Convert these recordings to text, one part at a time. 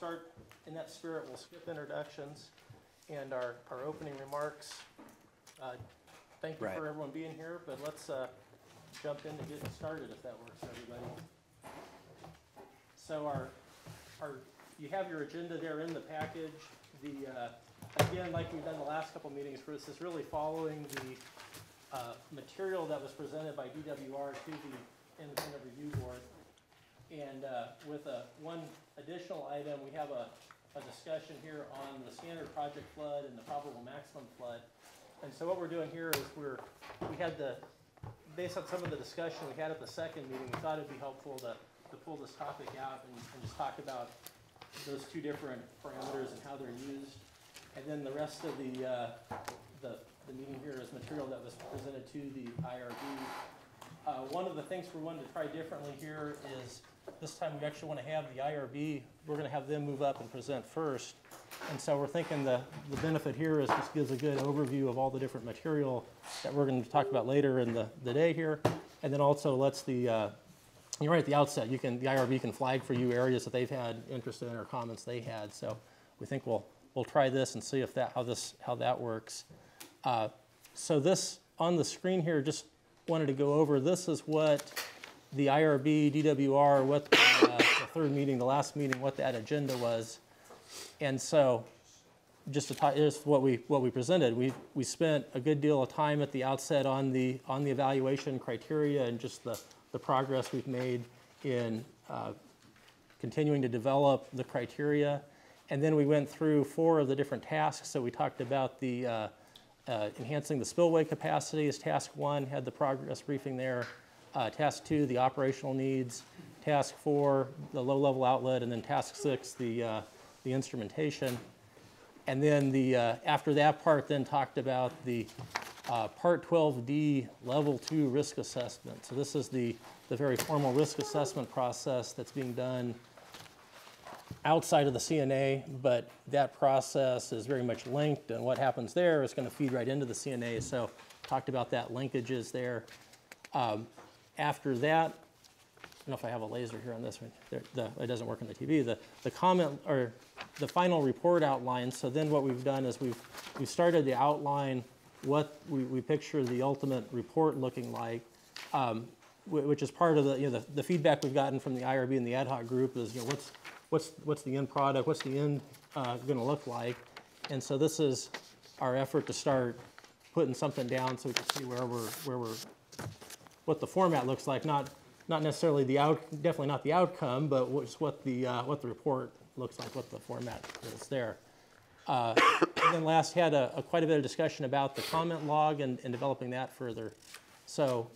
start in that spirit. We'll skip introductions and our opening remarks. Thank you for everyone being here, but let's jump into getting started if that works for everybody. So you have your agenda there in the package. Again, like we've done the last couple meetings, this is really following the material that was presented by DWR to the Independent Review Board. And with one additional item, we have a discussion here on the standard project flood and the probable maximum flood. And so what we're doing here is based on some of the discussion we had at the second meeting, we thought it'd be helpful to pull this topic out and just talk about those two different parameters and how they're used. And then the rest of the meeting here is material that was presented to the IRB. One of the things we wanted to try differently here is this time we actually want to have the IRB, we're going to have them move up and present first. And so we're thinking the benefit here is this gives a good overview of all the different material that we're going to talk about later in the day here. And then also lets you're right at the outset, the IRB can flag for you areas that they've had interest in or comments they had. So we think we'll try this and see how that works. So this on the screen here, just wanted to go over, this is what the IRB, DWR, what the third meeting, the last meeting, what that agenda was. And so just to talk, here's what we presented. We spent a good deal of time at the outset on the evaluation criteria and just the progress we've made in continuing to develop the criteria. And then we went through 4 of the different tasks. So we talked about the enhancing the spillway capacity as task 1, had the progress briefing there. Task 2, the operational needs. Task 4, the low-level outlet, and then task 6, the instrumentation. And then after that part, then talked about the Part 12D Level 2 risk assessment. So this is the very formal risk assessment process that's being done outside of the CNA, but that process is very much linked, and what happens there is going to feed right into the CNA. So talked about that linkages there. After that, I don't know if I have a laser here on this one. It doesn't work on the TV. The comment or the final report outline. So then what we've done is we've started to outline what we picture the ultimate report looking like, which is part of the feedback we've gotten from the IRB and the Ad Hoc Group is what's the end product, what's the end going to look like, and so this is our effort to start putting something down so we can see what the format looks like, not necessarily definitely not the outcome, but what the report looks like, what the format is there. And then last had quite a bit of discussion about the comment log and developing that further. So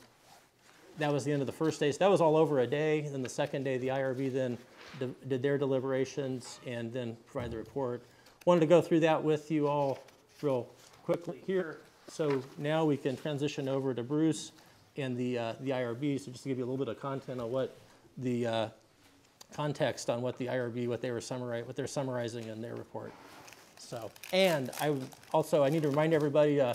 that was the end of the first day. So that was all over a day. Then the second day, the IRB then did their deliberations and then provided the report. Wanted to go through that with you all real quickly here. So now we can transition over to Bruce and the IRB. So just to give you a little bit of content on what the context on what the IRB, what they're summarizing in their report. So, and I need to remind everybody. I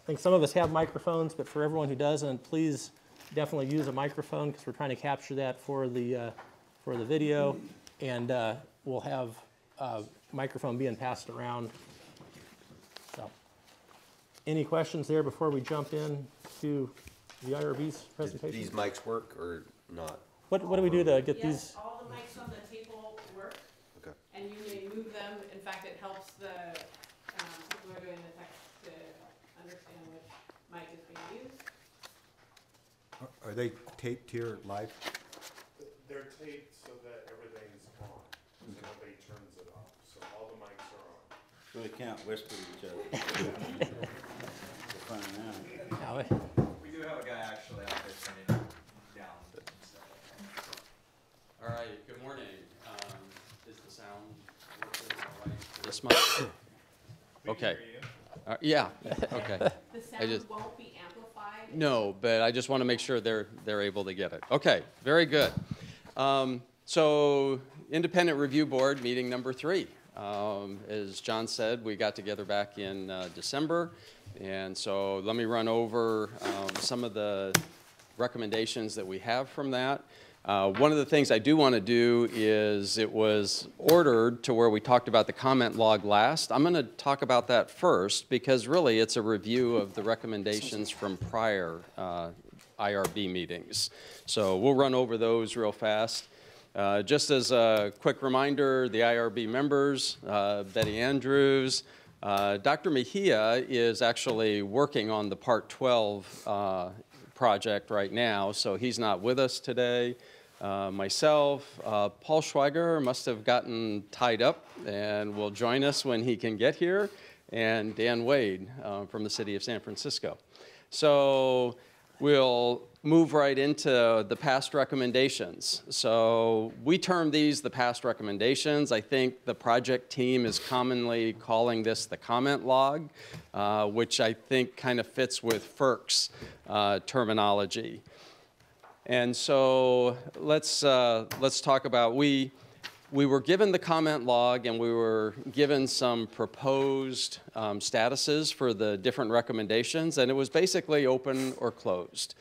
think some of us have microphones, but for everyone who doesn't, please definitely use a microphone because we're trying to capture that for the video, and we'll have microphone being passed around. So, any questions there before we jump in to the IRB's presentation? These mics work or not? What do we do to get these? Yes, all the mics on the table work. Okay. And you may move them. In fact, it helps the people who are doing the text to understand which mic is being used. Are they taped here live? They're taped so that everything's on, so nobody turns it off. So all the mics are on. So they can't whisper to each other. They're finding out. We do have a guy actually out there turning down. All right, good morning. Is the sound working all right? This mic? Okay. Yeah, okay. The sound won't be amplified? No, but I just want to make sure they're able to get it. Okay, very good. So Independent Review Board meeting number 3. As John said, we got together back in December, and so let me run over some of the recommendations that we have from that. One of the things I do want to do is it was ordered to where we talked about the comment log last. I'm going to talk about that first because really it's a review of the recommendations from prior IRB meetings. So we'll run over those real fast. Just as a quick reminder, the IRB members, Betty Andrews, Dr. Mejia is actually working on the Part 12 project right now, so he's not with us today. Myself, Paul Schweiger must have gotten tied up and will join us when he can get here, and Dan Wade from the city of San Francisco. So we'll move right into the past recommendations. So we term these the past recommendations. I think the project team is commonly calling this the comment log, which I think kind of fits with FERC's terminology. And so let's talk about, we were given the comment log and we were given some proposed statuses for the different recommendations, and it was basically open or closed.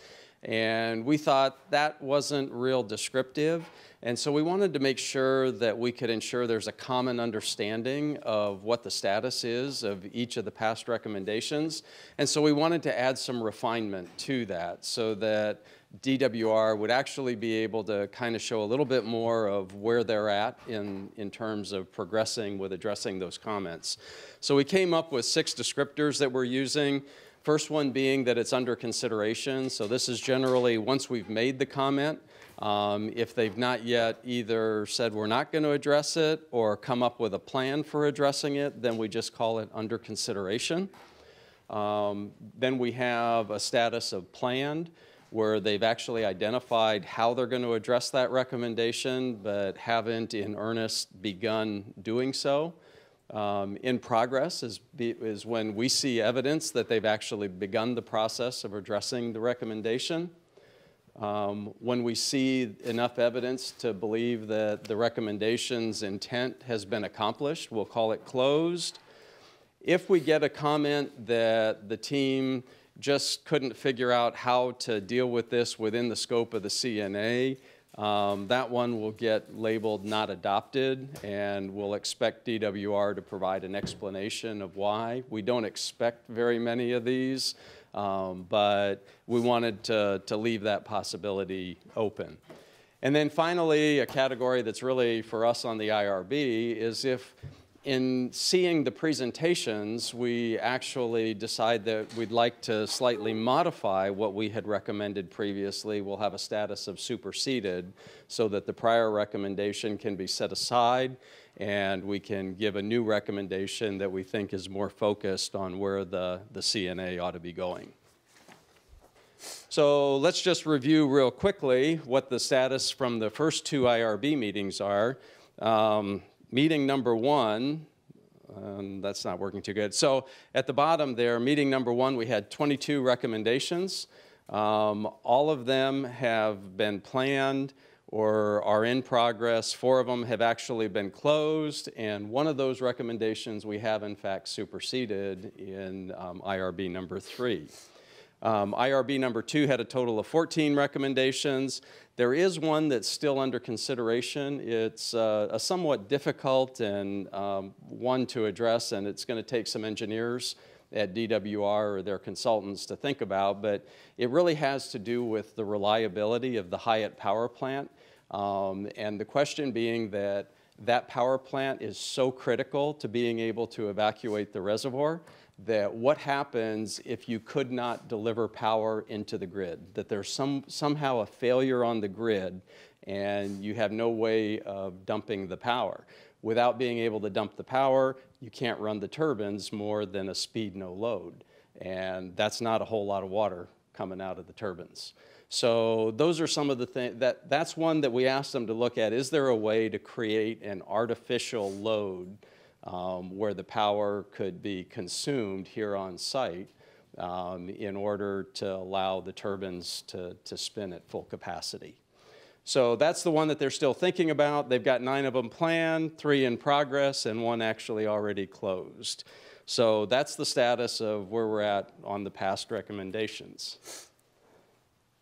And we thought that wasn't real descriptive, and so we wanted to make sure that we could ensure there's a common understanding of what the status is of each of the past recommendations. And so we wanted to add some refinement to that so that DWR would actually be able to kind of show a little bit more of where they're at in terms of progressing with addressing those comments. So we came up with 6 descriptors that we're using. First one being that it's under consideration. So this is generally once we've made the comment. If they've not yet either said we're not going to address it or come up with a plan for addressing it, then we just call it under consideration. Then we have a status of planned, where they've actually identified how they're going to address that recommendation, but haven't in earnest begun doing so. In progress is when we see evidence that they've actually begun the process of addressing the recommendation. When we see enough evidence to believe that the recommendation's intent has been accomplished, we'll call it closed. If we get a comment that the team just couldn't figure out how to deal with this within the scope of the CNA, that one will get labeled not adopted, and we'll expect DWR to provide an explanation of why. We don't expect very many of these, but we wanted to leave that possibility open. And then finally, a category that's really for us on the IRB is if in seeing the presentations, we actually decide that we'd like to slightly modify what we had recommended previously. We'll have a status of superseded so that the prior recommendation can be set aside and we can give a new recommendation that we think is more focused on where the CNA ought to be going. So let's just review real quickly what the status from the first 2 IRB meetings are. Meeting number 1, that's not working too good. So at the bottom there, meeting number 1, we had 22 recommendations. All of them have been planned or are in progress. 4 of them have actually been closed, and one of those recommendations we have in fact superseded in IRB number 3. IRB number 2 had a total of 14 recommendations. There is one that's still under consideration. It's a somewhat difficult and one to address, and it's going to take some engineers at DWR or their consultants to think about, but it really has to do with the reliability of the Hyatt power plant, and the question being that that power plant is so critical to being able to evacuate the reservoir that what happens if you could not deliver power into the grid, that there's somehow a failure on the grid and you have no way of dumping the power. Without being able to dump the power, you can't run the turbines more than a speed no load, and that's not a whole lot of water coming out of the turbines. So those are some of the things, that's one that we asked them to look at. Is there a way to create an artificial load where the power could be consumed here on site in order to allow the turbines to spin at full capacity? So that's the one that they're still thinking about. They've got 9 of them planned, 3 in progress, and 1 actually already closed. So that's the status of where we're at on the past recommendations.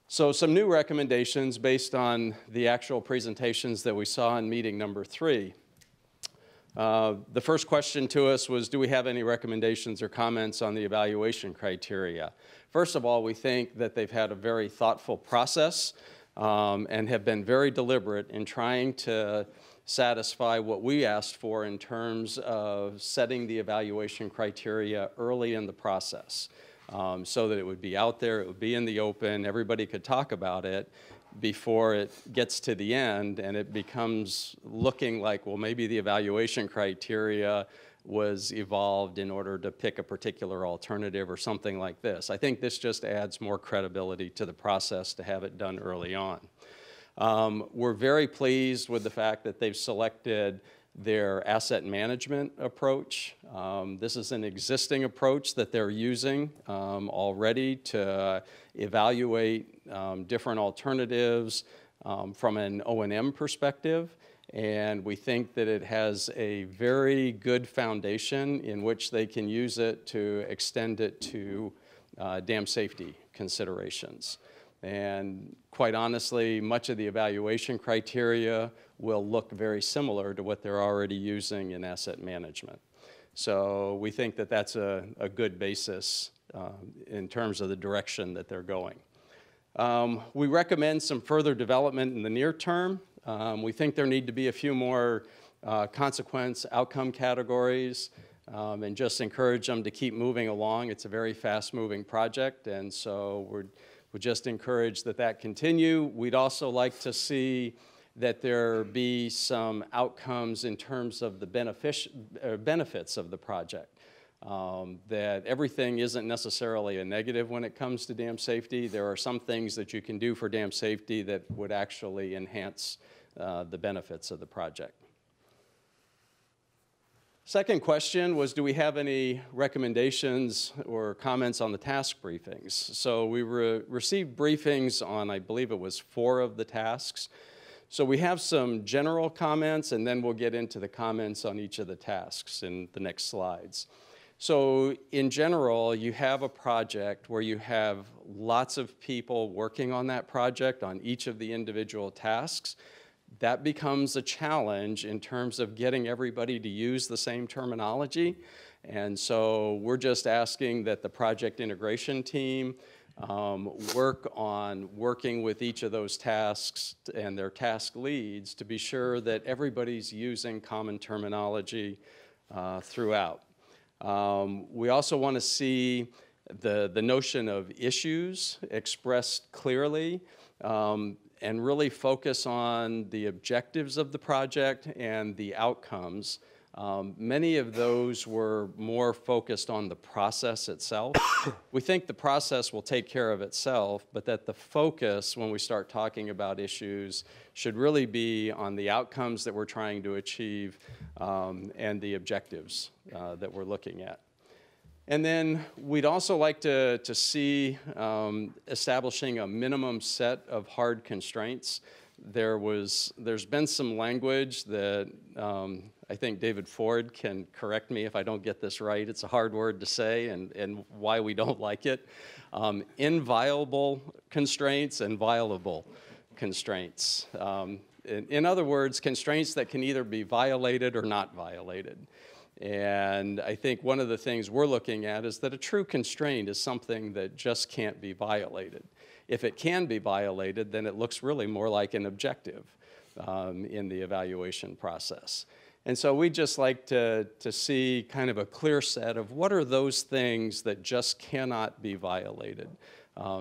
So some new recommendations based on the actual presentations that we saw in meeting number 3. The first question to us was, do we have any recommendations or comments on the evaluation criteria? First of all, we think that they've had a very thoughtful process and have been very deliberate in trying to satisfy what we asked for in terms of setting the evaluation criteria early in the process, so that it would be out there, it would be in the open, everybody could talk about it before it gets to the end and it becomes looking like, well, maybe the evaluation criteria was evolved in order to pick a particular alternative or something like this. I think this just adds more credibility to the process to have it done early on. We're very pleased with the fact that they've selected their asset management approach. This is an existing approach that they're using already to evaluate different alternatives from an O&M perspective. And we think that it has a very good foundation in which they can use it to extend it to dam safety considerations. And quite honestly, much of the evaluation criteria will look very similar to what they're already using in asset management. So we think that that's a good basis in terms of the direction that they're going. We recommend some further development in the near term. We think there need to be a few more consequence outcome categories and just encourage them to keep moving along. It's a very fast-moving project, and so we just encourage that that continue. We'd also like to see that there be some outcomes in terms of the benefits of the project. That everything isn't necessarily a negative when it comes to dam safety. There are some things that you can do for dam safety that would actually enhance the benefits of the project. Second question was, do we have any recommendations or comments on the task briefings? So we received briefings on, I believe it was 4 of the tasks. So we have some general comments, and then we'll get into the comments on each of the tasks in the next slides. So in general, you have a project where you have lots of people working on that project on each of the individual tasks. That becomes a challenge in terms of getting everybody to use the same terminology. And so we're just asking that the project integration team work on working with each of those tasks and their task leads to be sure that everybody's using common terminology throughout. We also want to see the notion of issues expressed clearly and really focus on the objectives of the project and the outcomes. Many of those were more focused on the process itself. We think the process will take care of itself, but that the focus when we start talking about issues should really be on the outcomes that we're trying to achieve and the objectives that we're looking at. And then we'd also like to see establishing a minimum set of hard constraints. There's been some language that I think David Ford can correct me if I don't get this right. It's a hard word to say and why we don't like it. Inviolable constraints and violable constraints. In other words, constraints that can either be violated or not violated. And I think one of the things we're looking at is that a true constraint is something that just can't be violated. If it can be violated, then it looks really more like an objective in the evaluation process. And so we'd just like to see kind of a clear set of what are those things that just cannot be violated,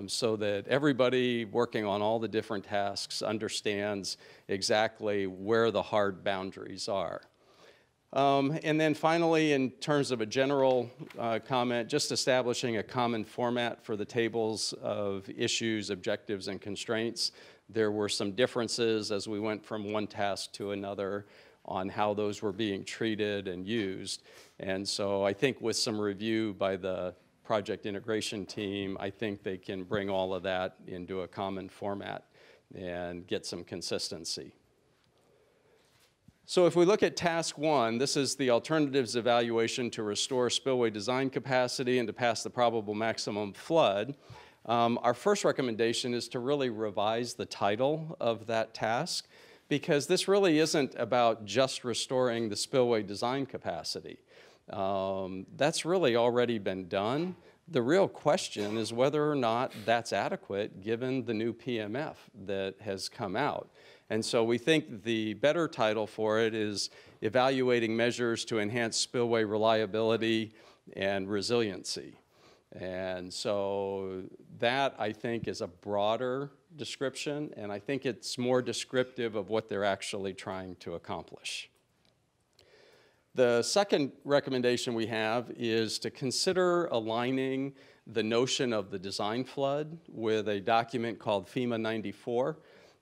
so that everybody working on all the different tasks understands exactly where the hard boundaries are. And then finally, in terms of a general comment, just establishing a common format for the tables of issues, objectives, and constraints. There were some differences as we went from one task to another on how those were being treated and used. And so I think with some review by the project integration team, I think they can bring all of that into a common format and get some consistency. So if we look at task 1, this is the alternatives evaluation to restore spillway design capacity and to pass the probable maximum flood. Our first recommendation is to really revise the title of that task, because this really isn't about just restoring the spillway design capacity. That's really already been done. The real question is whether or not that's adequate given the new PMF that has come out. And so we think the better title for it is Evaluating Measures to Enhance Spillway Reliability and Resiliency. And so that, I think, is a broader description, and I think it's more descriptive of what they're actually trying to accomplish. The second recommendation we have is to consider aligning the notion of the design flood with a document called FEMA 94.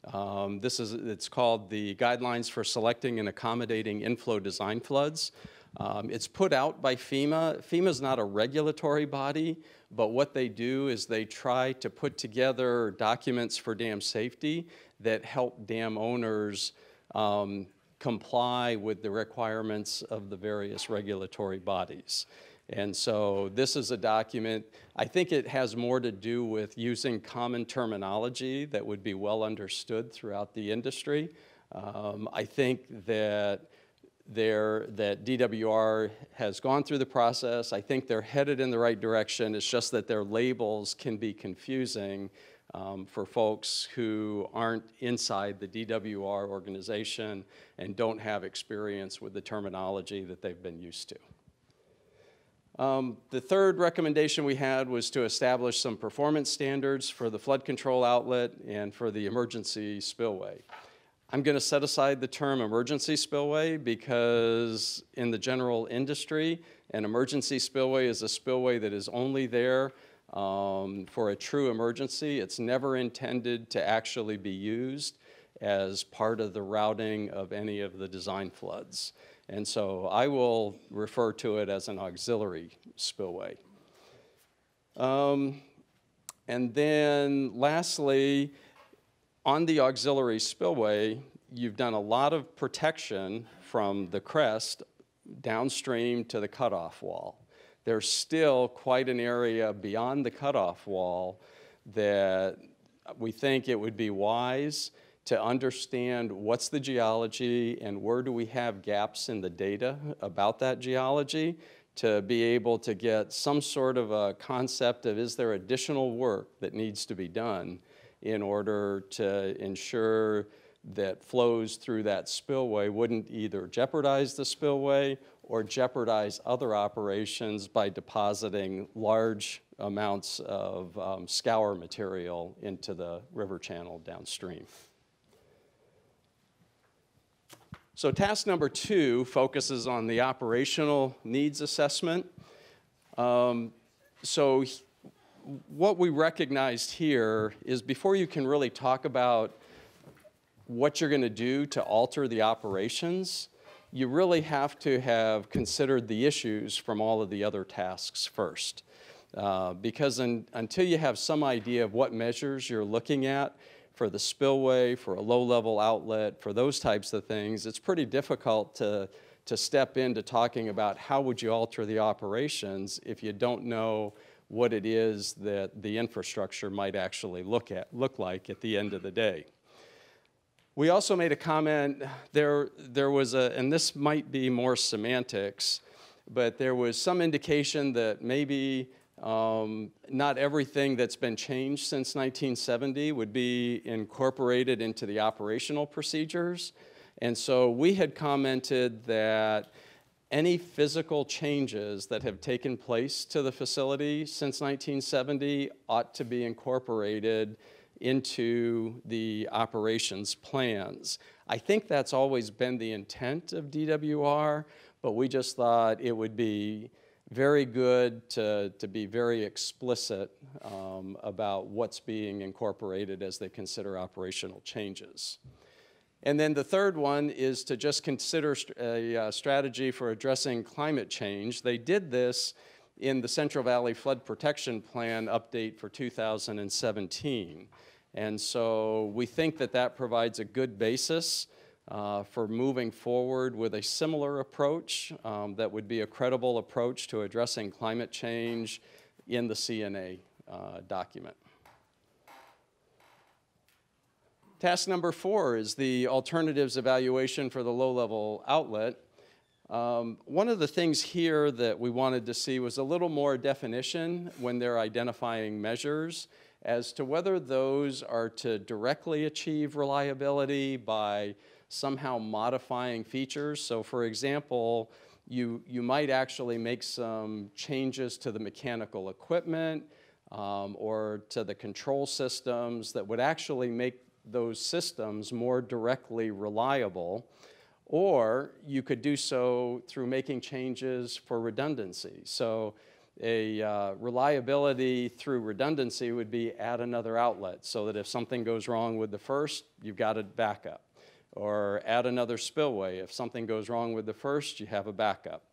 It's called the Guidelines for Selecting and Accommodating Inflow Design Floods. It's put out by FEMA. FEMA's not a regulatory body, but what they do is they try to put together documents for dam safety that help dam owners comply with the requirements of the various regulatory bodies. And so this is a document, I think it has more to do with using common terminology that would be well understood throughout the industry. I think that DWR has gone through the process. I think they're headed in the right direction. It's just that their labels can be confusing for folks who aren't inside the DWR organization and don't have experience with the terminology that they've been used to. The third recommendation we had was to establish some performance standards for the flood control outlet and for the emergency spillway. I'm going to set aside the term emergency spillway because in the general industry, an emergency spillway is a spillway that is only there for a true emergency. It's never intended to actually be used as part of the routing of any of the design floods. And so I will refer to it as an auxiliary spillway. And then lastly, on the auxiliary spillway, you've done a lot of protection from the crest downstream to the cutoff wall. There's still quite an area beyond the cutoff wall that we think it would be wise to understand what's the geology and where do we have gaps in the data about that geology to be able to get some sort of a concept of is there additional work that needs to be done in order to ensure that flows through that spillway wouldn't either jeopardize the spillway or jeopardize other operations by depositing large amounts of scour material into the river channel downstream. So task number 2 focuses on the operational needs assessment. So what we recognized here is before you can really talk about what you're going to do to alter the operations, you really have to have considered the issues from all of the other tasks first. Because until you have some idea of what measures you're looking at for the spillway, for a low-level outlet, for those types of things, it's pretty difficult to step into talking about how would you alter the operations if you don't know what it is that the infrastructure might actually look like at the end of the day. We also made a comment, there was and this might be more semantics, but there was some indication that maybe not everything that's been changed since 1970 would be incorporated into the operational procedures. And so we had commented that any physical changes that have taken place to the facility since 1970 ought to be incorporated into the operations plans. I think that's always been the intent of DWR, but we just thought it would be very good to be very explicit about what's being incorporated as they consider operational changes. And then the third one is to just consider a strategy for addressing climate change. They did this in the Central Valley Flood Protection Plan update for 2017. And so we think that that provides a good basis for moving forward with a similar approach that would be a credible approach to addressing climate change in the CNA document. Task number 4 is the alternatives evaluation for the low-level outlet. One of the things here that we wanted to see was a little more definition when they're identifying measures as to whether those are to directly achieve reliability by somehow modifying features. So for example, you might actually make some changes to the mechanical equipment or to the control systems that would actually make those systems more directly reliable. Or you could do so through making changes for redundancy. So a reliability through redundancy would be add another outlet so that if something goes wrong with the first, you've got a backup. Or add another spillway. If something goes wrong with the first, you have a backup.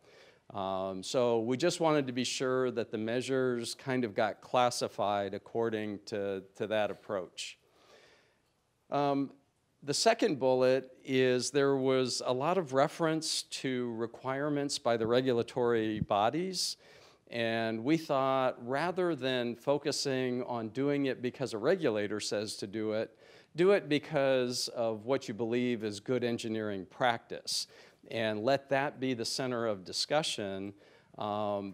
So we just wanted to be sure that the measures kind of got classified according to that approach. The second bullet is there was a lot of reference to requirements by the regulatory bodies, and we thought rather than focusing on doing it because a regulator says to do it because of what you believe is good engineering practice, and let that be the center of discussion,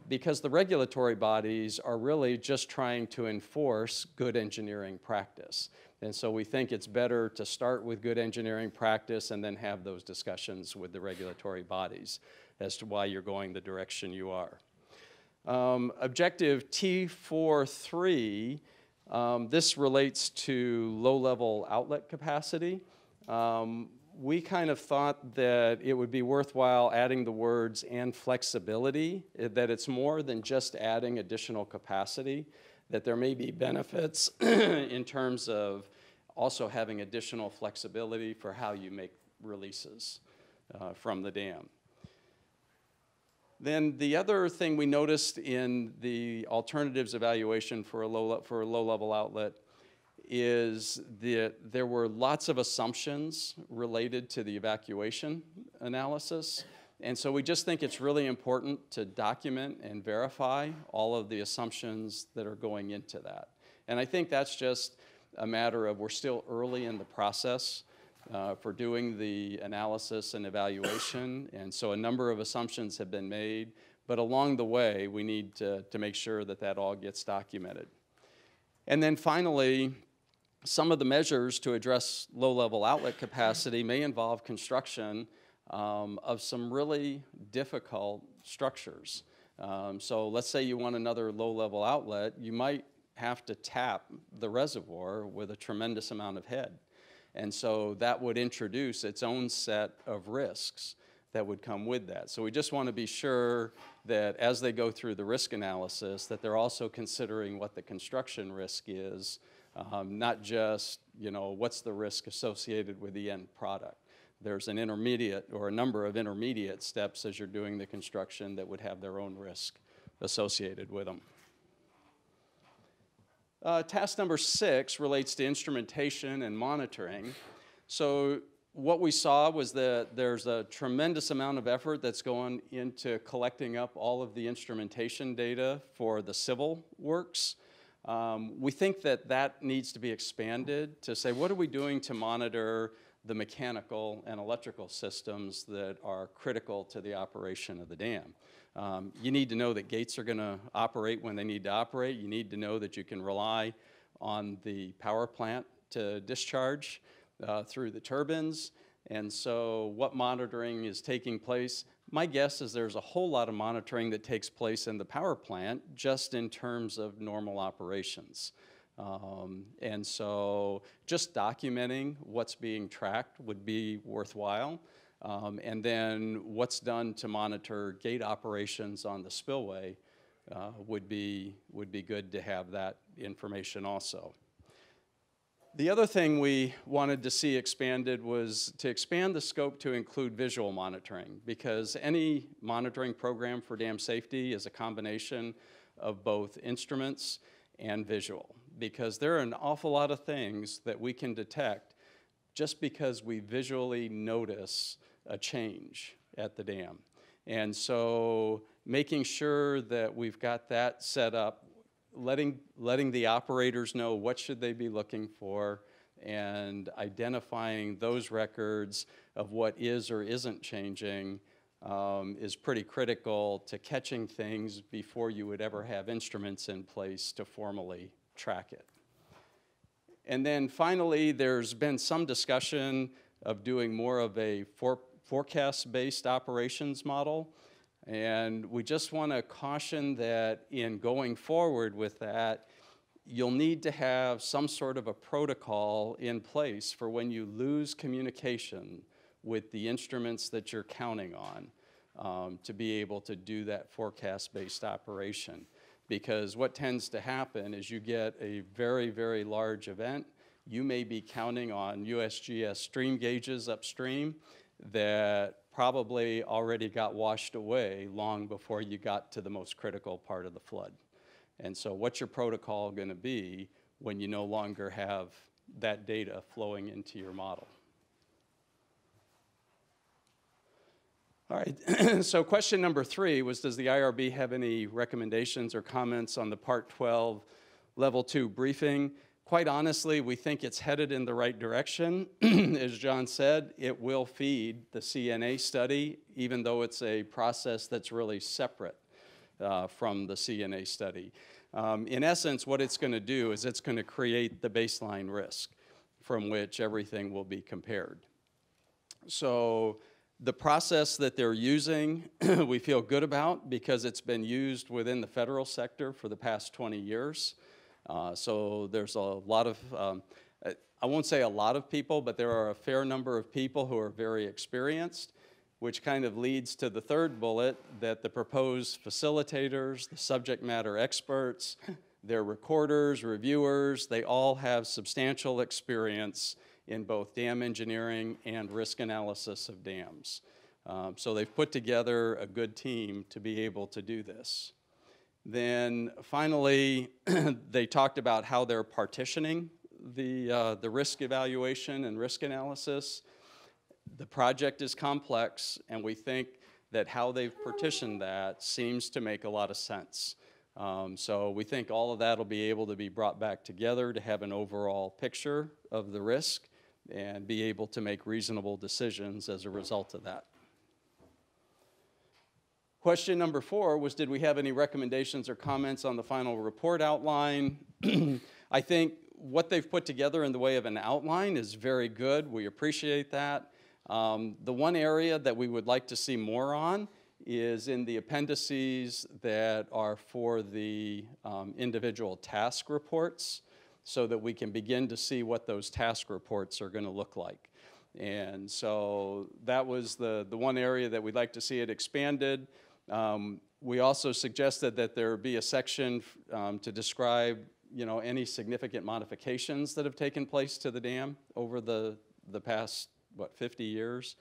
because the regulatory bodies are really just trying to enforce good engineering practice. And so we think it's better to start with good engineering practice and then have those discussions with the regulatory bodies as to why you're going the direction you are. Objective T43, this relates to low-level outlet capacity. We kind of thought that it would be worthwhile adding the words "and flexibility," that it's more than just adding additional capacity, that there may be benefits in terms of also having additional flexibility for how you make releases from the dam. Then the other thing we noticed in the alternatives evaluation for a low-level outlet is that there were lots of assumptions related to the evacuation analysis. And so we just think it's really important to document and verify all of the assumptions that are going into that. And I think that's just a matter of we're still early in the process for doing the analysis and evaluation. And so a number of assumptions have been made. But along the way, we need to make sure that that all gets documented. And then finally, some of the measures to address low-level outlet capacity may involve construction of some really difficult structures. So let's say you want another low-level outlet, you might have to tap the reservoir with a tremendous amount of head. And so that would introduce its own set of risks that would come with that. So we just want to be sure that as they go through the risk analysis, that they're also considering what the construction risk is, not just, what's the risk associated with the end product. There's an intermediate or a number of intermediate steps as you're doing the construction that would have their own risk associated with them. Task number 6 relates to instrumentation and monitoring. So what we saw was that there's a tremendous amount of effort that's going into collecting up all of the instrumentation data for the civil works. We think that that needs to be expanded to say, what are we doing to monitor the mechanical and electrical systems that are critical to the operation of the dam? You need to know that gates are going to operate when they need to operate. You need to know that you can rely on the power plant to discharge through the turbines. And so what monitoring is taking place? My guess is there's a whole lot of monitoring that takes place in the power plant just in terms of normal operations. And so just documenting what's being tracked would be worthwhile. And then what's done to monitor gate operations on the spillway would be good to have that information also. The other thing we wanted to see expanded was to expand the scope to include visual monitoring, because any monitoring program for dam safety is a combination of both instruments and visual, because there are an awful lot of things that we can detect just because we visually notice a change at the dam. And so making sure that we've got that set up, letting the operators know what should they be looking for, and identifying those records of what is or isn't changing is pretty critical to catching things before you would ever have instruments in place to formally track it. And then finally, there's been some discussion of doing more of a forecast-based operations model. And we just want to caution that in going forward with that, you'll need to have some sort of a protocol in place for when you lose communication with the instruments that you're counting on to be able to do that forecast-based operation. Because what tends to happen is you get a very, very large event. You may be counting on USGS stream gauges upstream that probably already got washed away long before you got to the most critical part of the flood. And so what's your protocol going to be when you no longer have that data flowing into your model? All right, so question number 3 was, does the IRB have any recommendations or comments on the Part 12 Level 2 briefing? Quite honestly, we think it's headed in the right direction. As John said, it will feed the CNA study, even though it's a process that's really separate from the CNA study. In essence, what it's going to do is it's going to create the baseline risk from which everything will be compared. So the process that they're using, we feel good about because it's been used within the federal sector for the past 20 years. So there's a lot of, I won't say a lot of people, but there are a fair number of people who are very experienced, which kind of leads to the third bullet, that the proposed facilitators, the subject matter experts, their recorders, reviewers, they all have substantial experience in both dam engineering and risk analysis of dams. So they've put together a good team to be able to do this. Then finally, they talked about how they're partitioning the risk evaluation and risk analysis. The project is complex, and we think that how they've partitioned that seems to make a lot of sense. So we think all of that will be able to be brought back together to have an overall picture of the risk and be able to make reasonable decisions as a result of that. Question number 4 was, did we have any recommendations or comments on the final report outline? I think what they've put together in the way of an outline is very good. We appreciate that. The one area that we would like to see more on is in the appendices that are for the individual task reports, so that we can begin to see what those task reports are going to look like. And so that was the one area that we'd like to see it expanded. We also suggested that there be a section to describe, any significant modifications that have taken place to the dam over the past, 50 years,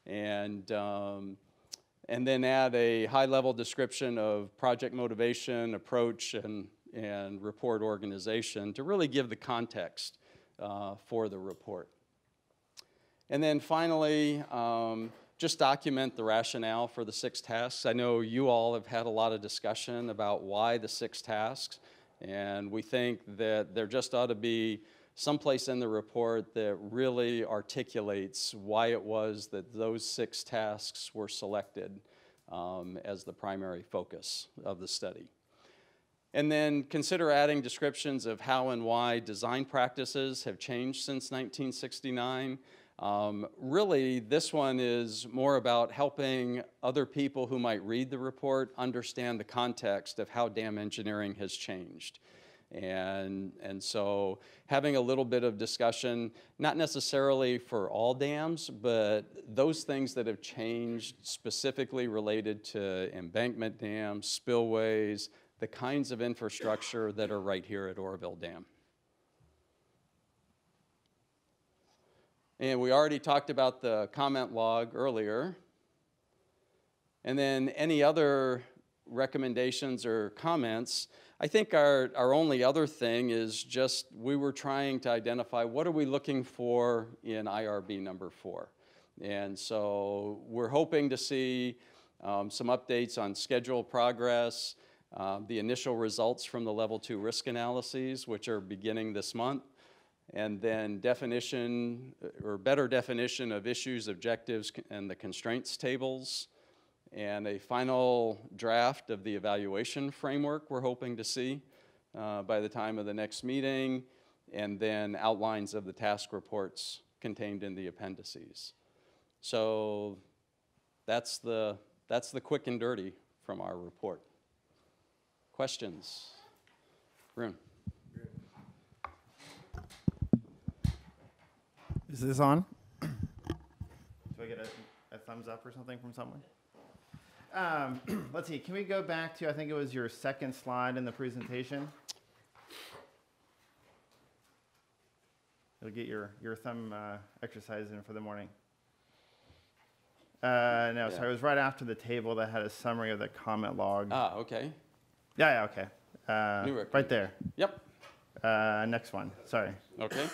and then add a high-level description of project motivation, approach, and report organization to really give the context for the report. And then finally, just document the rationale for the 6 tasks. I know you all have had a lot of discussion about why the 6 tasks, and we think that there just ought to be someplace in the report that really articulates why it was that those 6 tasks were selected as the primary focus of the study. And then consider adding descriptions of how and why design practices have changed since 1969. Really, this one is more about helping other people who might read the report understand the context of how dam engineering has changed. And so having a little bit of discussion, not necessarily for all dams, but those things that have changed specifically related to embankment dams, spillways, the kinds of infrastructure that are right here at Oroville Dam. And we already talked about the comment log earlier. And then any other recommendations or comments, I think our only other thing is just we were trying to identify what are we looking for in IRB number 4. And so we're hoping to see some updates on schedule progress, the initial results from the level 2 risk analyses, which are beginning this month, and then definition, or better definition of issues, objectives, and the constraints tables, and a final draft of the evaluation framework we're hoping to see by the time of the next meeting, and then outlines of the task reports contained in the appendices. So that's the quick and dirty from our report. Questions? Rune? Is this on? Do I get a thumbs up or something from someone? Let's see, can we go back to, I think it was your second slide in the presentation? It'll get your thumb exercise in for the morning. No, sorry, it was right after the table that had a summary of the comment log. Ah, okay. Yeah, okay. Right there. Yep. Next one, sorry. Okay.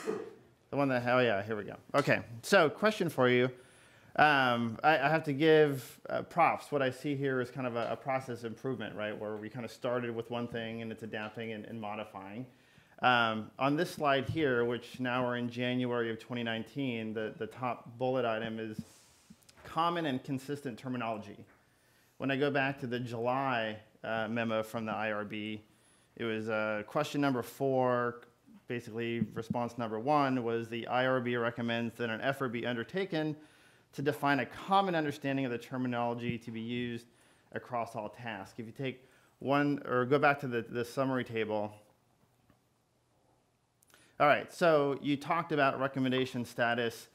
The one that, oh yeah, here we go. Okay, so question for you. I have to give props. What I see here is kind of a process improvement, right, where we kind of started with one thing and it's adapting and modifying. On this slide here, which now we're in January of 2019, the top bullet item is common and consistent terminology. When I go back to the July memo from the IRB, it was question number 4. Basically, response number 1 was the IRB recommends that an effort be undertaken to define a common understanding of the terminology to be used across all tasks. If you take one, or go back to the summary table. All right, so you talked about recommendation status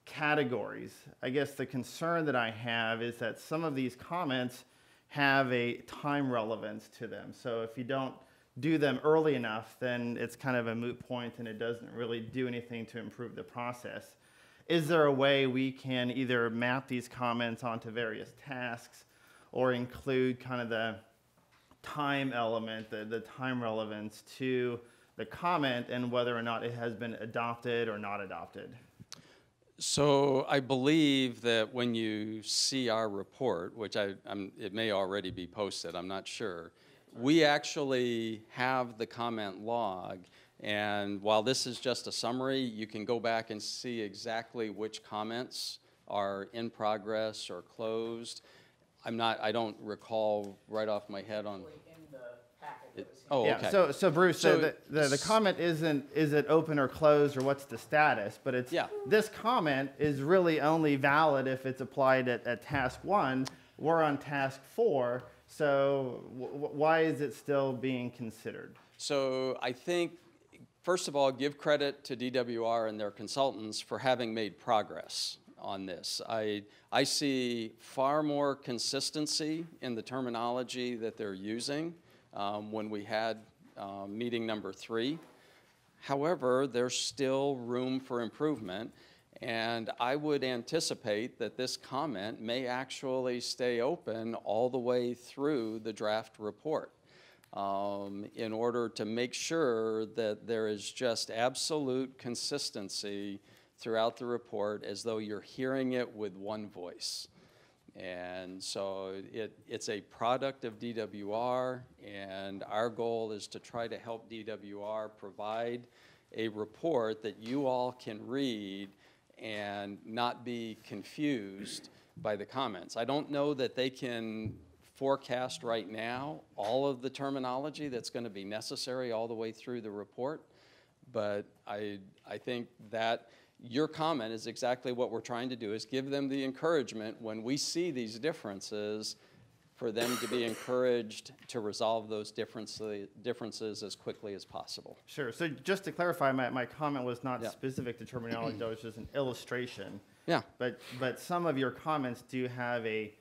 categories. I guess the concern that I have is that some of these comments have a time relevance to them. So if you don't do them early enough, then it's kind of a moot point and it doesn't really do anything to improve the process. Is there a way we can either map these comments onto various tasks or include kind of the time element, the time relevance to the comment and whether or not it has been adopted or not adopted? So I believe that when you see our report, which it may already be posted, I'm not sure, we actually have the comment log, and while this is just a summary, you can go back and see exactly which comments are in progress or closed. I don't recall right off my head on. Oh, yeah, okay. So Bruce, the comment isn't, is it open or closed or what's the status, but it's, yeah. This comment is really only valid if it's applied at task 1. We're on task 4, so why is it still being considered? So I think, first of all, give credit to DWR and their consultants for having made progress on this. I see far more consistency in the terminology that they're using when we had meeting number 3. However, there's still room for improvement, and I would anticipate that this comment may actually stay open all the way through the draft report in order to make sure that there is just absolute consistency throughout the report as though you're hearing it with one voice. And so it's a product of DWR, and our goal is to try to help DWR provide a report that you all can read and not be confused by the comments. I don't know that they can forecast right now all of the terminology that's going to be necessary all the way through the report, but I think that your comment is exactly what we're trying to do, is give them the encouragement when we see these differences for them to be encouraged to resolve those differences as quickly as possible. Sure. So just to clarify, my comment was not specific to terminology, though. It's just an illustration. Yeah. But some of your comments do have a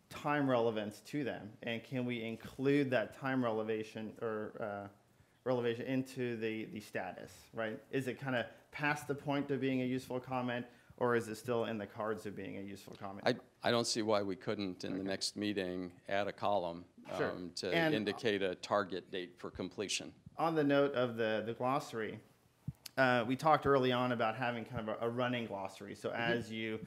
time relevance to them, and can we include that time relevation or relevation into the status, right? Is it kind of past the point of being a useful comment, or is it still in the cards of being a useful comment? I don't see why we couldn't, in the next meeting, add a column Sure. to And indicate a target date for completion. On the note of the glossary, we talked early on about having kind of a running glossary. So as you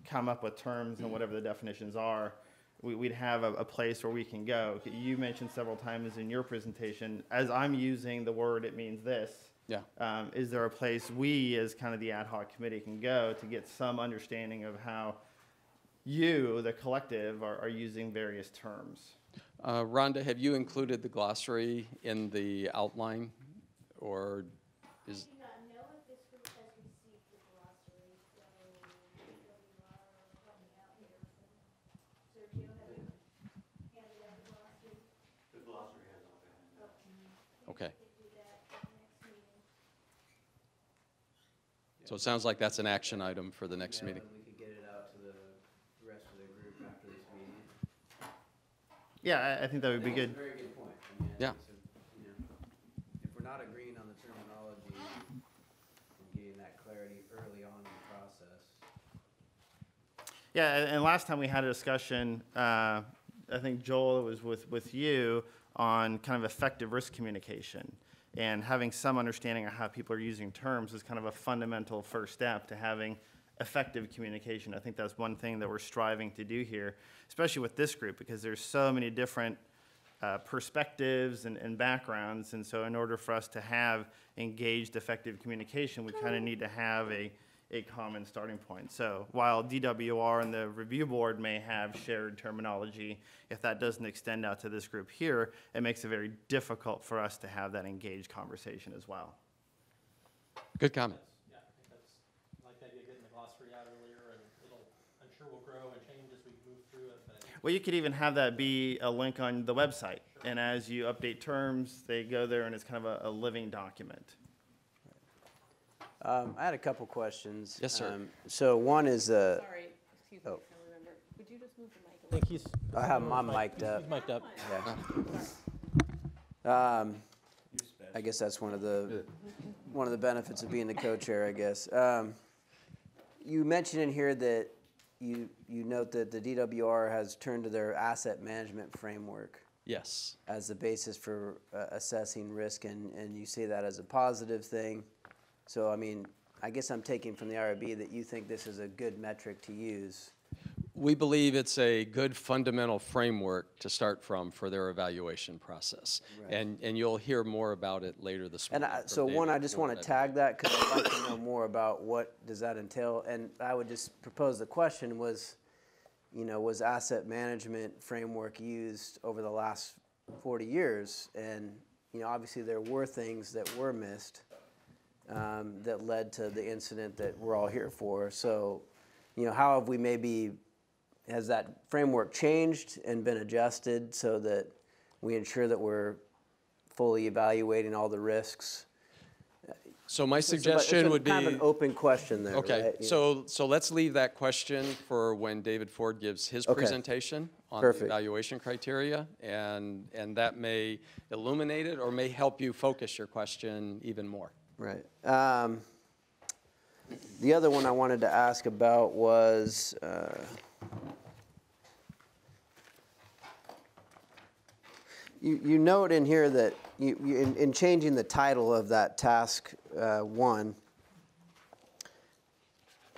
come up with terms and whatever the definitions are, we'd have a place where we can go. You mentioned several times in your presentation, as I'm using the word, it means this. Yeah. Is there a place we, as kind of the ad hoc committee, can go to get some understanding of how you, the collective, are using various terms? Rhonda, have you included the glossary in the outline, or is? I do not know if this group has received the glossary, so we are helping out here. Sergio, have you handed out the glossary? The glossary has not been handed out. Okay. We can do that at the next meeting. So it sounds like that's an action item for the next Yeah, meeting. and we could get it out to the rest of the group after this meeting. Yeah, I think that would be good. That's a very good point. I mean, I Yeah. think so, you know, if we're not agreeing on the terminology and getting that clarity early on in the process. Yeah, and last time we had a discussion, I think, Joel, it was with you on kind of effective risk communication. And having some understanding of how people are using terms is kind of a fundamental first step to having effective communication. I think that's one thing that we're striving to do here, especially with this group, because there's so many different perspectives and backgrounds. And so in order for us to have engaged, effective communication, we kind of need to have a common starting point. So while DWR and the review board may have shared terminology, if that doesn't extend out to this group here, it makes it very difficult for us to have that engaged conversation as well. Good comment. Yeah, I think that's, I like the idea of getting the glossary out earlier, and I'm sure will grow and change as we move through it, but. Well, you could even have that be a link on the website. And as you update terms, they go there and it's kind of a living document. I had a couple questions. Yes, sir. So one is, Sorry, excuse me, Oh. I can't remember. Would you just move the mic I away? think he's. I have my mic'd up. He's mic'd up. Yeah. I guess that's one of the benefits of being the co-chair, I guess. You mentioned in here that you note that the DWR has turned to their asset management framework Yes. as the basis for assessing risk, and you say that as a positive thing. So, I mean, I guess I'm taking from the IRB that you think this is a good metric to use. We believe it's a good fundamental framework to start from for their evaluation process. Right. And you'll hear more about it later this And morning. so from one, I David just want to Ford. tag that because I'd like to know more about what does that entail. And I would just propose the question was, was asset management framework used over the last 40 years? And, obviously there were things that were missed that led to the incident that we're all here for. So, how have we has that framework changed and been adjusted so that we ensure that we're fully evaluating all the risks? So my suggestion would be. Kind of an open question there, Okay, right? so let's leave that question for when David Ford gives his Okay. presentation on Perfect. the evaluation criteria, and that may illuminate it or may help you focus your question even more. Right. The other one I wanted to ask about was you note in here that in changing the title of that task 1,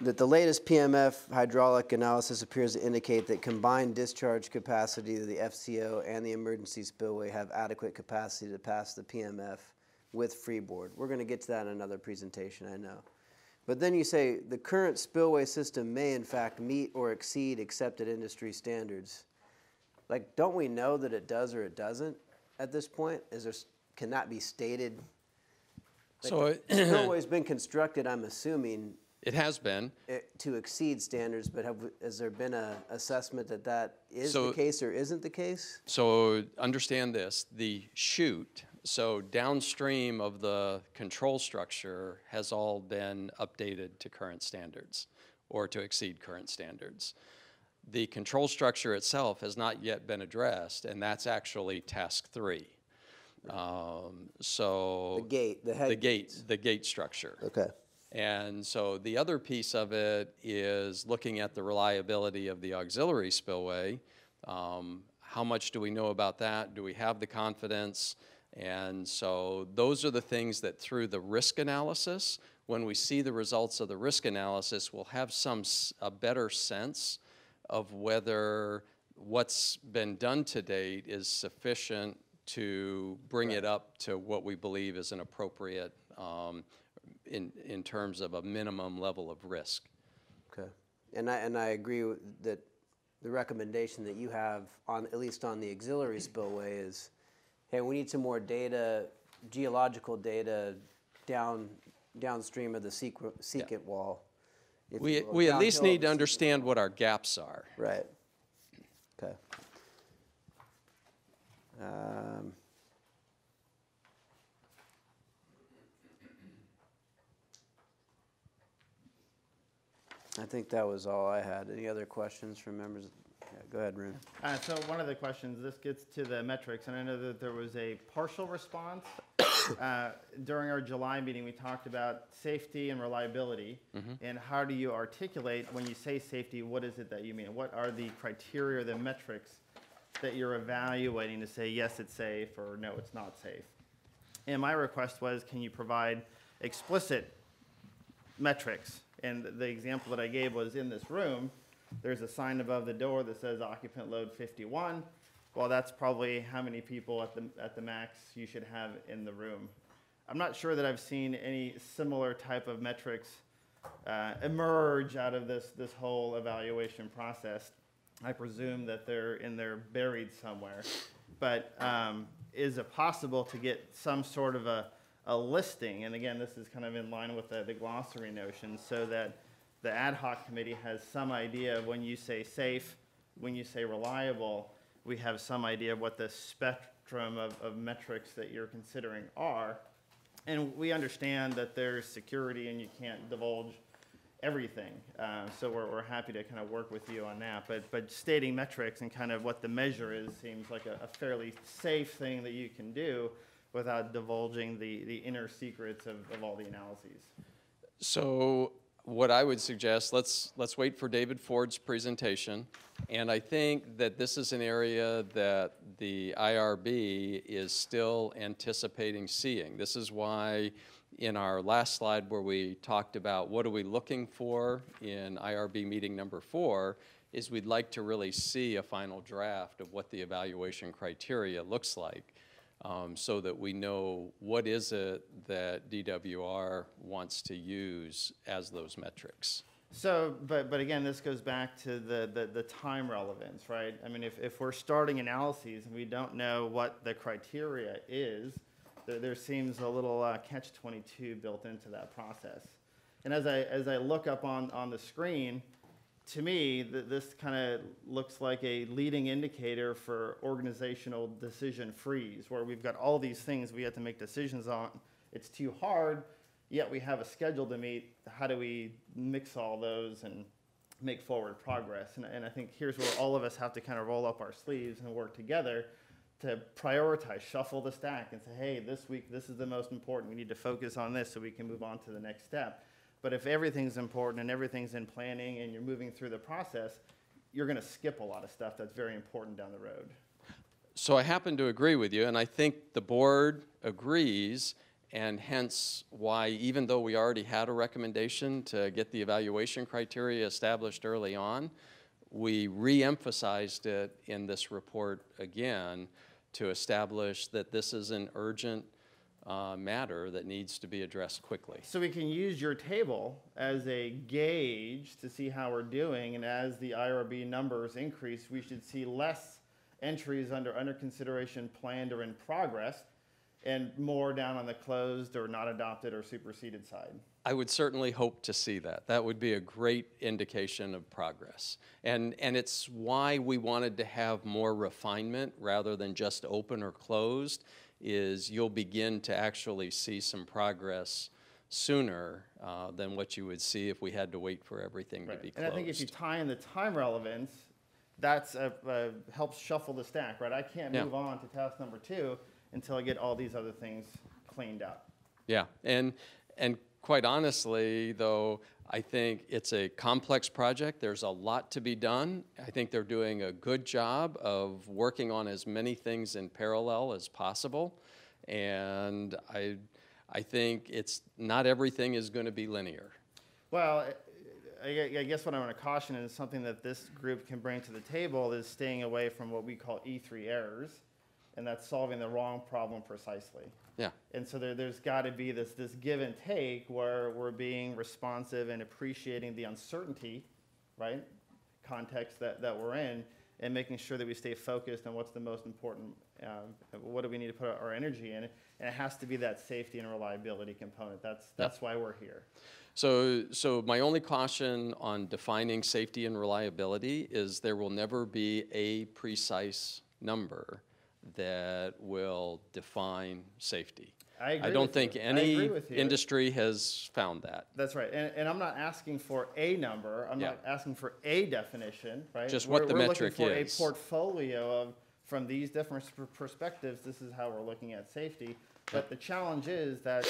that the latest PMF hydraulic analysis appears to indicate that combined discharge capacity of the FCO and the emergency spillway have adequate capacity to pass the PMF with freeboard. We're going to get to that in another presentation, I know. But then you say the current spillway system may in fact meet or exceed accepted industry standards. Like, don't we know that it does or it doesn't at this point? Can that be stated? Like, So the spillway's been constructed, I'm assuming, it has been. to exceed standards, but has there been an assessment that is So- the case or isn't the case? So understand this, the chute, so downstream of the control structure has all been updated to current standards or to exceed current standards. The control structure itself has not yet been addressed, and that's actually task 3. So The gate, the head. the gate structure. Okay. And so the other piece of it is looking at the reliability of the auxiliary spillway. How much do we know about that? Do we have the confidence? And so those are the things that through the risk analysis, when we see the results of the risk analysis, we'll have a better sense of whether what's been done to date is sufficient to bring it up to what we believe is an appropriate in terms of a minimum level of risk. Okay. And I agree that the recommendation that you have on, at least on the auxiliary spillway, is, hey, we need some more data, geological data downstream of the secant wall. if you will, We at least downhill need to of the understand what our gaps are. Right. Okay. I think that was all I had. Any other questions from members? Yeah, go ahead, Rune. So one of the questions, this gets to the metrics, and I know that there was a partial response. During our July meeting, we talked about safety and reliability, and how do you articulate, when you say safety, what is it that you mean? What are the criteria, the metrics that you're evaluating to say, yes, it's safe, or no, it's not safe? And my request was, can you provide explicit metrics? And the example that I gave was, in this room, there's a sign above the door that says occupant load 51. Well, that's probably how many people at the max you should have in the room. I'm not sure that I've seen any similar type of metrics emerge out of this whole evaluation process. I presume that they're in there buried somewhere. But is it possible to get some sort of a listing? And again, this is kind of in line with the glossary notion, so that the ad hoc committee has some idea of when you say safe, when you say reliable, we have some idea of what the spectrum of metrics that you're considering are. And we understand that there's security and you can't divulge everything. So we're happy to kind of work with you on that. But stating metrics and kind of what the measure is seems like a fairly safe thing that you can do without divulging the inner secrets of all the analyses. So what I would suggest, let's wait for David Ford's presentation. And I think that this is an area that the IRB is still anticipating seeing. This is why in our last slide where we talked about what are we looking for in IRB meeting number 4, is we'd like to really see a final draft of what the evaluation criteria looks like. So that we know what is it that DWR wants to use as those metrics. So, but again, this goes back to the time relevance, right? I mean, if we're starting analyses and we don't know what the criteria is, there seems a little catch-22 built into that process. And as I look up on the screen, to me, this kind of looks like a leading indicator for organizational decision freeze, where we've got all these things we have to make decisions on. It's too hard, yet we have a schedule to meet. How do we mix all those and make forward progress? And I think here's where all of us have to kind of roll up our sleeves and work together to prioritize, shuffle the stack, and say, hey, this week, this is the most important. We need to focus on this so we can move on to the next step. But if everything's important and everything's in planning and you're moving through the process, you're going to skip a lot of stuff that's very important down the road. So I happen to agree with you, and I think the board agrees, and hence why, even though we already had a recommendation to get the evaluation criteria established early on, we re-emphasized it in this report again to establish that this is an urgent matter that needs to be addressed quickly. So we can use your table as a gauge to see how we're doing, and as the IRB numbers increase, we should see less entries under consideration, planned, or in progress, and more down on the closed or not adopted or superseded side. I would certainly hope to see that. That would be a great indication of progress. And it's why we wanted to have more refinement rather than just open or closed, is you'll begin to actually see some progress sooner than what you would see if we had to wait for everything to be closed. And I think if you tie in the time relevance, that's helps shuffle the stack, right? I can't move on to task number 2 until I get all these other things cleaned up. Yeah, and quite honestly, though, I think it's a complex project. There's a lot to be done. I think they're doing a good job of working on as many things in parallel as possible. And I think it's not everything is going to be linear. Well, I guess what I want to caution is something that this group can bring to the table is staying away from what we call E3 errors. and that's solving the wrong problem precisely. Yeah. And so there's got to be this give and take where we're being responsive and appreciating the uncertainty, right, context that we're in, and making sure that we stay focused on what's the most important, what do we need to put our energy in, and it has to be that safety and reliability component. That's why we're here. So my only caution on defining safety and reliability is there will never be a precise number that will define safety. I don't think any industry has found that. That's right, and I'm not asking for a number. I'm not asking for a definition, right? Just what the metric is. We're looking for a portfolio of, from these different perspectives, this is how we're looking at safety. But the challenge is that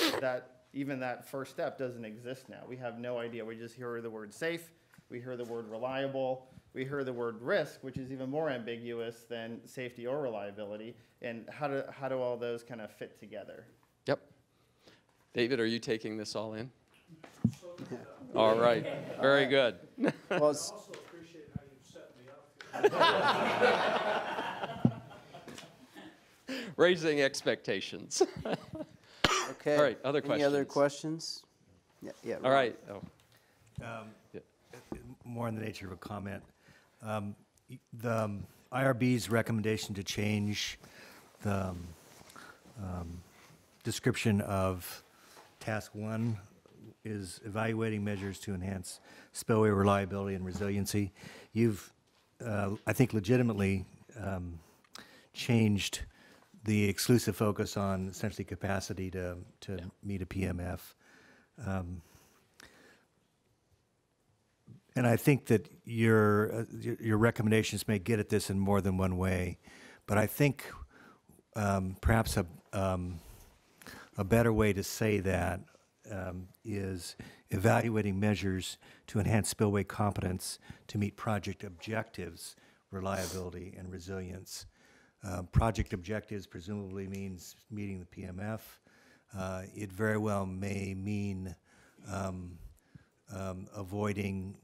even that first step doesn't exist now. We have no idea. We just hear the word safe, we hear the word reliable, we hear the word risk, which is even more ambiguous than safety or reliability. And how do all those kind of fit together? Yep. David, are you taking this all in? All right. Very good. Well, I also appreciate how you set me up here. Raising expectations. okay. All right, other questions? Any other questions? Yeah. All right. Oh. More in the nature of a comment. The IRB's recommendation to change the description of task 1 is evaluating measures to enhance spillway reliability and resiliency. You've, I think, legitimately changed the exclusive focus on essentially capacity to meet a PMF. And I think that your recommendations may get at this in more than one way, but I think perhaps a better way to say that is evaluating measures to enhance spillway competence to meet project objectives, reliability, and resilience. Project objectives presumably means meeting the PMF. It very well may mean avoiding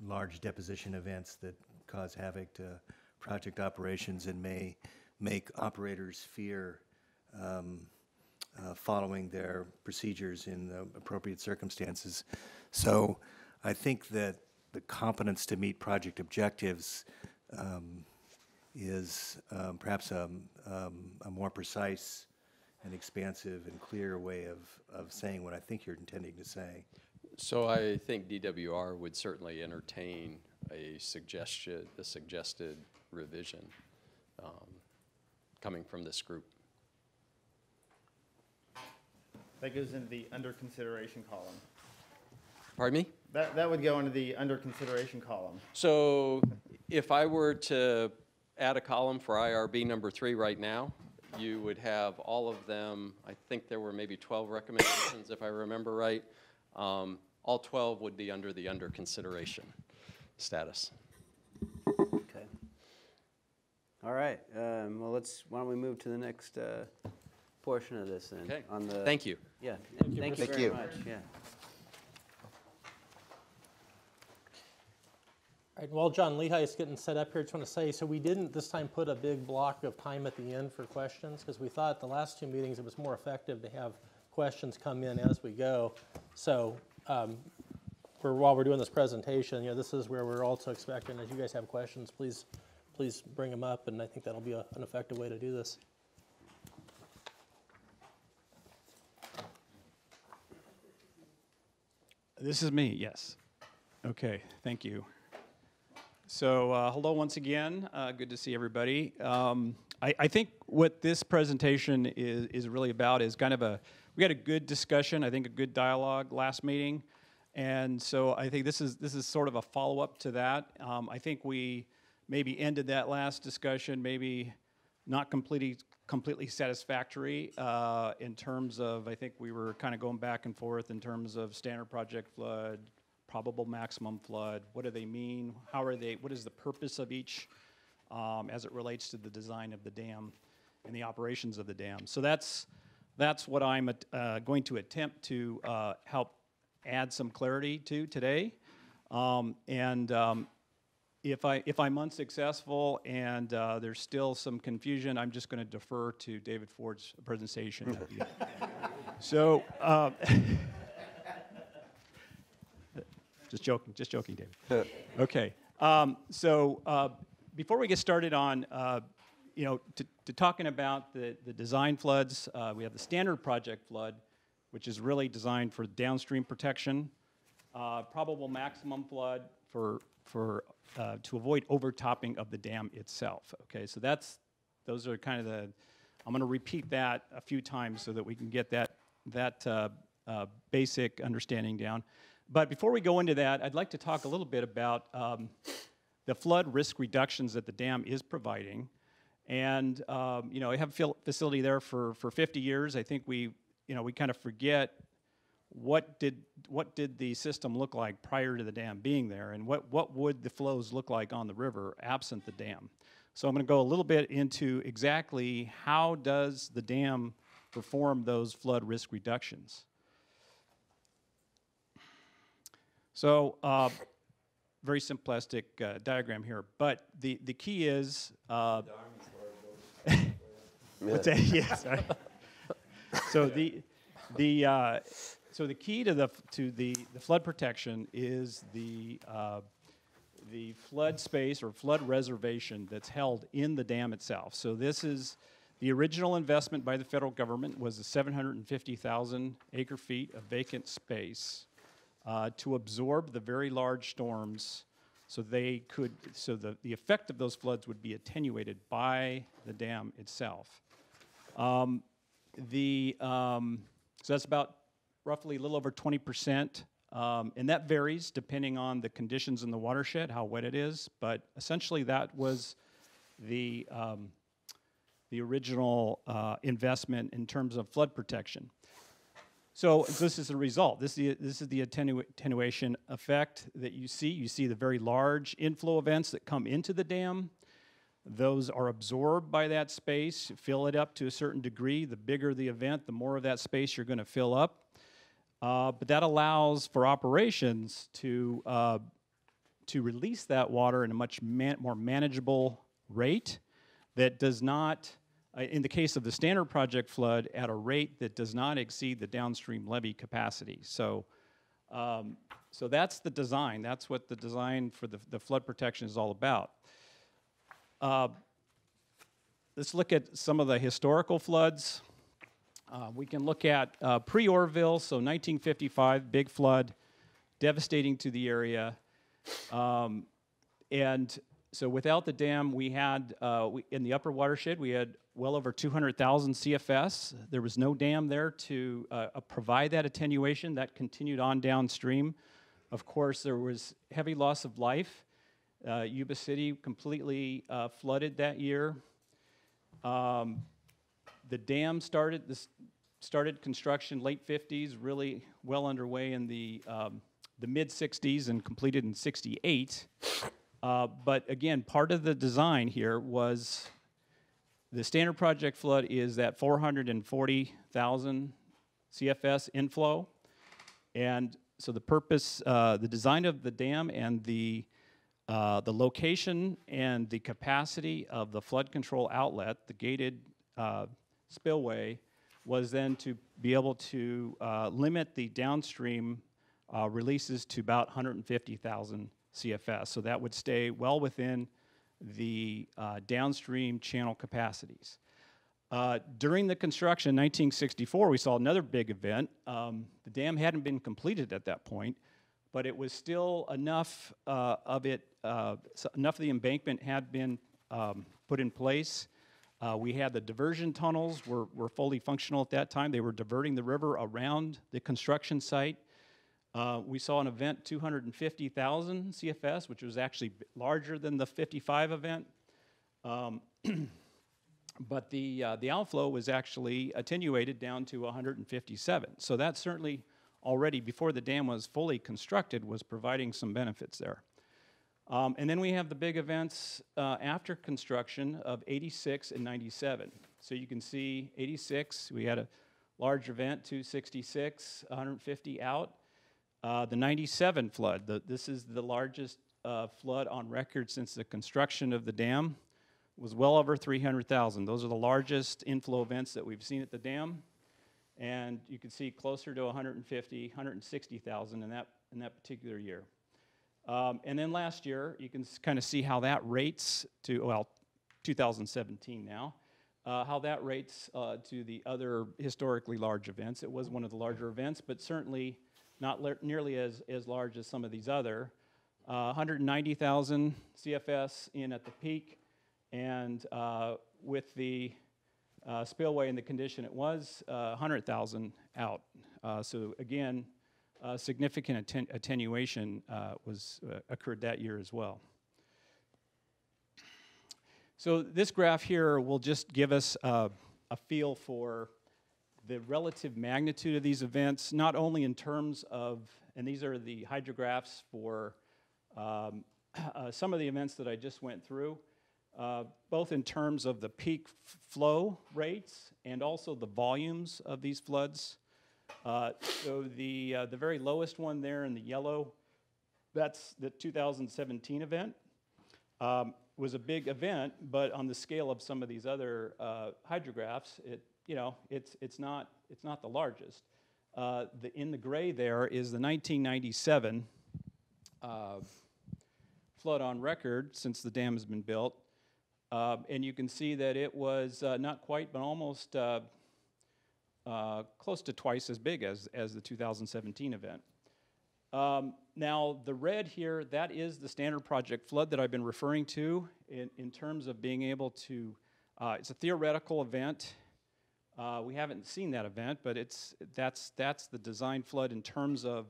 large deposition events that cause havoc to project operations and may make operators fear following their procedures in the appropriate circumstances. So I think that the competence to meet project objectives is perhaps a more precise and expansive and clear way of saying what I think you're intending to say. So I think DWR would certainly entertain a suggested revision coming from this group. That goes into the under consideration column. Pardon me? That would go into the under consideration column. So if I were to add a column for IRB number 3 right now, you would have all of them. I think there were maybe 12 recommendations if I remember right. All 12 would be under the under consideration status. Okay. All right. Well, why don't we move to the next portion of this then? Okay. On the, Thank you. Yeah. Thank you very much. Yeah. All right, while John Lehigh is getting set up here, I just want to say, so we didn't this time put a big block of time at the end for questions because we thought the last 2 meetings it was more effective to have questions come in as we go. So while we're doing this presentation, this is where we're also expecting, as you guys have questions, please bring them up, and I think that'll be an effective way to do this. This is me, yes. Okay, thank you. So hello once again, good to see everybody. I think what this presentation is really about is kind of we had a good discussion, I think a good dialogue last meeting, and so I think this is sort of a follow-up to that. I think we maybe ended that last discussion maybe not completely satisfactory in terms of, I think we were kind of going back and forth in terms of standard project flood, probable maximum flood, what do they mean, what is the purpose of each as it relates to the design of the dam and the operations of the dam. So that's what I'm going to attempt to help add some clarity to today. if I'm unsuccessful and there's still some confusion, I'm just going to defer to David Ford's presentation. So, just joking, David. Okay. Before we get started on, to talking about the design floods, we have the standard project flood, which is really designed for downstream protection, probable maximum flood to avoid overtopping of the dam itself. Okay, so those are kind of I'm going to repeat that a few times so that we can get that basic understanding down. But before we go into that, I'd like to talk a little bit about the flood risk reductions that the dam is providing. And I have a facility there for 50 years. I think we kind of forget what did the system look like prior to the dam being there, and what would the flows look like on the river absent the dam. So I'm going to go a little bit into exactly how does the dam perform those flood risk reductions. So very simplistic diagram here, but the key is what's that? Yeah, sorry. So the key to the flood protection is the flood space or flood reservation that's held in the dam itself. So this is the original investment by the federal government was the 750,000 acre feet of vacant space to absorb the very large storms, so the effect of those floods would be attenuated by the dam itself. So that's about roughly a little over 20%, and that varies depending on the conditions in the watershed, how wet it is. But essentially, that was the original investment in terms of flood protection. So this is the result. This is the attenuation effect that you see. You see the very large inflow events that come into the dam. Those are absorbed by that space, fill it up to a certain degree. The bigger the event, the more of that space you're going to fill up. But that allows for operations to release that water in a much more manageable rate that does not, in the case of the standard project flood, at a rate that does not exceed the downstream levee capacity. So that's the design. That's what the design for the flood protection is all about. Let's look at some of the historical floods. We can look at pre-Oroville, so 1955, big flood, devastating to the area. And so without the dam, we had, in the upper watershed, we had well over 200,000 CFS. There was no dam there to provide that attenuation. That continued on downstream. Of course, there was heavy loss of life. Yuba City completely flooded that year. The dam started construction late 50s, really well underway in the mid 60s and completed in 68. But again, part of the design here was the standard project flood is that 440,000 CFS inflow. And so the purpose, the design of the dam and the location and the capacity of the flood control outlet, the gated spillway, was then to be able to limit the downstream releases to about 150,000 CFS. So that would stay well within the downstream channel capacities. During the construction in 1964, we saw another big event. The dam hadn't been completed at that point, but it was still enough enough of the embankment had been put in place. We had the diversion tunnels were fully functional at that time. They were diverting the river around the construction site. We saw an event, 250,000 CFS, which was actually larger than the 55 event. But the outflow was actually attenuated down to 157. So that certainly already, before the dam was fully constructed, was providing some benefits there. And then we have the big events after construction of 86 and 97. So you can see 86, we had a large event, 266, 150 out. The 97 flood, this is the largest flood on record since the construction of the dam was well over 300,000. Those are the largest inflow events that we've seen at the dam. And you can see closer to 150, 160,000 in that particular year. And then last year, you can kind of see how that rates to, well, 2017 now, how that rates to the other historically large events. It was one of the larger events, but certainly not nearly as large as some of these other. 190,000 CFS in at the peak, and with the spillway in the condition it was, 100,000 out. So again, significant attenuation occurred that year as well. So this graph here will just give us a feel for the relative magnitude of these events, not only in terms of, and these are the hydrographs for some of the events that I just went through, both in terms of the peak flow rates and also the volumes of these floods. So the very lowest one there in the yellow, that's the 2017 event. Was a big event, but on the scale of some of these other hydrographs, it's not the largest. In the gray there is the 1997 flood on record since the dam has been built, and you can see that it was not quite, but almost close to twice as big as the 2017 event. Now, the red here, that is the standard project flood that I've been referring to in terms of being able to, it's a theoretical event. We haven't seen that event, but that's the design flood in terms of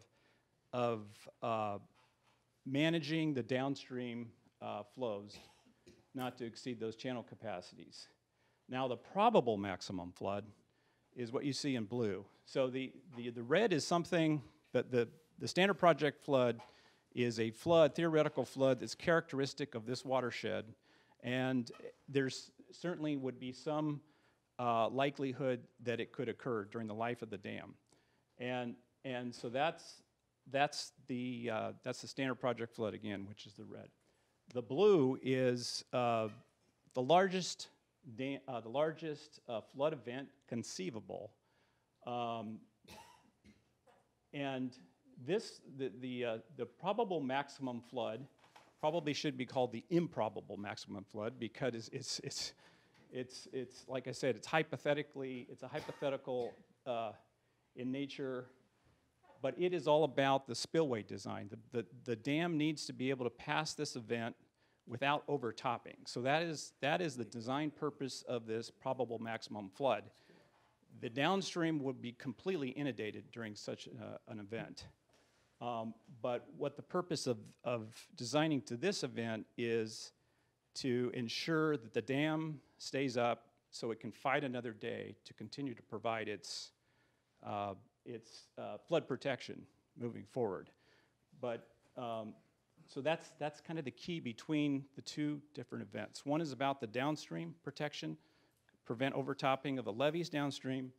managing the downstream flows, not to exceed those channel capacities. Now, the probable maximum flood is what you see in blue. So the red is something that the standard project flood is a theoretical flood that's characteristic of this watershed, and there's certainly would be some likelihood that it could occur during the life of the dam, and so that's the standard project flood again, which is the red. The blue is the largest flood event conceivable, and the probable maximum flood probably should be called the improbable maximum flood, because it's like I said, it's a hypothetical in nature, but it is all about the spillway design. The dam needs to be able to pass this event without overtopping. So that is the design purpose of this probable maximum flood. The downstream would be completely inundated during such an event. But what the purpose of designing to this event is to ensure that the dam stays up so it can fight another day to continue to provide its flood protection moving forward. But so that's kind of the key between the two different events. One is about the downstream protection, prevent overtopping of the levees downstream.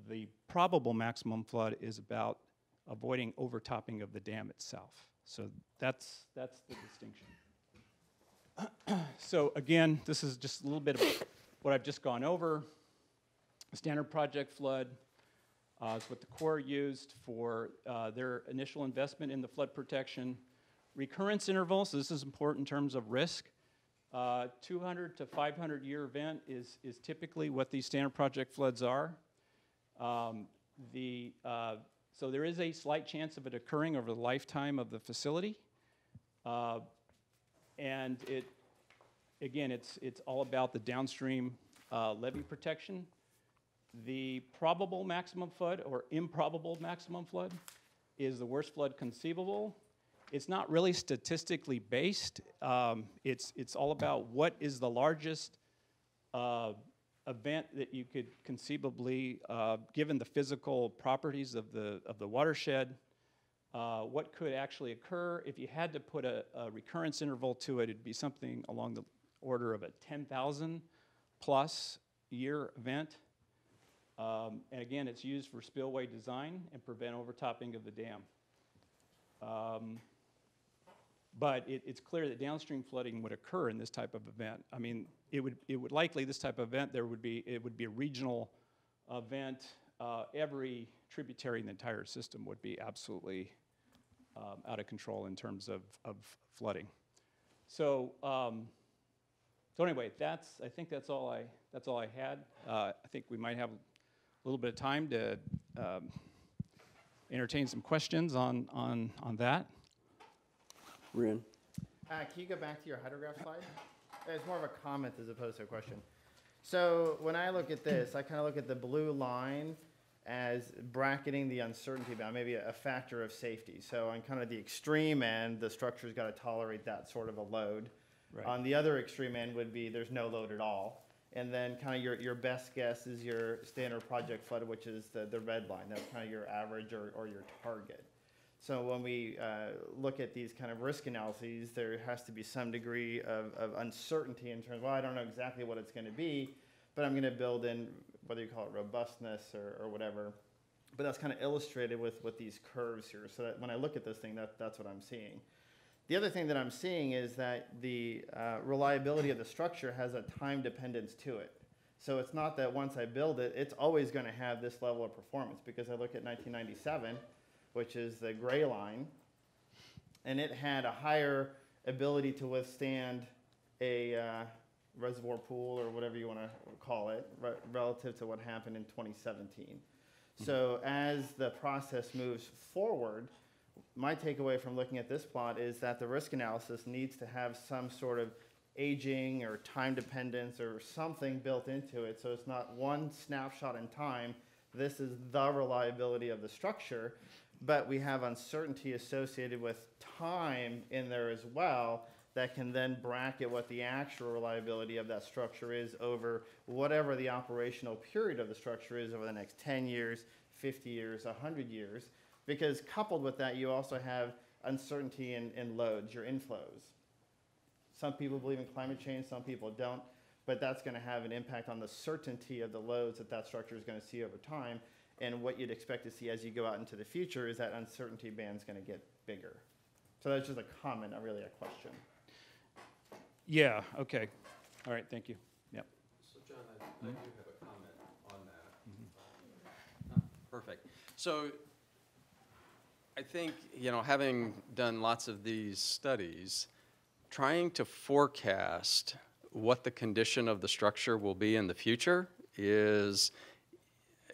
The probable maximum flood is about avoiding overtopping of the dam itself. So that's the distinction. So again, this is just a little bit of what I've just gone over. The standard project flood is what the Corps used for their initial investment in the flood protection. Recurrence intervals, so this is important in terms of risk. 200 to 500 year event is typically what these standard project floods are. So there is a slight chance of it occurring over the lifetime of the facility. And it's all about the downstream levee protection. The probable maximum flood or improbable maximum flood is the worst flood conceivable. It's not really statistically based. It's all about what is the largest event that you could conceivably, given the physical properties of the watershed, what could actually occur. If you had to put a recurrence interval to it, it'd be something along the order of a 10,000 plus year event. And again, it's used for spillway design and prevent overtopping of the dam. But it's clear that downstream flooding would occur in this type of event. I mean, it would likely, this type of event, it would be a regional event. Every tributary in the entire system would be absolutely out of control in terms of flooding. So, so anyway, I think that's all I had. I think we might have a little bit of time to entertain some questions on that. Ruin. Can you go back to your hydrograph slide? It's more of a comment as opposed to a question. So when I look at this, I kind of look at the blue line as bracketing the uncertainty bound, maybe a factor of safety. So on kind of the extreme end, the structure's got to tolerate that sort of a load. Right. On the other extreme end would be there's no load at all. And then kind of your best guess is your standard project flood, which is the red line. That's kind of your average or your target. So when we look at these kind of risk analyses, there has to be some degree of uncertainty in terms of, well, I don't know exactly what it's going to be, but I'm going to build in, whether you call it robustness or whatever. But that's kind of illustrated with these curves here. So that when I look at this thing, that's what I'm seeing. The other thing that I'm seeing is that the reliability of the structure has a time dependence to it. So it's not that once I build it, it's always going to have this level of performance, because I look at 1997, which is the gray line, and it had a higher ability to withstand a reservoir pool or whatever you want to call it, relative to what happened in 2017. So as the process moves forward, my takeaway from looking at this plot is that the risk analysis needs to have some sort of aging or time dependence or something built into it, so it's not one snapshot in time, this is the reliability of the structure, but we have uncertainty associated with time in there as well that can then bracket what the actual reliability of that structure is over whatever the operational period of the structure is over the next 10 years, 50 years, 100 years. Because coupled with that, you also have uncertainty in loads, your inflows. Some people believe in climate change, some people don't, but that's going to have an impact on the certainty of the loads that structure is going to see over time. And what you'd expect to see as you go out into the future is that uncertainty band's going to get bigger. So that's just a comment, not really a question. Yeah, okay. All right, thank you. Yep. So John, I do have a comment on that. Perfect. So I think, having done lots of these studies, trying to forecast what the condition of the structure will be in the future is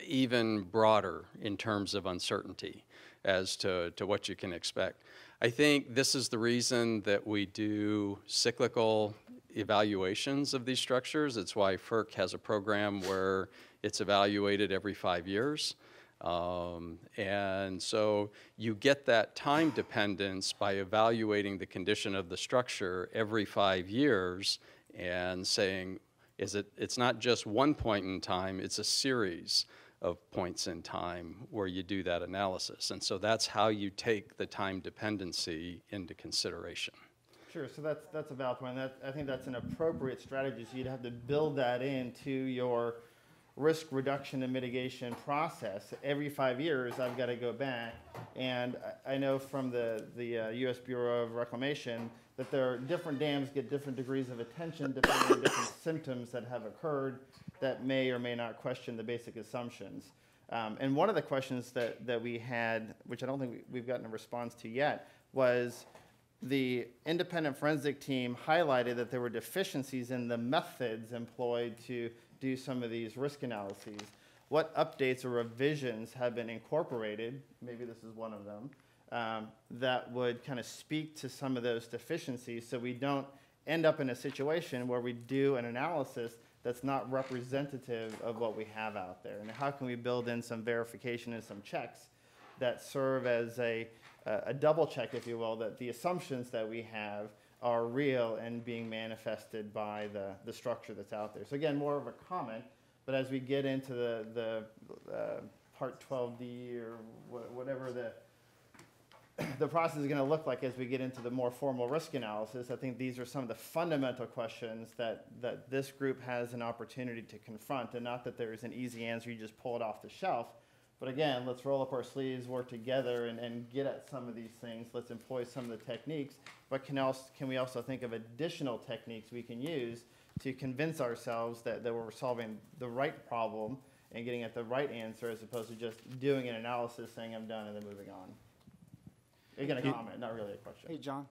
even broader in terms of uncertainty as to what you can expect. I think this is the reason that we do cyclical evaluations of these structures. It's why FERC has a program where it's evaluated every 5 years. And so you get that time dependence by evaluating the condition of the structure every 5 years and saying, it's not just one point in time, it's a series of points in time where you do that analysis. And so that's how you take the time dependency into consideration. Sure, so that's a valid point. I think that's an appropriate strategy. So you'd have to build that into your risk reduction and mitigation process. Every 5 years, I've got to go back. And I know from the U.S. Bureau of Reclamation that there are different dams get different degrees of attention depending on different symptoms that have occurred that may or may not question the basic assumptions. And one of the questions that we had, which I don't think we've gotten a response to yet, was the independent forensic team highlighted that there were deficiencies in the methods employed to do some of these risk analyses. What updates or revisions have been incorporated, maybe this is one of them, that would kind of speak to some of those deficiencies so we don't end up in a situation where we do an analysis that's not representative of what we have out there. And how can we build in some verification and some checks that serve as a double check, if you will, that the assumptions that we have are real and being manifested by the structure that's out there. So again, more of a comment, but as we get into the Part 12D or whatever the process is going to look like as we get into the more formal risk analysis, I think these are some of the fundamental questions that this group has an opportunity to confront, and not that there's an easy answer, you just pull it off the shelf, But again, let's roll up our sleeves, work together, and get at some of these things. Let's employ some of the techniques. But can we also think of additional techniques we can use to convince ourselves that we're solving the right problem and getting at the right answer, as opposed to just doing an analysis, saying I'm done, and then moving on? Again, a comment, not really a question. Hey, John,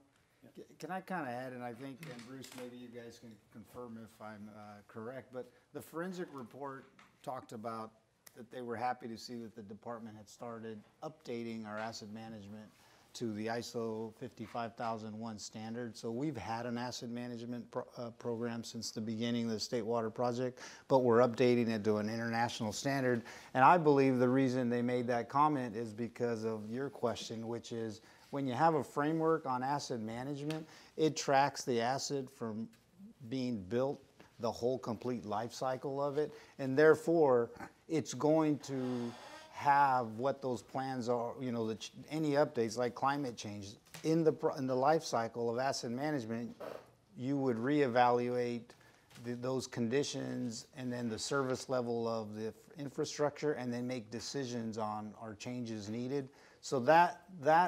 can I kind of add, and I think, and Bruce, maybe you guys can confirm if I'm correct, but the forensic report talked about that they were happy to see that the department had started updating our asset management to the ISO 55001 standard. So we've had an asset management program since the beginning of the State Water Project, but we're updating it to an international standard. And I believe the reason they made that comment is because of your question, which is when you have a framework on asset management, it tracks the asset from being built, the whole complete life cycle of it, and therefore it's going to have what those plans are, you know, any updates like climate change. In the life cycle of asset management, you would reevaluate those conditions and then the service level of the infrastructure, and then make decisions on are changes needed. So that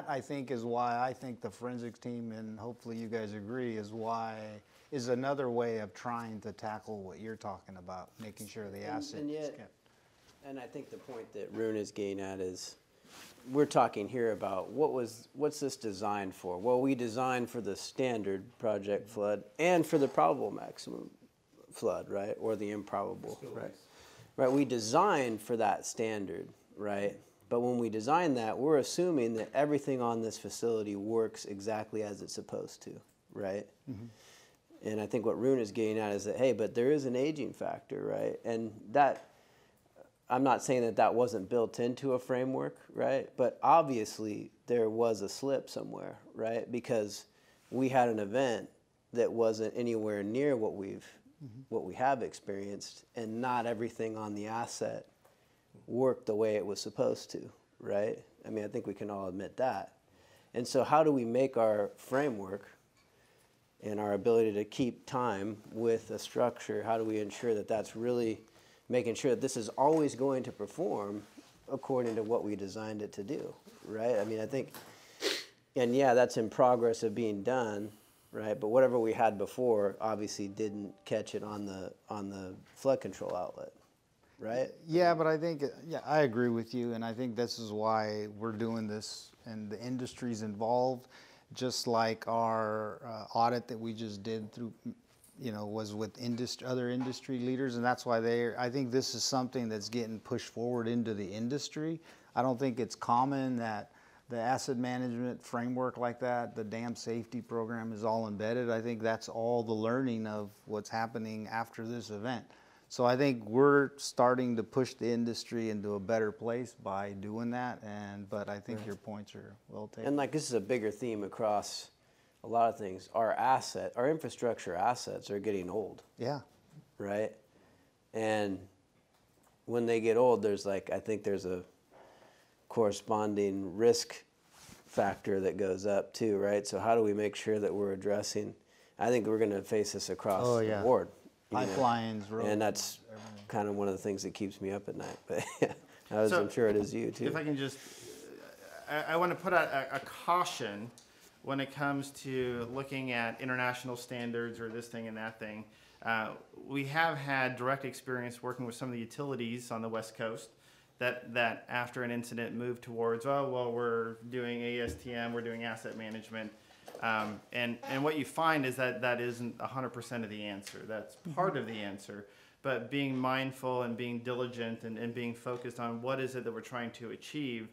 I think is why I think the forensics team, and hopefully you guys agree, is another way of trying to tackle what you're talking about, making sure the asset is kept. And I think the point that Rune is getting at is, we're talking here about what's this designed for? Well, we designed for the standard project flood and for the probable maximum flood, right? Or the improbable, right? Right, we designed for that standard, right? But when we design that, we're assuming that everything on this facility works exactly as it's supposed to, right? Mm-hmm. And I think what Rune is getting at is that, hey, but there is an aging factor, right? And that, I'm not saying that that wasn't built into a framework, right? But obviously there was a slip somewhere, right? Because we had an event that wasn't anywhere near what we have experienced, and not everything on the asset worked the way it was supposed to, right? I mean, I think we can all admit that. And so how do we make our framework and our ability to keep time with a structure, how do we ensure that that's really making sure that this is always going to perform according to what we designed it to do, right? I mean, I think, and yeah, that's in progress of being done, right? But whatever we had before obviously didn't catch it on the flood control outlet, right? Yeah, but I think, yeah, I agree with you, and I think this is why we're doing this, and the industry's involved, just like our audit that we just did through, you know, was with other industry leaders, and that's why I think this is something that's getting pushed forward into the industry. I don't think it's common that the asset management framework like that, the dam safety program, is all embedded. I think that's all the learning of what's happening after this event. So I think we're starting to push the industry into a better place by doing that, but I think your points are well taken. And like, this is a bigger theme across a lot of things. Our infrastructure assets are getting old. Yeah. Right? And when they get old, I think there's a corresponding risk factor that goes up too, right? So how do we make sure that we're addressing, I think we're going to face this across the board. Pipelines, roads. And that's kind of one of the things that keeps me up at night. But I'm sure it is you too. If I can just, I want to put out a caution when it comes to looking at international standards or this thing and that thing. We have had direct experience working with some of the utilities on the West Coast that after an incident moved towards, oh, well, we're doing ASTM, we're doing asset management. And what you find is that isn't 100% of the answer. That's part of the answer. But being mindful and being diligent and being focused on what is it that we're trying to achieve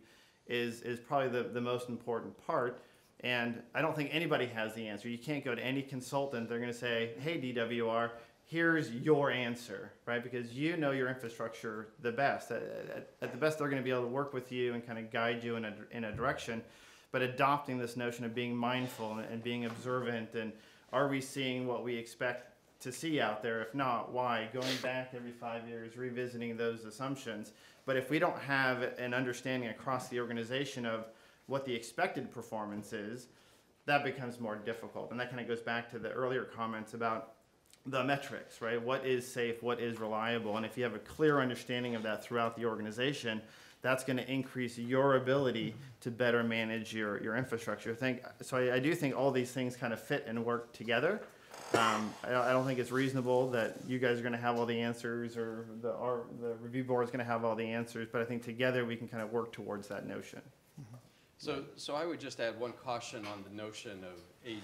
is probably the most important part. And I don't think anybody has the answer. You can't go to any consultant. They're going to say, hey, DWR, here's your answer, right? Because you know your infrastructure the best. At the best, they're going to be able to work with you and kind of guide you in a direction. But adopting this notion of being mindful and being observant, and are we seeing what we expect to see out there? If not, why? Going back every 5 years, revisiting those assumptions. But if we don't have an understanding across the organization of what the expected performance is, that becomes more difficult. And that kind of goes back to the earlier comments about the metrics, right? What is safe, what is reliable? And if you have a clear understanding of that throughout the organization, that's going to increase your ability to better manage your infrastructure. I do think all these things kind of fit and work together. I don't think it's reasonable that you guys are going to have all the answers, or the review board is going to have all the answers, but I think together we can kind of work towards that notion. So I would just add one caution on the notion of aging.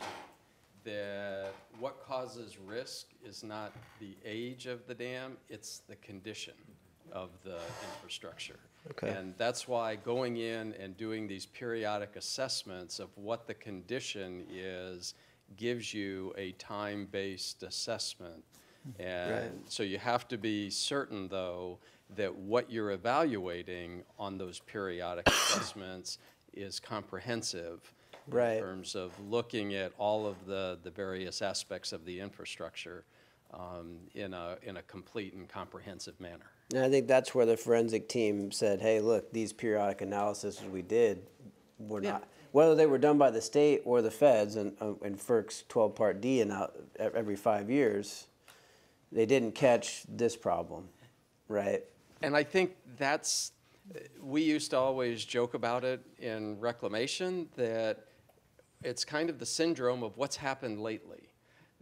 That what causes risk is not the age of the dam, it's the condition of the infrastructure. Okay. And that's why going in and doing these periodic assessments of what the condition is gives you a time-based assessment. And Right. so you have to be certain, though, that what you're evaluating on those periodic assessments is comprehensive. Right. In terms of looking at all of the various aspects of the infrastructure in a complete and comprehensive manner. And I think that's where the forensic team said, hey, look, these periodic analyses we did were not, whether they were done by the state or the feds and FERC's 12-part D and out every 5 years, they didn't catch this problem, right? And I think we used to always joke about it in reclamation, that it's kind of the syndrome of what's happened lately,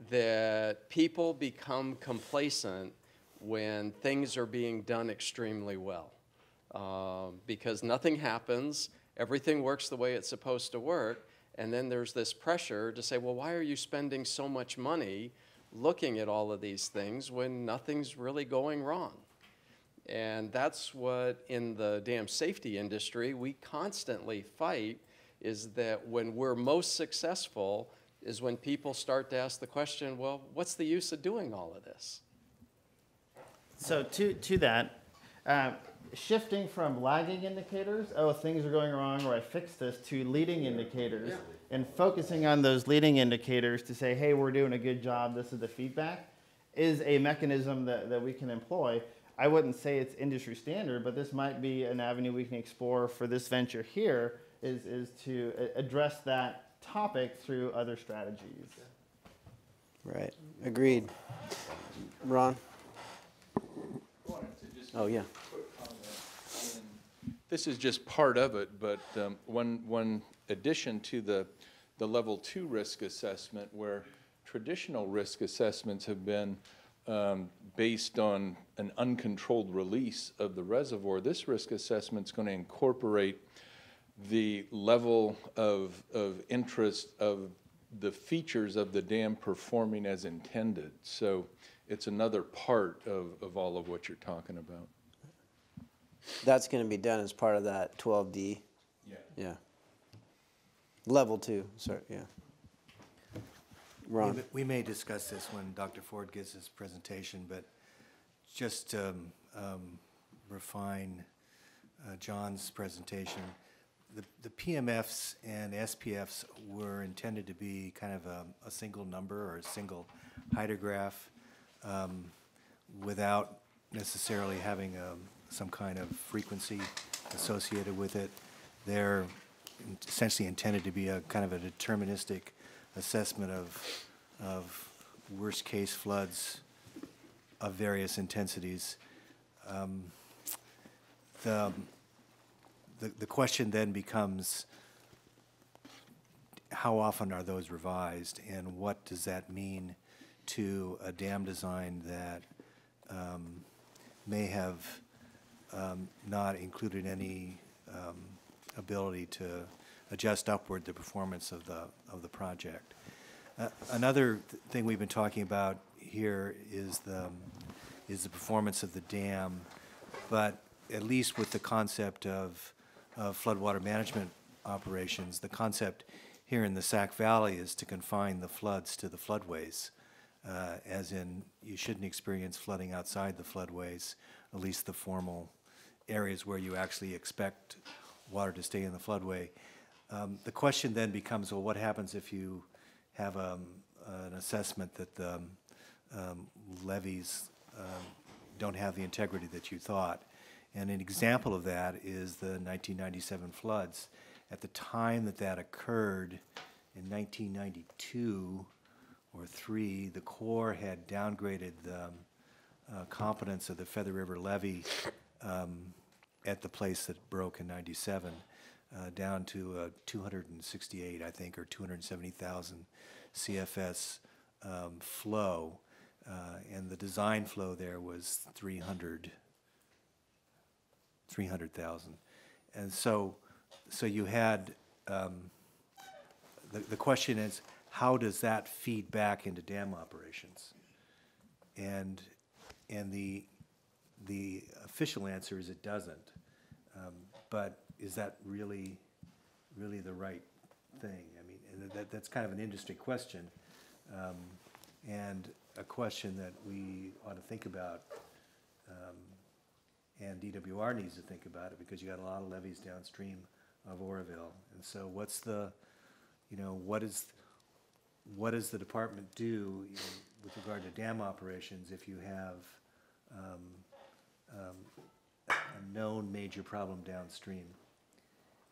that people become complacent when things are being done extremely well, because nothing happens, everything works the way it's supposed to work, and then there's this pressure to say, well, why are you spending so much money looking at all of these things when nothing's really going wrong? And that's what, in the dam safety industry, we constantly fight, is that when we're most successful is when people start to ask the question, well, what's the use of doing all of this? So to that, shifting from lagging indicators, oh, things are going wrong, or I fixed this, to leading indicators, and focusing on those leading indicators to say, hey, we're doing a good job, this is the feedback, is a mechanism that we can employ. I wouldn't say it's industry standard, but this might be an avenue we can explore for this venture here, is to address that topic through other strategies. Right, agreed. Ron? Oh, yeah. This is just part of it, but one addition to the level 2 risk assessment, where traditional risk assessments have been based on an uncontrolled release of the reservoir, this risk assessment is going to incorporate the level of interest of the features of the dam performing as intended. So it's another part of all of what you're talking about. That's going to be done as part of that 12D? Yeah. Yeah. Level 2, sorry, yeah. Ron? We may discuss this when Dr. Ford gives his presentation, but just to refine John's presentation, the PMFs and SPFs were intended to be kind of a single number or a single hydrograph without necessarily having some kind of frequency associated with it. They're essentially intended to be a kind of a deterministic assessment of worst case floods of various intensities. The question then becomes, how often are those revised, and what does that mean to a dam design that may have not included any ability to adjust upward the performance of the project. Another thing we've been talking about here is the performance of the dam, but at least with the concept of floodwater management operations, the concept here in the Sac Valley is to confine the floods to the floodways, as in you shouldn't experience flooding outside the floodways, at least the formal areas where you actually expect water to stay in the floodway. The question then becomes, well, what happens if you have an assessment that the levees don't have the integrity that you thought? And an example of that is the 1997 floods. At the time that occurred in 1992 or 3, the Corps had downgraded the competence of the Feather River levee at the place that broke in '97, down to 268, I think, or 270,000 CFS flow, and the design flow there was 300,000, and so you had the question is, how does that feed back into dam operations? And the official answer is it doesn't. But is that really the right thing? I mean, and that's kind of an interesting question, and a question that we ought to think about, and DWR needs to think about it, because you got a lot of levees downstream of Oroville. And so what's the, what does the department do with regard to dam operations if you have a known major problem downstream?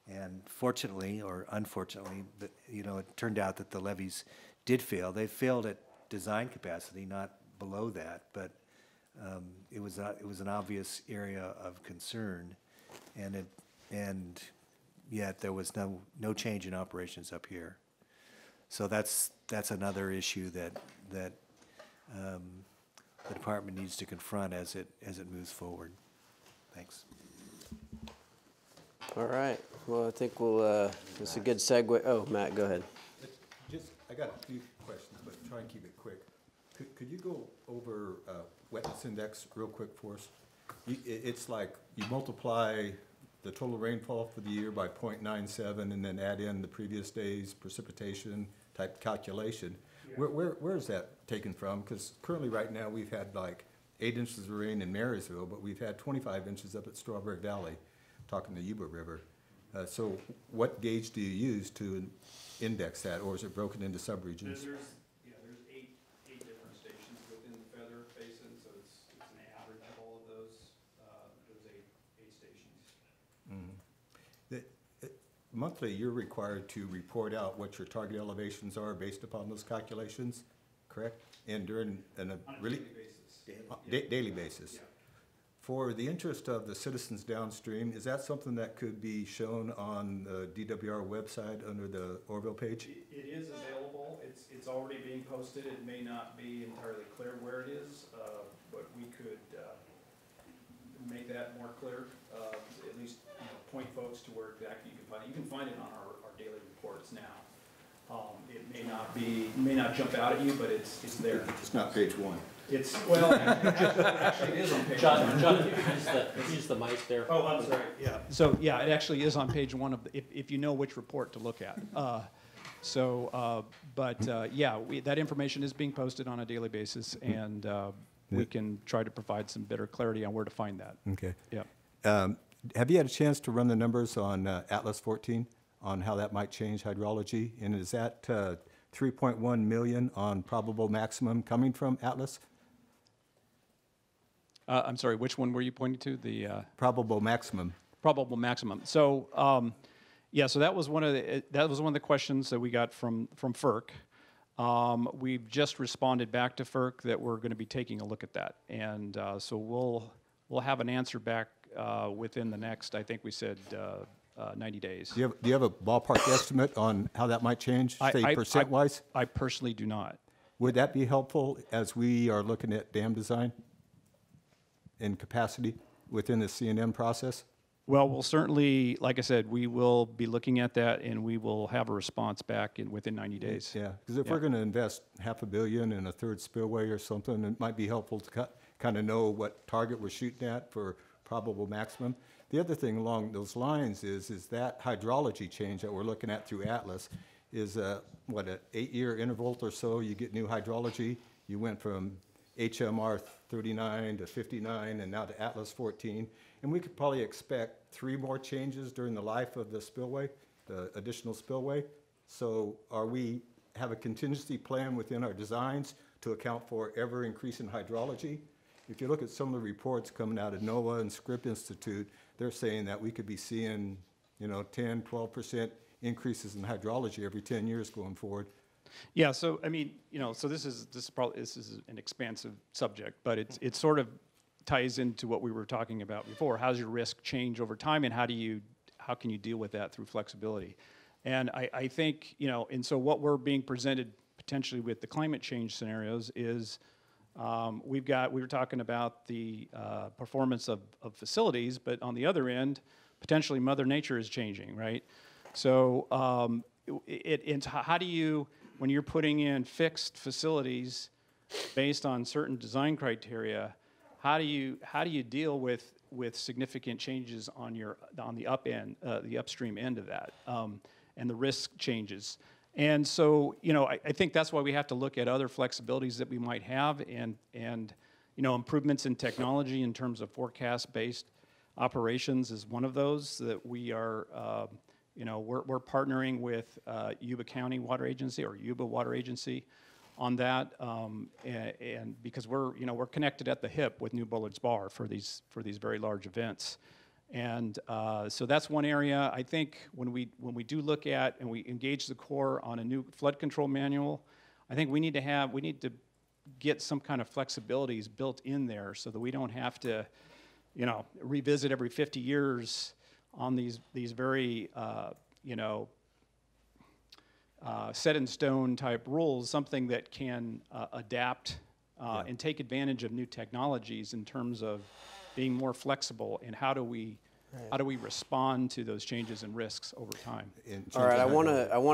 And fortunately or unfortunately, it turned out that the levees did fail. They failed at design capacity, not below that, but it was an obvious area of concern, and yet there was no change in operations up here. So that's another issue that the department needs to confront as it moves forward. Thanks. All right. Well, I think we'll. It's a good segue. Oh, Matt, go ahead. I got a few questions, but try and keep it quick. Could you go over wetness index real quick for us? It's like you multiply the total rainfall for the year by 0.97 and then add in the previous day's precipitation type calculation. Yeah. Where is that taken from? Because currently right now we've had like 8 inches of rain in Marysville, but we've had 25 inches up at Strawberry Valley, talking the Yuba River. So what gauge do you use to index that, or is it broken into subregions? There's 8 different stations within the Feather Basin, so it's an average of all of those. There's eight stations. Mm-hmm. Monthly, you're required to report out what your target elevations are based upon those calculations, correct? And during on a daily basis. Daily basis. Yeah. For the interest of the citizens downstream, is that something that could be shown on the DWR website under the Oroville page? It is available. It's already being posted. It may not be entirely clear where it is, but we could make that more clear. At least point folks to where exactly you can find it. You can find it on our daily reports now. It may not jump out at you, but it's there. It's not page 1. It's, well, actually it is on page 1. John, if you could use the mic there. Oh, I'm sorry, yeah. So, yeah, it actually is on page 1 of, if you know which report to look at. Yeah, that information is being posted on a daily basis, and we can try to provide some better clarity on where to find that. Okay. Yeah. Have you had a chance to run the numbers on Atlas 14 on how that might change hydrology? And is that 3.1 million on probable maximum coming from Atlas? I'm sorry, which one were you pointing to? The probable maximum. Probable maximum. So, yeah, so that was one of the questions that we got from FERC. We've just responded back to FERC that we're going to be taking a look at that, and so we'll have an answer back within the next, I think we said 90 days. Do you have a ballpark estimate on how that might change, say percent-wise? I personally do not. Would that be helpful as we are looking at dam design and capacity within the C&M process? Well, we'll certainly, like I said, we will be looking at that, and we will have a response back within 90 days. Yeah, because if we're going to invest $500 million in a third spillway or something, it might be helpful to kind of know what target we're shooting at for probable maximum. The other thing along those lines is that hydrology change that we're looking at through Atlas is what, an 8-year interval or so. You get new hydrology. You went from HMR 39 to 59 and now to Atlas 14. And we could probably expect 3 more changes during the life of the spillway, the additional spillway. So we have a contingency plan within our designs to account for ever increasing hydrology? If you look at some of the reports coming out of NOAA and Scripps Institute, they're saying that we could be seeing, 10, 12% increases in hydrology every 10 years going forward. Yeah, so I mean, so this is an expansive subject, but it's sort of ties into what we were talking about before. How's your risk change over time, and how can you deal with that through flexibility? And I think, you know, and so what we're being presented potentially with the climate change scenarios is we were talking about the performance of facilities, but on the other end, potentially Mother Nature is changing, right? So it's how do you, when you're putting in fixed facilities based on certain design criteria, how do you deal with significant changes on the upstream end of that, and the risk changes? And so, you know, I think that's why we have to look at other flexibilities that we might have, and you know, improvements in technology in terms of forecast-based operations is one of those that we are, you know, we're partnering with Yuba County Water Agency, or Yuba Water Agency, on that, and because we're connected at the hip with New Bullard's Bar for these very large events. And so that's one area. I think when we do look at and we engage the Corps on a new flood control manual, I think we need to get some kind of flexibilities built in there so that we don't have to, you know, revisit every 50 years on these very you know, set in stone type rules, something that can adapt and take advantage of new technologies in terms of being more flexible, and how do we respond to those changes and risks over time? All right, I want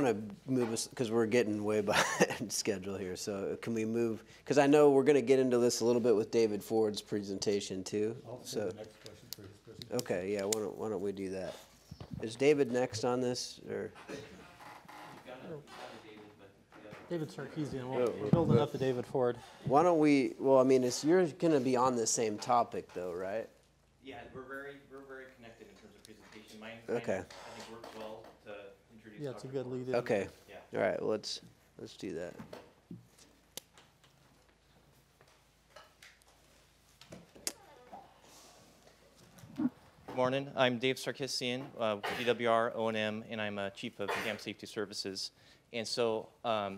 to move us, because we're getting way behind schedule here. So can we move? Because I know we're going to get into this a little bit with David Ford's presentation too. So the next question for his presentation. Okay, yeah. Why don't we do that? Is David next on this, or? David Sarkeesian, we're building up to David Ford. Why don't we? Well, I mean, you're going to be on the same topic, though, right? Yeah, we're very connected in terms of presentation. Mine Okay. I think works well to introduce. Yeah, it's a Dr. good lead in. Okay. Yeah. All right. Well, let's do that. Good morning. I'm Dave Sarkeesian, DWR, O&M, and I'm Chief of Dam Safety Services. And so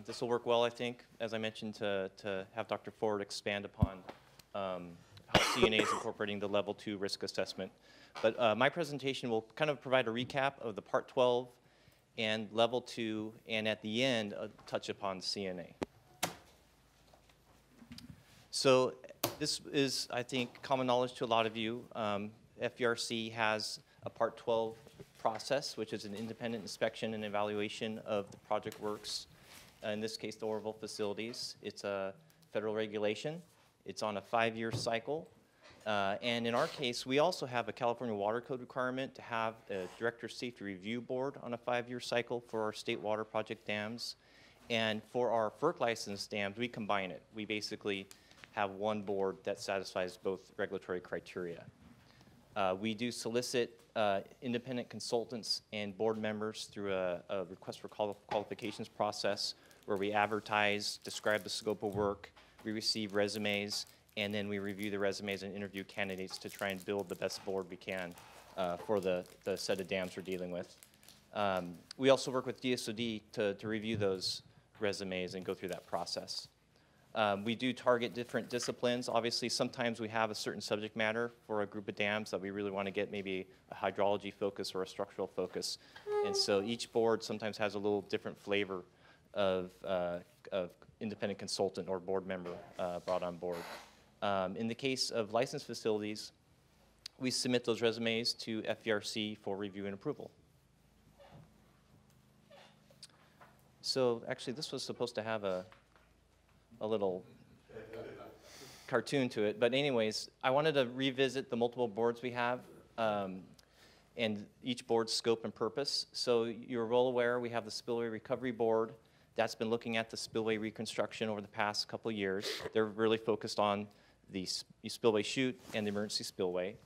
this will work well, I think, as I mentioned, to have Dr. Ford expand upon how CNA is incorporating the Level 2 risk assessment. But my presentation will kind of provide a recap of the Part 12 and Level 2, and at the end, touch upon CNA. So this is, I think, common knowledge to a lot of you. FERC has a Part 12 process, which is an independent inspection and evaluation of the project works. In this case, the Oroville facilities. It's a federal regulation. It's on a 5-year cycle. And in our case, we also have a California Water Code requirement to have a Director Safety Review Board on a 5-year cycle for our state water project dams. And for our FERC licensed dams, we combine it. We basically have one board that satisfies both regulatory criteria. We do solicit independent consultants and board members through a request for qualifications process, where we advertise, describe the scope of work, we receive resumes, and then we review the resumes and interview candidates to try and build the best board we can for the set of dams we're dealing with. We also work with DSOD to review those resumes and go through that process. We do target different disciplines. Obviously, sometimes we have a certain subject matter for a group of dams that we really want to get, maybe a hydrology focus or a structural focus. And so each board sometimes has a little different flavor of independent consultant or board member brought on board. In the case of licensed facilities, we submit those resumes to FERC for review and approval. So actually, this was supposed to have a little cartoon to it. But anyways, I wanted to revisit the multiple boards we have and each board's scope and purpose. So you're well aware we have the Spillway Recovery Board. That's been looking at the spillway reconstruction over the past couple of years. They're really focused on the spillway chute and the emergency spillway.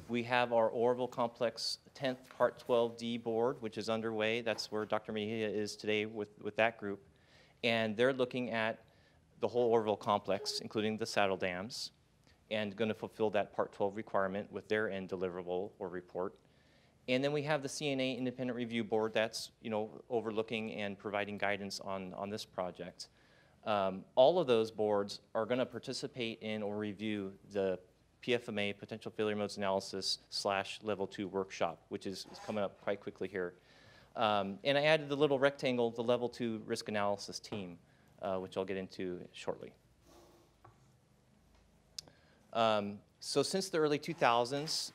We have our Oroville Complex 10th Part 12D board, which is underway. That's where Dr. Mejia is today with that group. And they're looking at the whole Oroville complex, including the saddle dams, and going to fulfill that Part 12 requirement with their end deliverable or report. And then we have the CNA Independent Review Board that's, you know, overlooking and providing guidance on this project. All of those boards are going to participate in or review the PFMA, potential failure modes analysis / level 2 workshop, which is coming up quite quickly here. And I added the little rectangle, the level 2 risk analysis team, which I'll get into shortly. So since the early 2000s,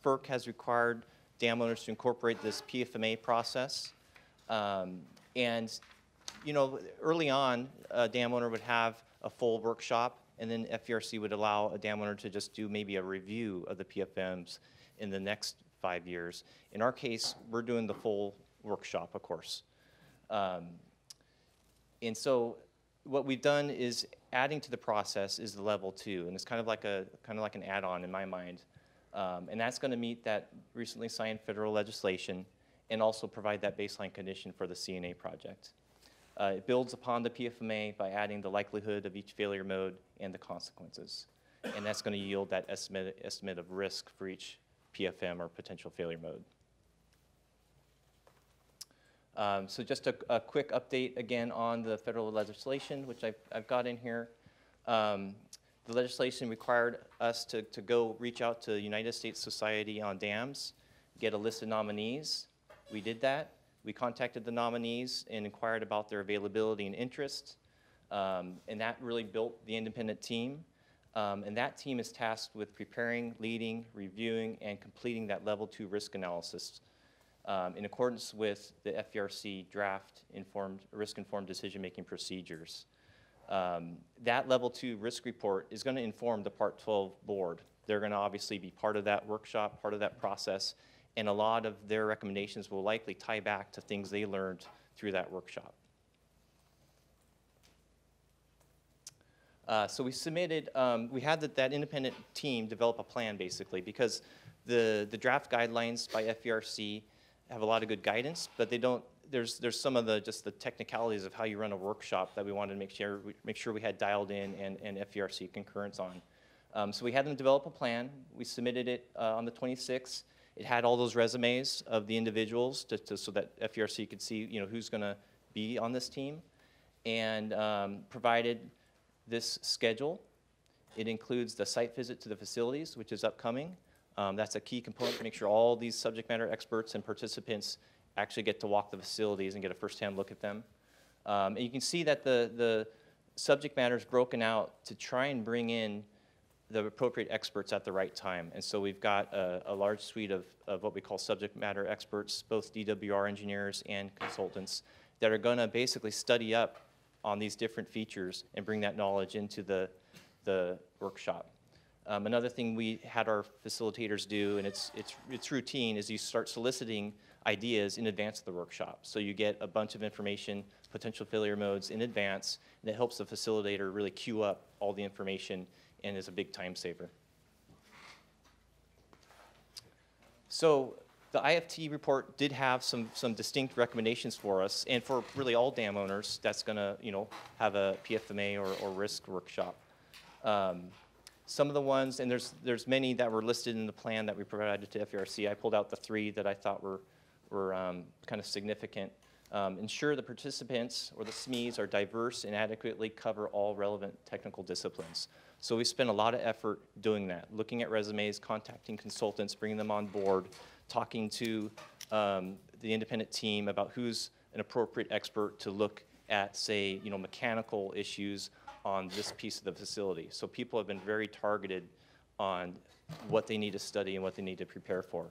FERC has required dam owners to incorporate this PFMA process. And, you know, early on, a dam owner would have a full workshop, and then FERC would allow a dam owner to just do maybe a review of the PFMs in the next 5 years. In our case, we're doing the full workshop, of course. And so what we've done is adding to the process is the level 2, and it's kind of like an add-on in my mind. And that's going to meet that recently signed federal legislation and also provide that baseline condition for the CNA project. It builds upon the PFMA by adding the likelihood of each failure mode and the consequences. And that's going to yield that estimate of risk for each PFM or potential failure mode. So just a quick update again on the federal legislation, which I've got in here. The legislation required us to go reach out to the United States Society on Dams, get a list of nominees. We did that. We contacted the nominees and inquired about their availability and interest. And that really built the independent team. And that team is tasked with preparing, leading, reviewing, and completing that level 2 risk analysis in accordance with the FERC draft risk-informed decision-making procedures. That level 2 risk report is going to inform the Part 12 board. They're going to obviously be part of that workshop, part of that process, and a lot of their recommendations will likely tie back to things they learned through that workshop. So we submitted, we had that independent team develop a plan basically, because the draft guidelines by FERC have a lot of good guidance, but they don't, there's some of just the technicalities of how you run a workshop that we wanted to make sure we had dialed in and FERC concurrence on. So we had them develop a plan. We submitted it on the 26th. It had all those resumes of the individuals so that FERC could see, you know, who's going to be on this team, and provided this schedule. It includes the site visit to the facilities, which is upcoming. That's a key component to make sure all these subject matter experts and participants actually get to walk the facilities and get a first-hand look at them. And you can see that the subject matter is broken out to try and bring in the appropriate experts at the right time. And so we've got a large suite of what we call subject matter experts, both DWR engineers and consultants, that are going to basically study up on these different features and bring that knowledge into the workshop. Another thing we had our facilitators do, and it's routine, is you start soliciting ideas in advance of the workshop. So you get a bunch of information, potential failure modes in advance, and it helps the facilitator really queue up all the information and is a big time saver. So the IFT report did have some distinct recommendations for us, and for really all dam owners that's going to, you know, have a PFMA or risk workshop. Some of the ones, and there's many that were listed in the plan that we provided to FERC. I pulled out the 3 that I thought were kind of significant. Ensure the participants or the SMEs are diverse and adequately cover all relevant technical disciplines. So we spent a lot of effort doing that, looking at resumes, contacting consultants, bringing them on board, talking to the independent team about who's an appropriate expert to look at, say, you know, mechanical issues on this piece of the facility. So people have been very targeted on what they need to study and what they need to prepare for.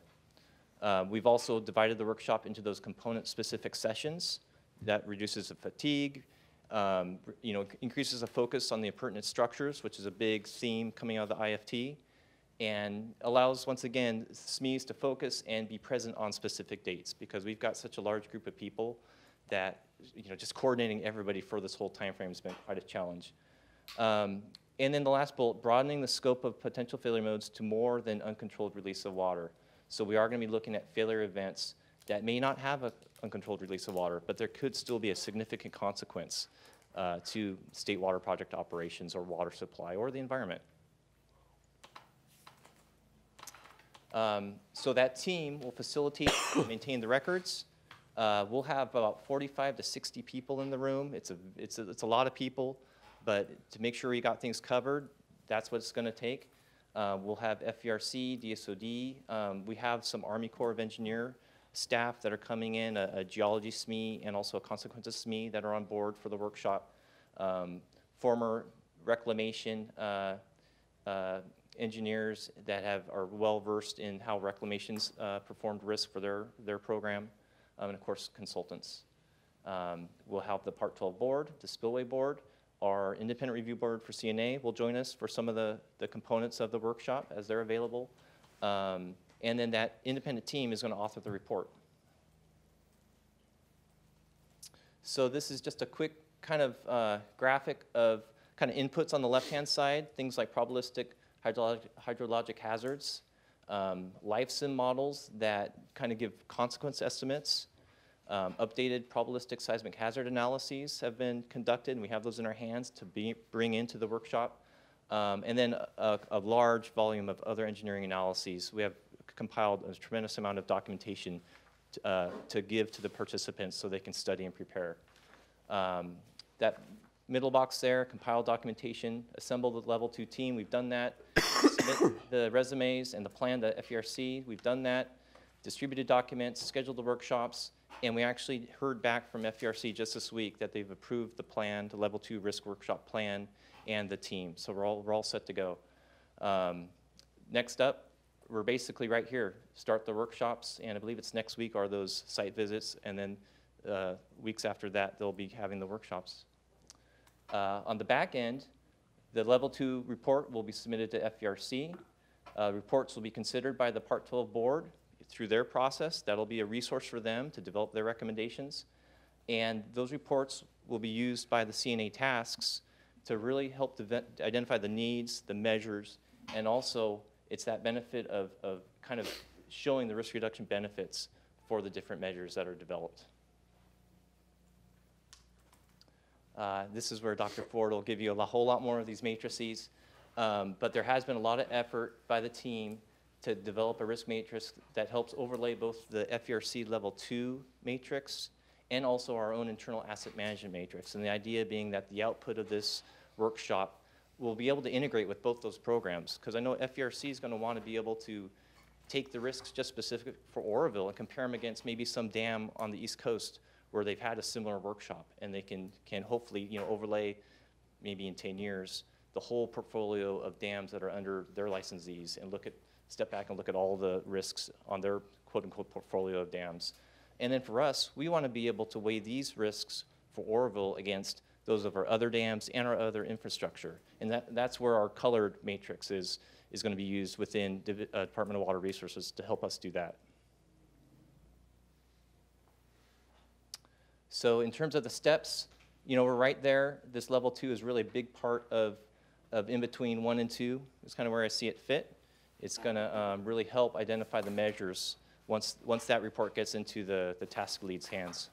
We've also divided the workshop into those component-specific sessions. That reduces the fatigue, you know, increases the focus on the appurtenant structures, which is a big theme coming out of the IFT, and allows, once again, SMEs to focus and be present on specific dates, because we've got such a large group of people that, you know, just coordinating everybody for this whole time frame has been quite a challenge. And then the last bullet, broadening the scope of potential failure modes to more than uncontrolled release of water. So we are going to be looking at failure events that may not have an uncontrolled release of water, but there could still be a significant consequence to state water project operations or water supply or the environment. So that team will facilitate and maintain the records. We'll have about 45 to 60 people in the room. It's a lot of people, but to make sure we got things covered, that's what it's going to take. We'll have FERC, DSOD. We have some Army Corps of Engineer staff that are coming in, a geology SME and also a consequences SME that are on board for the workshop. Former reclamation engineers that are well versed in how reclamations performed risk for their program, and of course consultants. We'll have the Part 12 board, the Spillway board, our independent review board for CNA will join us for some of the components of the workshop as they're available. And then that independent team is going to author the report. So this is just a quick kind of graphic of kind of inputs on the left-hand side, things like probabilistic hydrologic hazards, life sim models that kind of give consequence estimates, updated probabilistic seismic hazard analyses have been conducted, and we have those in our hands to bring into the workshop. And then a large volume of other engineering analyses. We have compiled a tremendous amount of documentation to give to the participants so they can study and prepare. That middle box there, compiled documentation, assemble the level 2 team, we've done that. Submit the resumes and the plan to FERC, we've done that. Distributed documents, scheduled the workshops, and we actually heard back from FERC just this week that they've approved the plan, the level 2 risk workshop plan, and the team. So we're all set to go. Next up, we're basically right here. Start the workshops, and I believe it's next week are those site visits, and then weeks after that, they'll be having the workshops. On the back end, the level 2 report will be submitted to FERC. Reports will be considered by the Part 12 board through their process. That'll be a resource for them to develop their recommendations. And those reports will be used by the CNA tasks to really help to identify the needs, the measures, and also it's that benefit of kind of showing the risk reduction benefits for the different measures that are developed. This is where Dr. Ford will give you a whole lot more of these matrices, but there has been a lot of effort by the team to develop a risk matrix that helps overlay both the FERC level 2 matrix and also our own internal asset management matrix. And the idea being that the output of this workshop will be able to integrate with both those programs, because I know FERC is going to want to be able to take the risks just specific for Oroville and compare them against maybe some dam on the East Coast where they've had a similar workshop, and they can hopefully overlay maybe in 10 years the whole portfolio of dams that are under their licensees and step back and look at all the risks on their quote-unquote portfolio of dams. And then for us, we want to be able to weigh these risks for Oroville against those of our other dams and our other infrastructure. And that's where our colored matrix is going to be used within Department of Water Resources to help us do that. So in terms of the steps, we're right there. This level 2 is really a big part of in between 1 and 2. It's kind of where I see it fit. It's going to really help identify the measures once that report gets into the task lead's hands.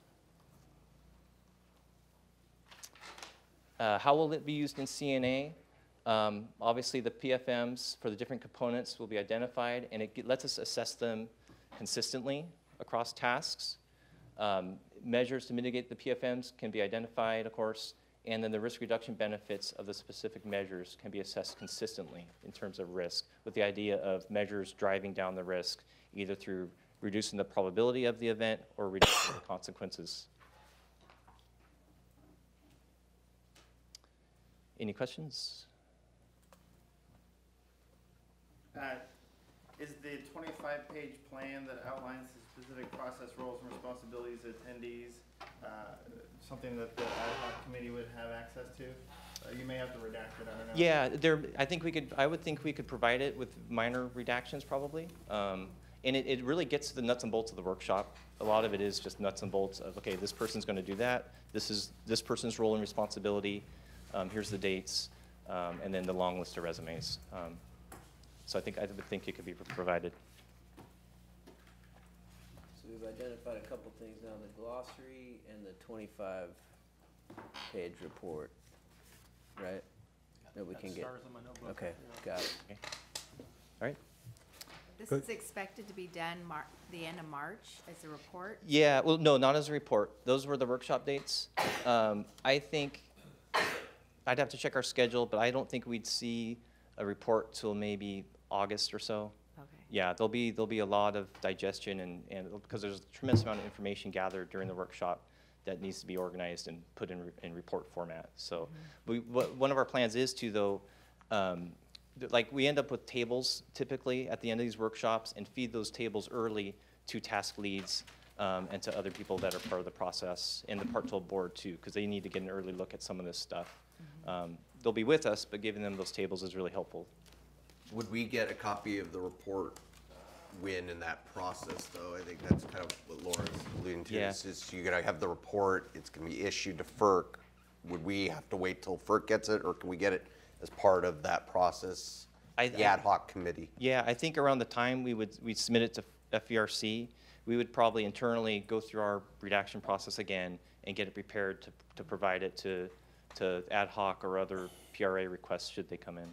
How will it be used in CNA? Obviously, the PFMs for the different components will be identified, and it lets us assess them consistently across tasks. Measures to mitigate the PFMs can be identified, of course, and then the risk reduction benefits of the specific measures can be assessed consistently in terms of risk, with the idea of measures driving down the risk, either through reducing the probability of the event or reducing the consequences. Any questions? Is the 25-page plan that outlines the specific process, roles, and responsibilities of attendees something that the Ad Hoc committee would have access to? You may have to redact it, I don't know. Yeah, I would think we could provide it with minor redactions probably. And it really gets to the nuts and bolts of the workshop. A lot of it is just nuts and bolts of, okay, this person's going to do that. This is this person's role and responsibility. Here's the dates, and then the long list of resumes. So I would think it could be provided. So we've identified a couple things now, the glossary and the 25-page report, right? That we can get. Stars on my notebook. Okay, got it. Okay. All right. This is expected to be done the end of March as a report? Yeah, well, no, not as a report. Those were the workshop dates. I think I'd have to check our schedule, but I don't think we'd see a report till maybe August or so. Okay. Yeah, there'll be a lot of digestion and because there's a tremendous amount of information gathered during the workshop that needs to be organized and put in report format. So one of our plans is to, though, like we end up with tables typically at the end of these workshops and feed those tables early to task leads and to other people that are part of the process and the Part 12 board too, because they need to get an early look at some of this stuff. They'll be with us, but giving them those tables is really helpful. Would we get a copy of the report when in that process, though? I think that's kind of what Lauren's alluding to. Yeah. Is you're gonna have the report, it's gonna be issued to FERC. Would we have to wait till FERC gets it, or can we get it as part of that process, the ad hoc committee? Yeah, I think around the time we'd submit it to FERC, we would probably internally go through our redaction process again and get it prepared to provide it to ad hoc or other PRA requests should they come in.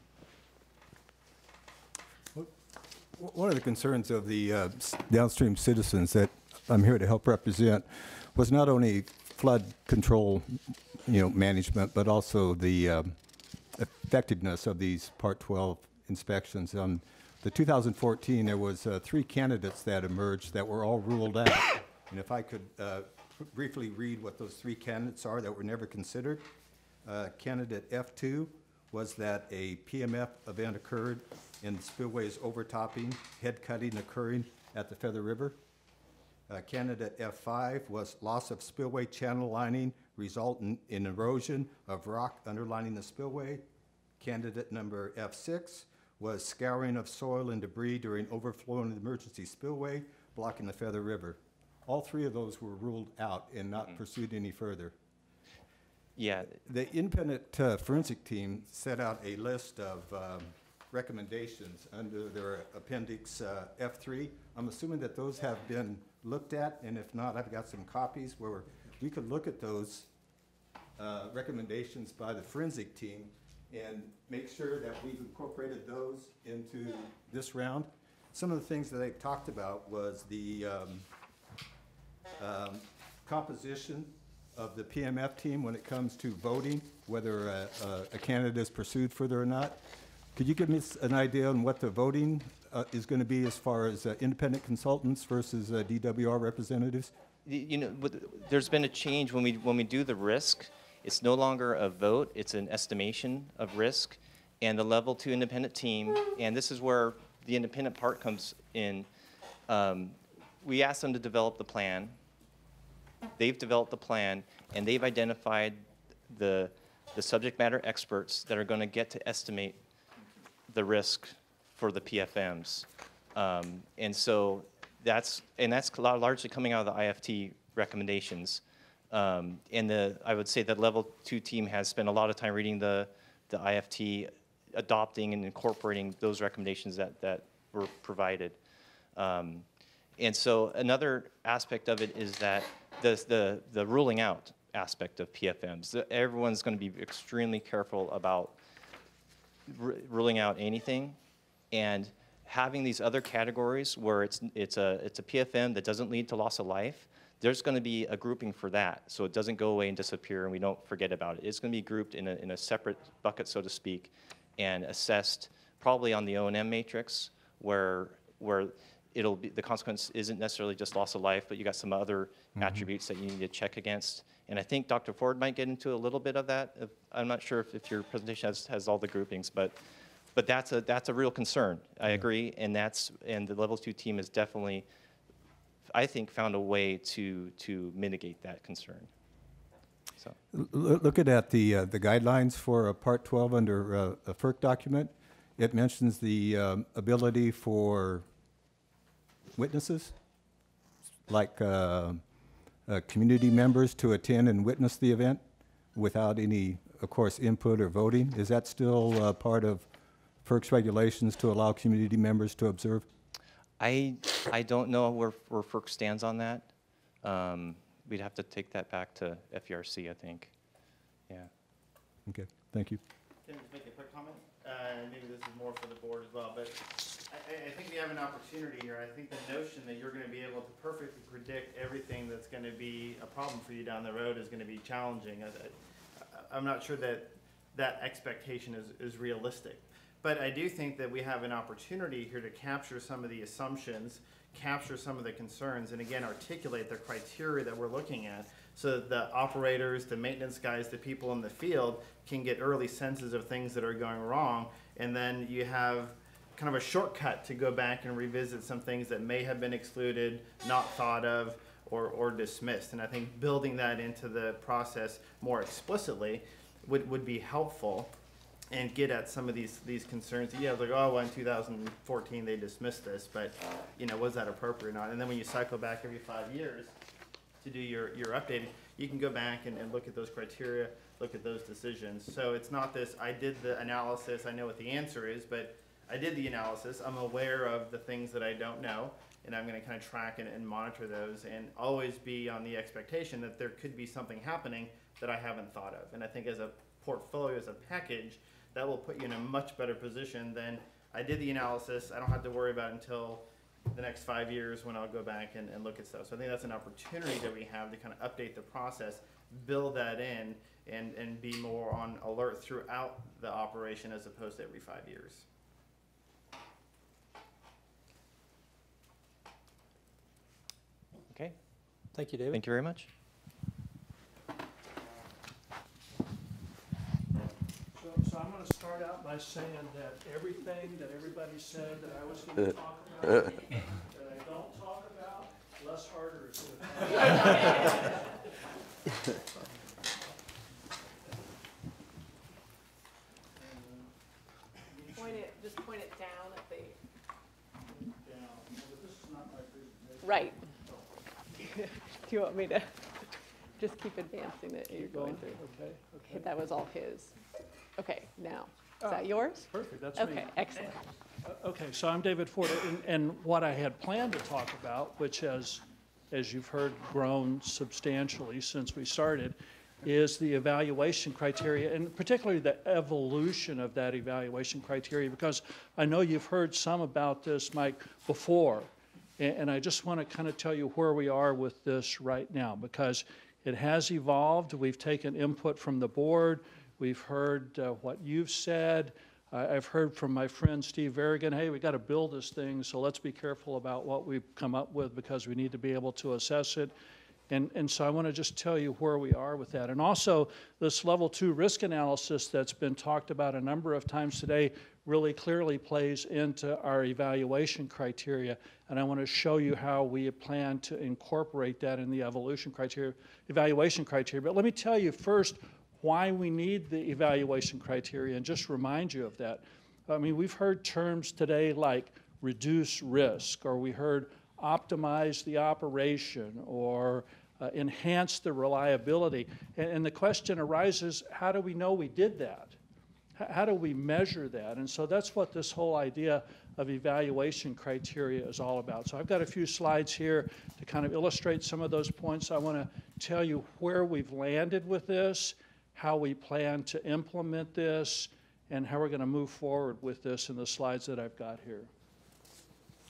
One of the concerns of the downstream citizens that I'm here to help represent was not only flood control, management, but also the effectiveness of these Part 12 inspections. The 2014, there was 3 candidates that emerged that were all ruled out. And if I could briefly read what those 3 candidates are that were never considered. Candidate F2 was that a PMF event occurred in spillways overtopping, head cutting occurring at the Feather River. Candidate F5 was loss of spillway channel lining resulting in erosion of rock underlining the spillway. Candidate number F6 was scouring of soil and debris during overflow in the emergency spillway blocking the Feather River. All 3 of those were ruled out and not pursued any further. Yeah. The independent forensic team set out a list of recommendations under their appendix F3. I'm assuming that those have been looked at, and if not, I've got some copies where we could look at those recommendations by the forensic team and make sure that we've incorporated those into this round. Some of the things that they talked about was the composition of the PMF team when it comes to voting, whether a candidate is pursued further or not. Could you give me an idea on what the voting is going to be as far as independent consultants versus DWR representatives? There's been a change when we do the risk. It's no longer a vote, it's an estimation of risk. And the level 2 independent team, and this is where the independent part comes in, we asked them to develop the plan. They've developed the plan, and they've identified the subject matter experts that are going to get to estimate the risk for the PFMs. And so that's largely coming out of the IFT recommendations. And I would say that level 2 team has spent a lot of time reading the IFT, adopting and incorporating those recommendations that were provided. And so another aspect of it is that the ruling out aspect of PFMs. Everyone's going to be extremely careful about ruling out anything, and having these other categories where it's a PFM that doesn't lead to loss of life. There's going to be a grouping for that, so it doesn't go away and disappear, and we don't forget about it. It's going to be grouped in a separate bucket, so to speak, and assessed probably on the O&M matrix, where it'll be, the consequence isn't necessarily just loss of life, but you got some other attributes that you need to check against. And I think Dr. Ford might get into a little bit of that. I'm not sure if your presentation has all the groupings, but that's a real concern. I agree, and the level 2 team has definitely, I think, found a way to mitigate that concern. So looking at the guidelines for Part 12 under a FERC document, it mentions the ability for witnesses, like community members, to attend and witness the event without any, of course, input or voting. Is that still part of FERC's regulations to allow community members to observe? I don't know where FERC stands on that. We'd have to take that back to FERC, I think. Yeah. Okay, thank you. Can I just make a quick comment? Maybe this is more for the board as well, but I think we have an opportunity here. I think the notion that you're going to be able to perfectly predict everything that's going to be a problem for you down the road is going to be challenging. I'm not sure that expectation is realistic. But I do think that we have an opportunity here to capture some of the assumptions, capture some of the concerns, and again, articulate the criteria that we're looking at so that the operators, the maintenance guys, the people in the field can get early senses of things that are going wrong. And then you have kind of a shortcut to go back and revisit some things that may have been excluded, not thought of, or dismissed. And I think building that into the process more explicitly would be helpful and get at some of these concerns. Yeah, like, oh, well, in 2014 they dismissed this, but you know, was that appropriate or not? And then when you cycle back every 5 years to do your updating, you can go back and look at those criteria, look at those decisions. So it's not this, I did the analysis, I know what the answer is, but I did the analysis, I'm aware of the things that I don't know, and I'm gonna kind of track and monitor those and always be on the expectation that there could be something happening that I haven't thought of. And I think as a portfolio, as a package, that will put you in a much better position than I did the analysis, I don't have to worry about it until the next 5 years when I'll go back and look at stuff. So I think that's an opportunity that we have to kind of update the process, build that in, and be more on alert throughout the operation as opposed to every 5 years. Okay. Thank you, David. Thank you very much. So I'm going to start out by saying that everything that everybody said that I was going to talk about, that I don't talk about, Les Harder is going to talk about. Just point it down at the. Down. But this is not my presentation. Right. Do you want me to just keep advancing it? You're going through. Okay. That was all his. Okay, now, is that yours? Perfect, that's me. Okay, excellent. Okay, so I'm David Ford, and what I had planned to talk about, which has, as you've heard, grown substantially since we started, is the evaluation criteria, and particularly the evolution of that evaluation criteria, because I know you've heard some about this, Mike, before, and I just want to kind of tell you where we are with this right now, because it has evolved. We've taken input from the board. We've heard what you've said. I've heard from my friend Steve Verrigan, hey, we got to build this thing, so let's be careful about what we've come up with because we need to be able to assess it. And so I want to just tell you where we are with that. And also, this level 2 risk analysis that's been talked about a number of times today really clearly plays into our evaluation criteria. And I want to show you how we plan to incorporate that in the evaluation criteria. But let me tell you first why we need the evaluation criteria and just remind you of that. I mean, we've heard terms today like reduce risk, or we heard optimize the operation, or enhance the reliability. And the question arises, how do we know we did that? How do we measure that? And so that's what this whole idea of evaluation criteria is all about. So I've got a few slides here to kind of illustrate some of those points. I want to tell you where we've landed with this, how we plan to implement this, and how we're going to move forward with this in the slides that I've got here.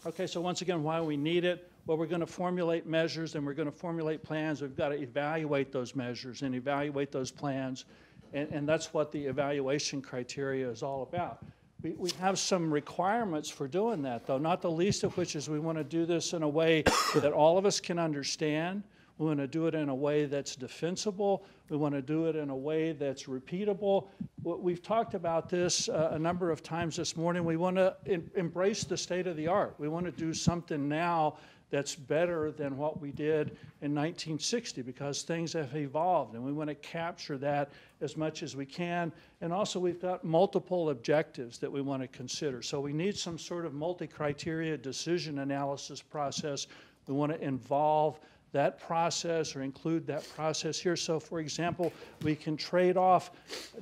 Okay, so once again, why we need it. Well, we're going to formulate measures and we're going to formulate plans. We've got to evaluate those measures and evaluate those plans. And that's what the evaluation criteria is all about. We have some requirements for doing that, though, not the least of which is we want to do this in a way that all of us can understand. We want to do it in a way that's defensible. We want to do it in a way that's repeatable. We've talked about this a number of times this morning. We want to embrace the state of the art. We want to do something now that's better than what we did in 1960 because things have evolved, and we want to capture that as much as we can. And also we've got multiple objectives that we want to consider. So we need some sort of multi-criteria decision analysis process. We want to involve that process or include that process here. So for example, we can trade off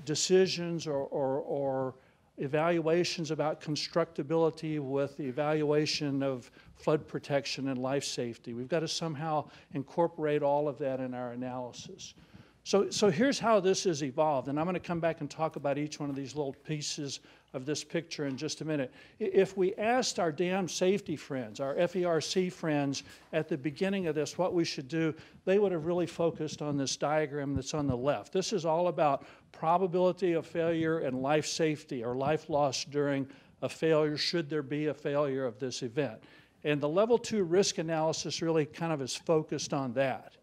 decisions or evaluations about constructability with the evaluation of flood protection and life safety. We've got to somehow incorporate all of that in our analysis. So here's how this has evolved, and I'm going to come back and talk about each one of these little pieces of this picture in just a minute. If we asked our dam safety friends, our FERC friends, at the beginning of this what we should do, they would have really focused on this diagram that's on the left. This is all about probability of failure and life safety or life loss during a failure, should there be a failure of this event. And the level 2 risk analysis really kind of is focused on that.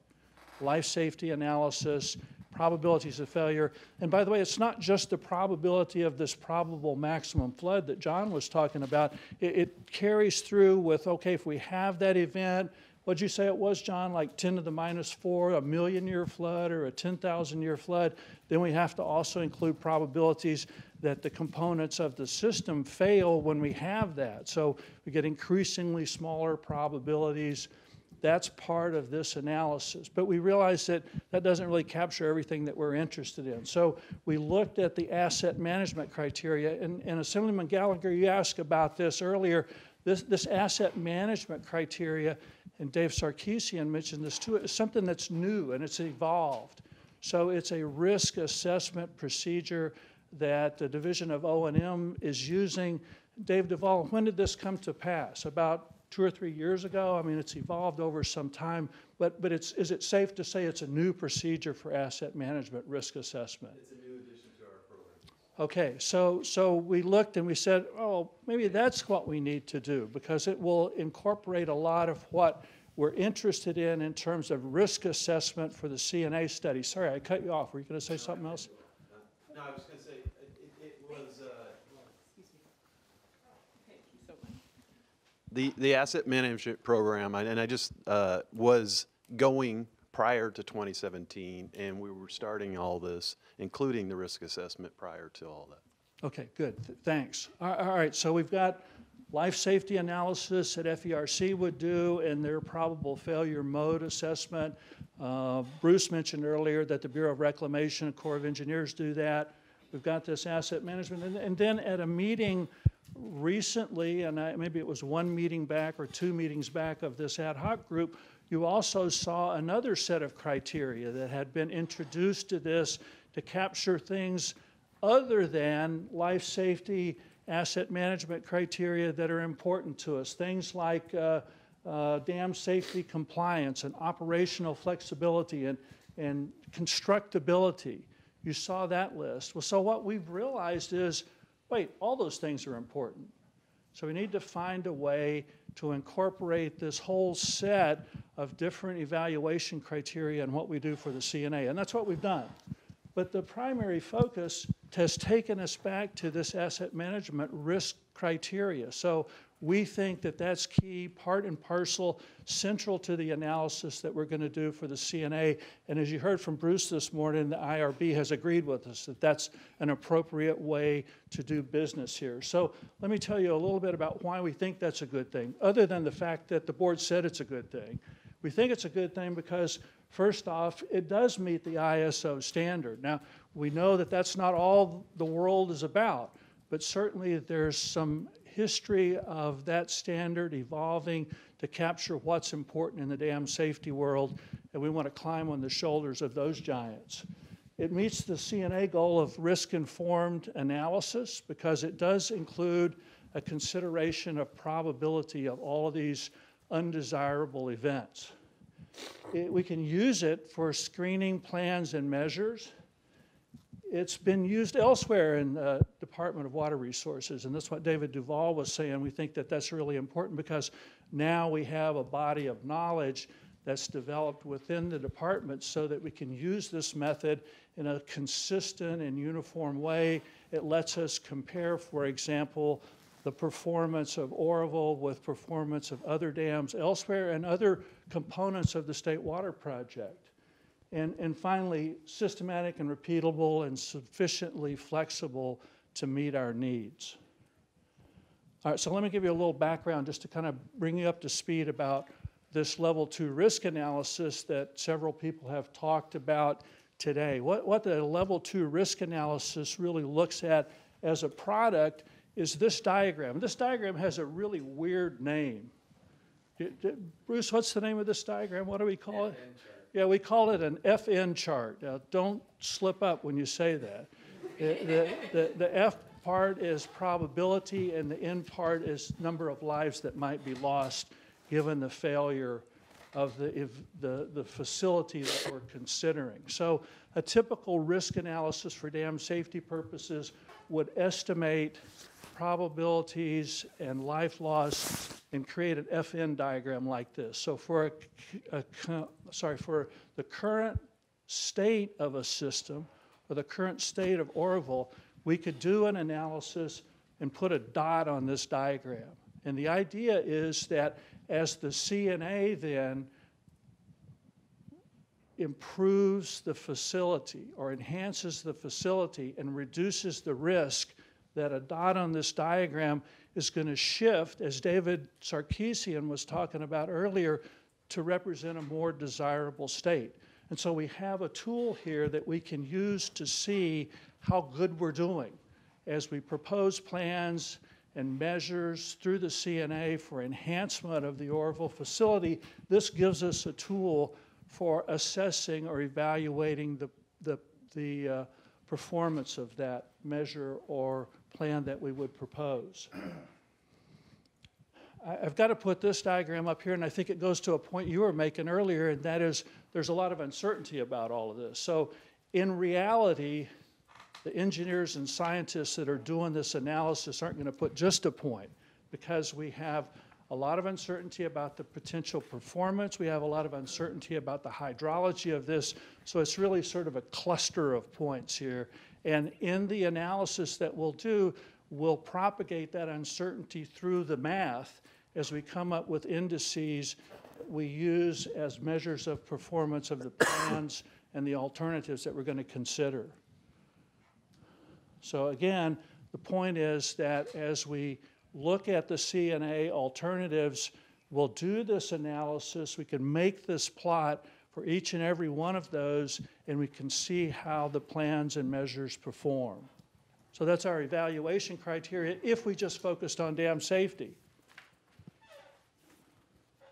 Life safety analysis, probabilities of failure. And by the way, it's not just the probability of this probable maximum flood that John was talking about. It carries through with, okay, if we have that event, what'd you say it was, John, like 10 to the minus 4, a million-year flood or a 10,000-year flood, then we have to also include probabilities that the components of the system fail when we have that. So we get increasingly smaller probabilities. That's part of this analysis. But we realized that that doesn't really capture everything that we're interested in. So we looked at the asset management criteria. And Assemblyman Gallagher, you asked about this earlier. This asset management criteria, and Dave Sarkeesian mentioned this too, is something that's new and it's evolved. So it's a risk assessment procedure that the Division of O&M is using. Dave Duvall, when did this come to pass? About 2 or 3 years ago? I mean, it's evolved over some time, but is it safe to say it's a new procedure for asset management risk assessment? It's a new addition to our program. Okay, so we looked and we said, oh, maybe that's what we need to do, because it will incorporate a lot of what we're interested in terms of risk assessment for the CNA study. Sorry, I cut you off. Were you going to say something else? No, I was going to say, it was... The asset management program, and I just was going prior to 2017, and we were starting all this, including the risk assessment prior to all that. Okay, good, thanks. All right, so we've got life safety analysis that FERC would do and their probable failure mode assessment. Bruce mentioned earlier that the Bureau of Reclamation and Corps of Engineers do that. We've got this asset management, and then at a meeting recently, and maybe it was 1 meeting back or 2 meetings back of this ad hoc group, you also saw another set of criteria that had been introduced to this to capture things other than life safety, asset management criteria that are important to us. Things like dam safety compliance and operational flexibility and constructability. You saw that list. Well, so what we've realized is, wait, all those things are important. So we need to find a way to incorporate this whole set of different evaluation criteria in what we do for the CNA, and that's what we've done. But the primary focus has taken us back to this asset management risk criteria. So we think that that's key, part and parcel, central to the analysis that we're going to do for the CNA. And as you heard from Bruce this morning, the IRB has agreed with us that that's an appropriate way to do business here. So let me tell you a little bit about why we think that's a good thing, other than the fact that the board said it's a good thing. We think it's a good thing because, first off, it does meet the ISO standard. Now, we know that that's not all the world is about, but certainly there's some history of that standard evolving to capture what's important in the dam safety world, and we want to climb on the shoulders of those giants. It meets the CNA goal of risk-informed analysis because it does include a consideration of probability of all of these undesirable events. We can use it for screening plans and measures. It's been used elsewhere in the Department of Water Resources, and that's what David Duvall was saying. We think that that's really important because now we have a body of knowledge that's developed within the department so that we can use this method in a consistent and uniform way. It lets us compare, for example, the performance of Oroville with performance of other dams elsewhere and other components of the State Water Project. And finally, systematic and repeatable and sufficiently flexible to meet our needs. All right, so let me give you a little background just to kind of bring you up to speed about this level 2 risk analysis that several people have talked about today. What the level 2 risk analysis really looks at as a product is this diagram. This diagram has a really weird name. Bruce, what's the name of this diagram? What do we call it? Yeah, we call it an FN chart. Now, don't slip up when you say that. The F part is probability, and the end part is number of lives that might be lost given the failure of the facility that we're considering. So a typical risk analysis for dam safety purposes would estimate probabilities and life loss and create an FN diagram like this. So for for the current state of a system, or the current state of Oroville, we could do an analysis and put a dot on this diagram. And the idea is that as the CNA then improves the facility or enhances the facility and reduces the risk, that a dot on this diagram is going to shift, as David Sarkeesian was talking about earlier, to represent a more desirable state. And so we have a tool here that we can use to see how good we're doing as we propose plans and measures through the CNA for enhancement of the Oroville facility. This gives us a tool for assessing or evaluating the performance of that measure or plan that we would propose. I've got to put this diagram up here, and I think it goes to a point you were making earlier, and that is there's a lot of uncertainty about all of this. So in reality, the engineers and scientists that are doing this analysis aren't going to put just a point, because we have a lot of uncertainty about the potential performance. We have a lot of uncertainty about the hydrology of this. So it's really sort of a cluster of points here. And in the analysis that we'll do, we'll propagate that uncertainty through the math as we come up with indices we use as measures of performance of the plans and the alternatives that we're going to consider. So again, the point is that as we look at the CNA alternatives, we'll do this analysis, we can make this plot for each and every one of those, and we can see how the plans and measures perform. So that's our evaluation criteria if we just focused on dam safety.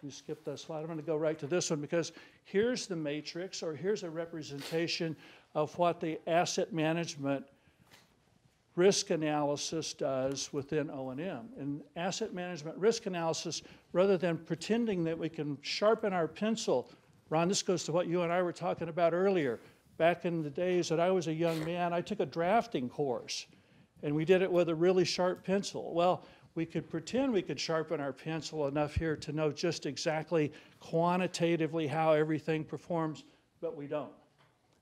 You skip that slide. I'm going to go right to this one, because here's the matrix, or here's a representation of what the asset management risk analysis does within O&M. In asset management risk analysis, rather than pretending that we can sharpen our pencil, Ron, this goes to what you and I were talking about earlier. Back in the days that I was a young man, I took a drafting course, and we did it with a really sharp pencil. Well, we could pretend we could sharpen our pencil enough here to know just exactly quantitatively how everything performs, but we don't.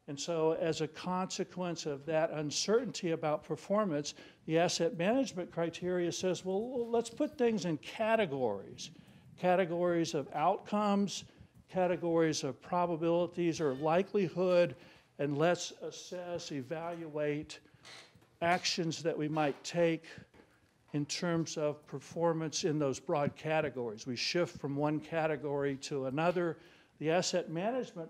And so as a consequence of that uncertainty about performance, the asset management criteria says, well, let's put things in categories. Categories of outcomes, categories of probabilities or likelihood, and let's assess, evaluate actions that we might take in terms of performance in those broad categories. We shift from one category to another. The asset management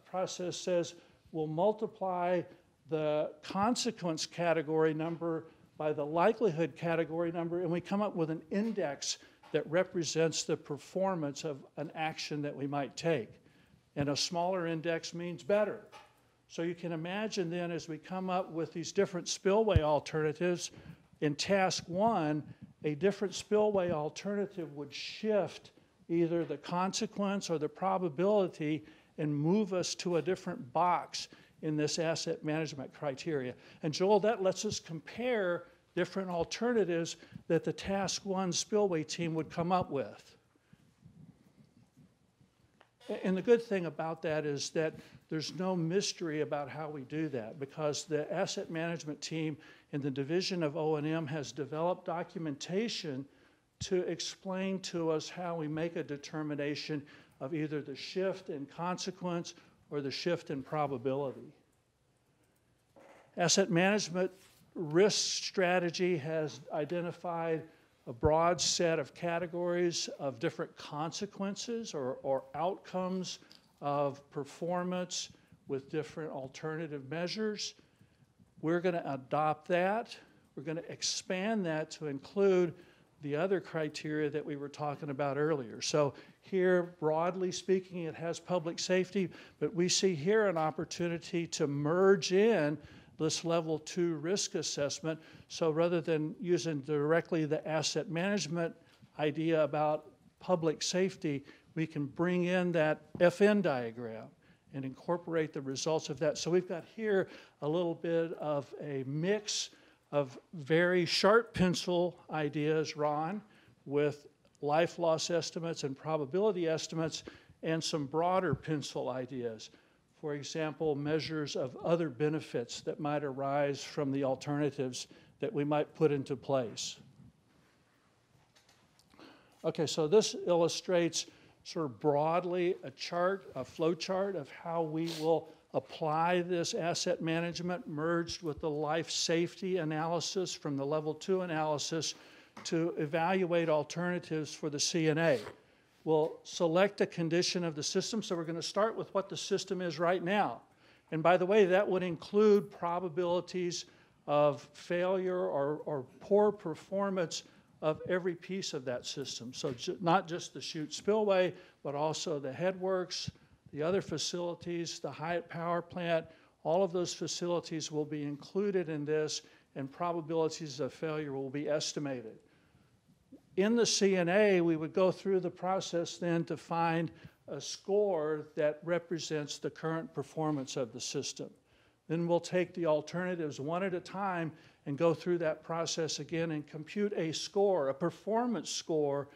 process says we'll multiply the consequence category number by the likelihood category number, and we come up with an index that represents the performance of an action that we might take. And a smaller index means better. So you can imagine then, as we come up with these different spillway alternatives, in task one, a different spillway alternative would shift either the consequence or the probability and move us to a different box in this asset management criteria. And Joel, that lets us compare different alternatives that the task one spillway team would come up with. And the good thing about that is that there's no mystery about how we do that, because the asset management team in the division of O&M has developed documentation to explain to us how we make a determination of either the shift in consequence or the shift in probability. Asset management risk strategy has identified a broad set of categories of different consequences or outcomes of performance with different alternative measures. We're going to adopt that. We're going to expand that to include the other criteria that we were talking about earlier. So here, broadly speaking, it has public safety, but we see here an opportunity to merge in this level 2 risk assessment. So rather than using directly the asset management idea about public safety, we can bring in that FN diagram and incorporate the results of that. So we've got here a little bit of a mix of very sharp pencil ideas, Ron, with life loss estimates and probability estimates, and some broader pencil ideas. For example, measures of other benefits that might arise from the alternatives that we might put into place. Okay, so this illustrates sort of broadly a chart, a flow chart of how we will apply this asset management merged with the life safety analysis from the level 2 analysis to evaluate alternatives for the CNA. We'll select a condition of the system, so we're going to start with what the system is right now. And by the way, that would include probabilities of failure or poor performance of every piece of that system. So not just the chute spillway, but also the headworks, the other facilities, the Hyatt power plant, all of those facilities will be included in this, and probabilities of failure will be estimated. In the CNA, we would go through the process then to find a score that represents the current performance of the system. Then we'll take the alternatives one at a time and go through that process again and compute a score, a performance score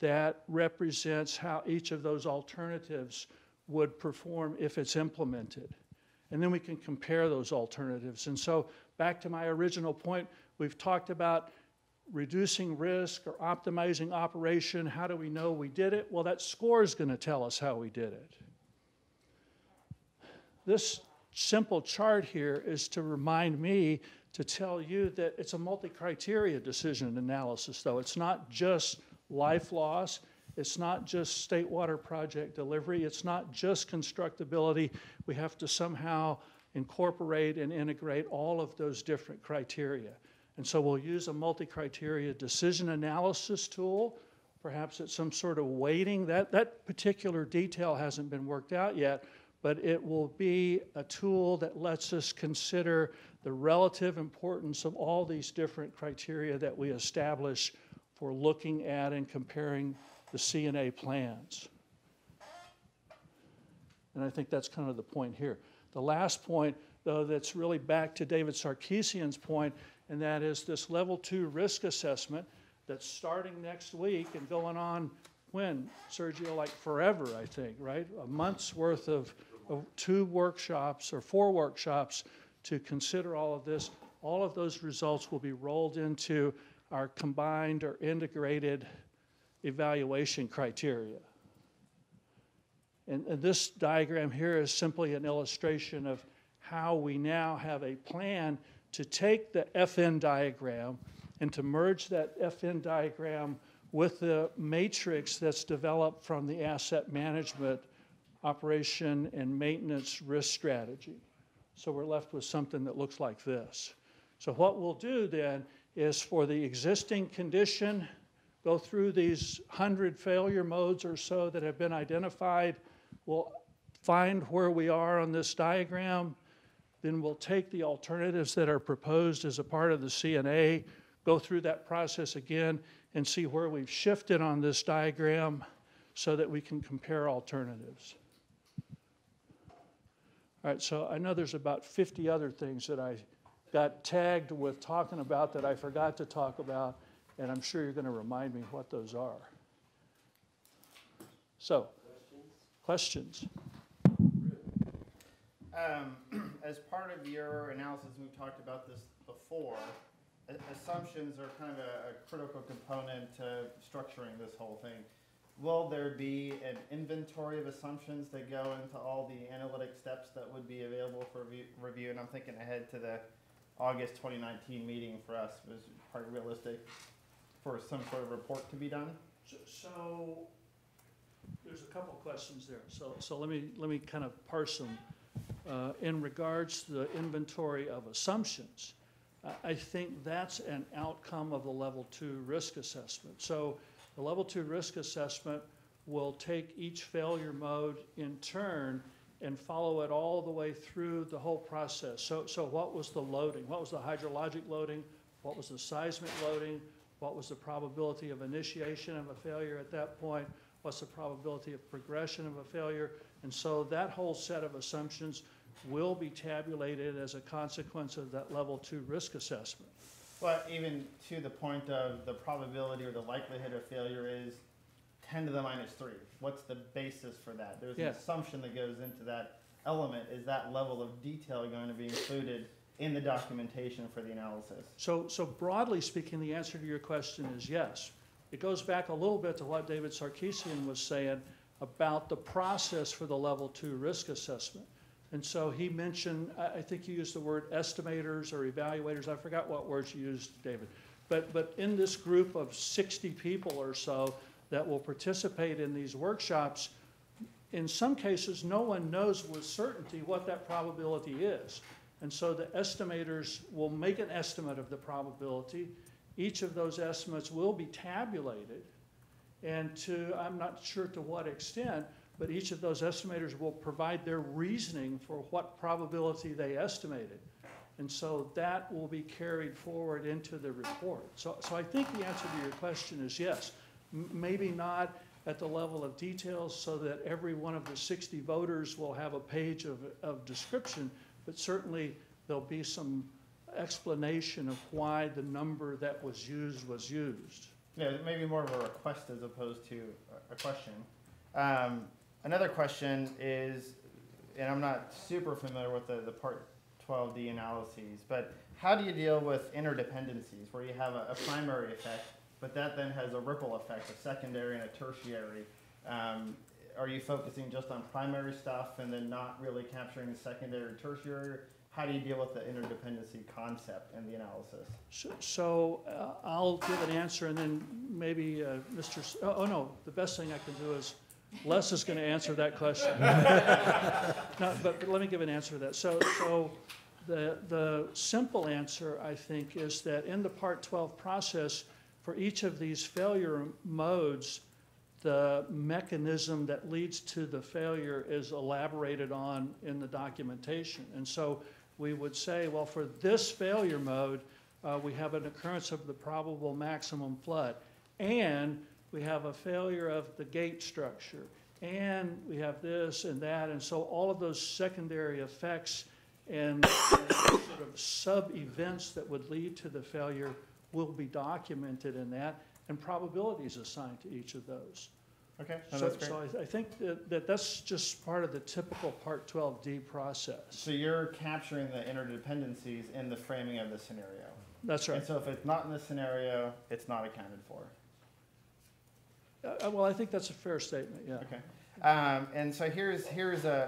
that represents how each of those alternatives would perform if it's implemented. And then we can compare those alternatives. And so back to my original point, we've talked about reducing risk or optimizing operation. How do we know we did it? Well, that score is going to tell us how we did it. This simple chart here is to remind me to tell you that it's a multi-criteria decision analysis, though. It's not just life loss. It's not just state water project delivery. It's not just constructability. We have to somehow incorporate and integrate all of those different criteria. And so we'll use a multi-criteria decision analysis tool. Perhaps it's some sort of weighting. That particular detail hasn't been worked out yet, but it will be a tool that lets us consider the relative importance of all these different criteria that we establish for looking at and comparing the CNA plans. And I think that's kind of the point here. The last point, though, that's really back to David Sarkeesian's point, and that is this level 2 risk assessment that's starting next week and going on when, Sergio, like forever, I think, right? A month's worth of 2 workshops or 4 workshops to consider all of this. All of those results will be rolled into our combined or integrated evaluation criteria. And this diagram here is simply an illustration of how we now have a plan to take the FN diagram and to merge that FN diagram with the matrix that's developed from the asset management operation and maintenance risk strategy. So we're left with something that looks like this. So what we'll do then is for the existing condition, go through these 100 failure modes or so that have been identified. We'll find where we are on this diagram. Then we'll take the alternatives that are proposed as a part of the CNA, go through that process again, and see where we've shifted on this diagram so that we can compare alternatives. All right, so I know there's about 50 other things that I got tagged with talking about that I forgot to talk about, and I'm sure you're going to remind me what those are. So, questions? As part of your analysis, and we've talked about this before, assumptions are kind of a critical component to structuring this whole thing. Will there be an inventory of assumptions that go into all the analytic steps that would be available for review? And I'm thinking ahead to the August 2019 meeting for us. Was part realistic for some sort of report to be done? So there's a couple questions there. So let me kind of parse them. In regards to the inventory of assumptions, I think that's an outcome of the level 2 risk assessment. So the level 2 risk assessment will take each failure mode in turn and follow it all the way through the whole process. So what was the loading? What was the hydrologic loading? What was the seismic loading? What was the probability of initiation of a failure at that point? What's the probability of progression of a failure? And so that whole set of assumptions will be tabulated as a consequence of that level 2 risk assessment. But even to the point of the probability or the likelihood of failure is 10 to the minus 3. What's the basis for that? There's an assumption that goes into that element. Is that level of detail going to be included in the documentation for the analysis? So broadly speaking, the answer to your question is yes. It goes back a little bit to what David Sarkeesian was saying about the process for the level 2 risk assessment. And so he mentioned, I think you used the word estimators or evaluators. I forgot what words you used, David. But in this group of 60 people or so that will participate in these workshops, in some cases, no one knows with certainty what that probability is. And so the estimators will make an estimate of the probability. Each of those estimates will be tabulated. And I'm not sure to what extent, but each of those estimators will provide their reasoning for what probability they estimated. And so that will be carried forward into the report. So I think the answer to your question is yes. Maybe not at the level of details so that every one of the 60 voters will have a page of description, but certainly there'll be some explanation of why the number that was used was used. Yeah, maybe more of a request as opposed to a question. Another question is, and I'm not super familiar with the Part 12D analyses, but how do you deal with interdependencies where you have a primary effect, but that then has a ripple effect, a secondary and a tertiary? Are you focusing just on primary stuff and then not really capturing the secondary or tertiary? How do you deal with the interdependency concept in the analysis? So I'll give an answer, and then maybe no, the best thing I can do is Les is going to answer that question. No, but let me give an answer to that. So the simple answer, I think, is that in the Part 12 process, for each of these failure modes, the mechanism that leads to the failure is elaborated on in the documentation. And so we would say, well, for this failure mode, we have an occurrence of the probable maximum flood, and we have a failure of the gate structure, and we have this and that, and so all of those secondary effects and sort of sub-events that would lead to the failure will be documented in that, and probabilities assigned to each of those. Okay, so I think that's just part of the typical Part 12D process. So you're capturing the interdependencies in the framing of the scenario. That's right. And so if it's not in the scenario, it's not accounted for. Well, I think that's a fair statement, yeah. Okay. And so here's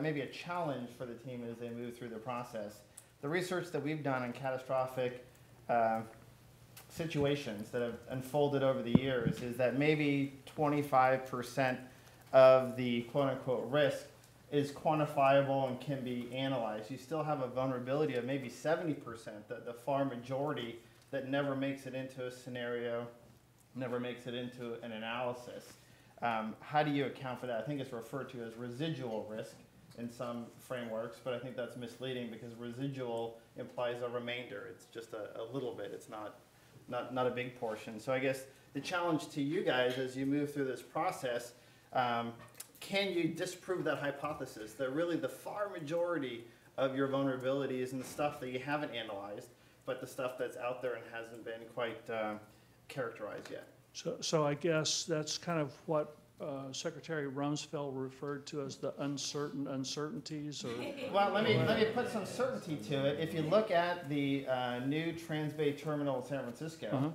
maybe a challenge for the team as they move through the process. The research that we've done on catastrophic situations that have unfolded over the years is that maybe 25% of the quote-unquote risk is quantifiable and can be analyzed. You still have a vulnerability of maybe 70%, the far majority that never makes it into a scenario, never makes it into an analysis. How do you account for that? I think it's referred to as residual risk in some frameworks, but I think that's misleading because residual implies a remainder. It's just a little bit. It's not a big portion. So I guess the challenge to you guys as you move through this process, can you disprove that hypothesis that really the far majority of your vulnerability is in the stuff that you haven't analyzed, but the stuff that's out there and hasn't been quite characterized yet? So I guess that's kind of what Secretary Rumsfeld referred to as the uncertain uncertainties. Or well, let me put some certainty to it. If you look at the new Transbay Terminal in San Francisco,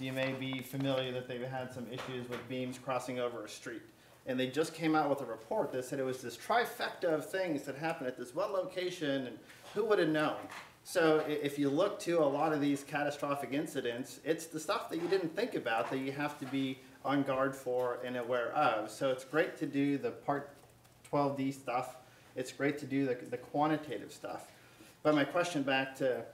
you may be familiar that they've had some issues with beams crossing over a street. And they just came out with a report that said it was this trifecta of things that happened at this one location, and who would have known? So if you look to a lot of these catastrophic incidents, it's the stuff that you didn't think about that you have to be on guard for and aware of. So it's great to do the Part 12D stuff. It's great to do the quantitative stuff. But my question back to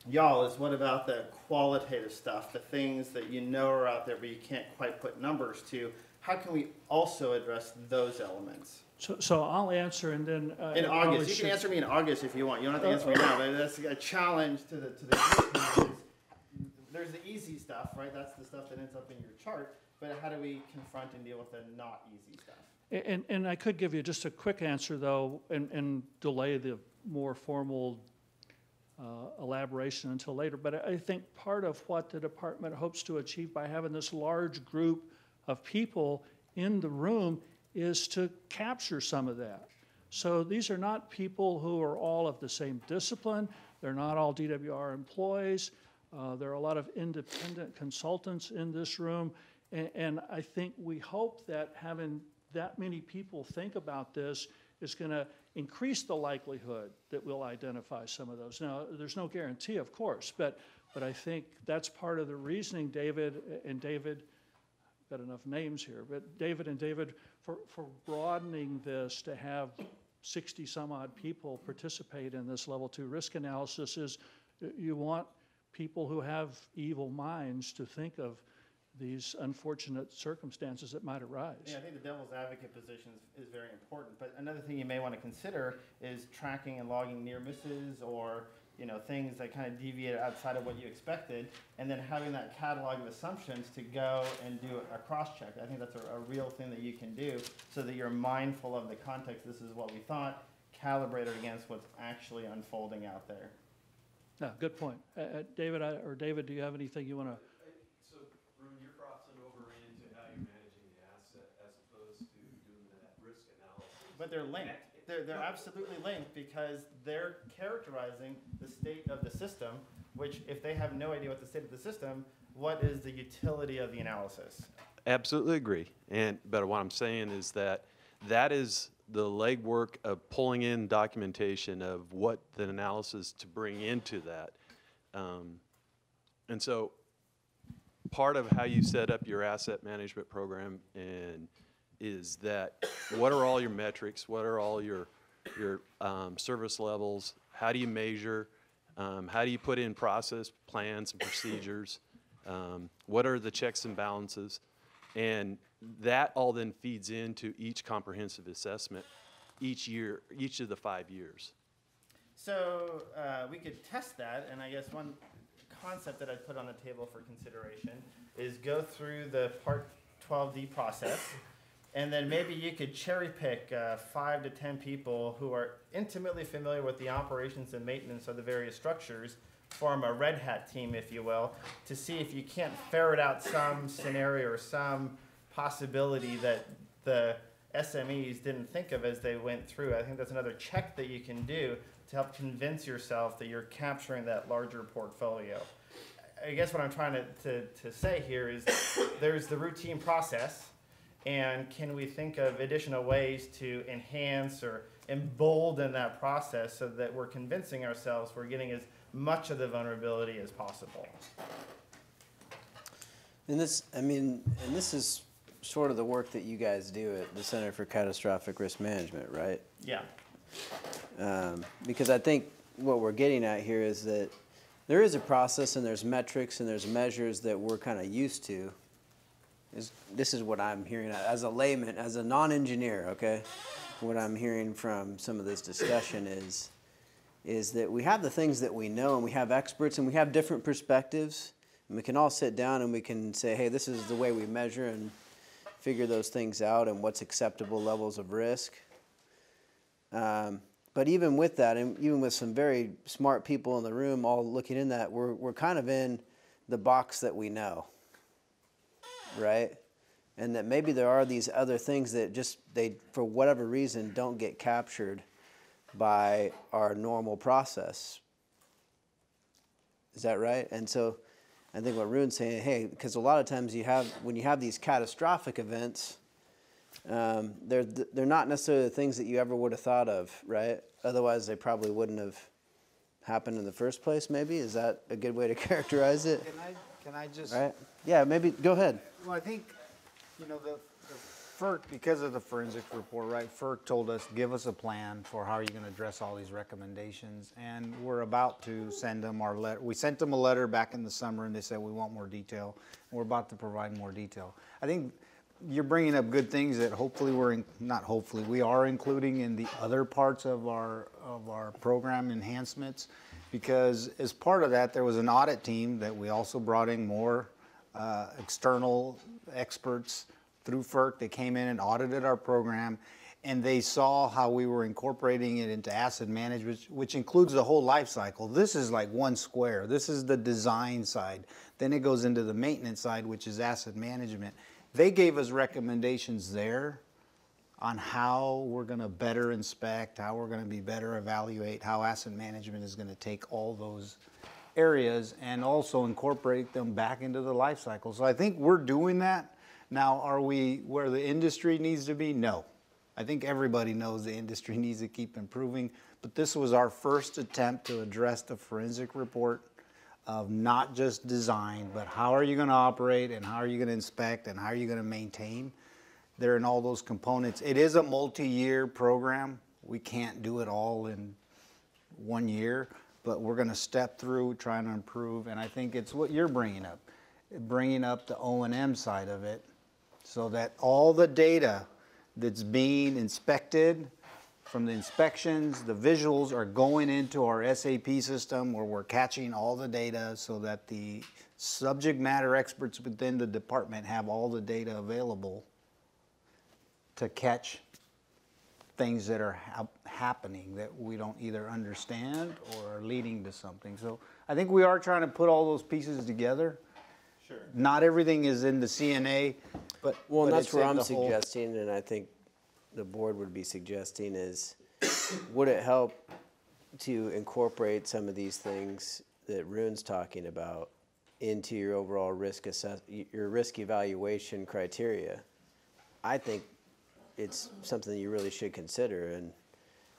y'all is what about the qualitative stuff, the things that you know are out there but you can't quite put numbers to? How can we also address those elements? So I'll answer and then. In August, you can answer me in August if you want. You don't have to answer me now, but that's a challenge to the group. There's the easy stuff, right? That's the stuff that ends up in your chart. But how do we confront and deal with the not easy stuff? And I could give you just a quick answer though, and delay the more formal elaboration until later. But I think part of what the department hopes to achieve by having this large group of people in the room is to capture some of that. So these are not people who are all of the same discipline. They're not all DWR employees. There are a lot of independent consultants in this room. And I think we hope that having that many people think about this is going to increase the likelihood that we'll identify some of those. Now, there's no guarantee, of course, but I think that's part of the reasoning, David, got enough names here, but David and David, for broadening this to have 60 some odd people participate in this level 2 risk analysis is you want people who have evil minds to think of these unfortunate circumstances that might arise. Yeah, I think the devil's advocate position is very important. But another thing you may want to consider is tracking and logging near misses or things that kind of deviate outside of what you expected, and then having that catalog of assumptions to go and do a cross-check. I think that's a real thing that you can do so that you're mindful of the context. This is what we thought, calibrated against what's actually unfolding out there. No, good point. David, do you have anything you want to? So, Rune, you're crossing over into how you're managing the asset as opposed to doing that risk analysis. But they're linked. They're absolutely linked because they're characterizing the state of the system, which if they have no idea what the state of the system, what is the utility of the analysis? Absolutely agree. But what I'm saying is that is the legwork of pulling in documentation of what the analysis to bring into that. And so part of how you set up your asset management program is that what are all your metrics, what are all your service levels, how do you measure, how do you put in process plans and procedures, what are the checks and balances, and that all then feeds into each comprehensive assessment each year, each of the 5 years. So we could test that, and I guess one concept that I'd put on the table for consideration is go through the Part 12D process, and then maybe you could cherry pick 5 to 10 people who are intimately familiar with the operations and maintenance of the various structures, form a red hat team, if you will, to see if you can't ferret out some scenario or some possibility that the SMEs didn't think of as they went through. I think that's another check that you can do to help convince yourself that you're capturing that larger portfolio. I guess what I'm trying to say here is there's the routine process, and can we think of additional ways to enhance or embolden that process so that we're convincing ourselves we're getting as much of the vulnerability as possible? And this is sort of the work that you guys do at the Center for Catastrophic Risk Management, right? Yeah. Because I think what we're getting at here is that there is a process and there's metrics and there's measures that we're kind of used to. This is what I'm hearing as a layman, as a non-engineer, okay? What I'm hearing from some of this discussion is that we have the things that we know and we have experts and we have different perspectives, and we can all sit down and we can say, hey, this is the way we measure and figure those things out and what's acceptable levels of risk. But even with that, and even with some very smart people in the room all looking in that, we're kind of in the box that we know, right? And that maybe there are these other things that just, for whatever reason, don't get captured by our normal process. Is that right? And so I think what Rune's saying, hey, because a lot of times when you have these catastrophic events, they're not necessarily the things that you ever would have thought of, right? Otherwise, they probably wouldn't have happened in the first place, maybe? Is that a good way to characterize it? Can I just... Right? Yeah, maybe, go ahead. Well, I think, the FERC, because of the forensic report, right, FERC told us, give us a plan for how you're going to address all these recommendations. And we're about to send them our letter. We sent them a letter back in the summer, and they said we want more detail. And we're about to provide more detail. I think you're bringing up good things that hopefully we are including in the other parts of our program enhancements. Because as part of that, there was an audit team that we also brought in more external experts through FERC. They came in and audited our program, and they saw how we were incorporating it into asset management, which includes the whole life cycle. This is like one square. This is the design side. Then it goes into the maintenance side, which is asset management. They gave us recommendations there on how we're going to better inspect, how we're going to be better evaluate, how asset management is going to take all those areas and also incorporate them back into the life cycle. So I think we're doing that. Now, are we where the industry needs to be? No. I think everybody knows the industry needs to keep improving, but this was our first attempt to address the forensic report of not just design, but how are you going to operate and how are you going to inspect and how are you going to maintain. They're in all those components. It is a multi-year program. We can't do it all in 1 year, but we're going to step through trying to improve, and I think it's what you're bringing up the O&M side of it, so that all the data that's being inspected from the inspections, the visuals are going into our SAP system where we're catching all the data so that the subject matter experts within the department have all the data available to catch things that are happening that we don't either understand or are leading to something. So I think we are trying to put all those pieces together. Sure. Not everything is in the CNA, but well, and but that's it's where in I'm the whole. suggesting, and I think the board would be suggesting is, would it help to incorporate some of these things that Rune's talking about into your overall your risk evaluation criteria? I think it's something that you really should consider,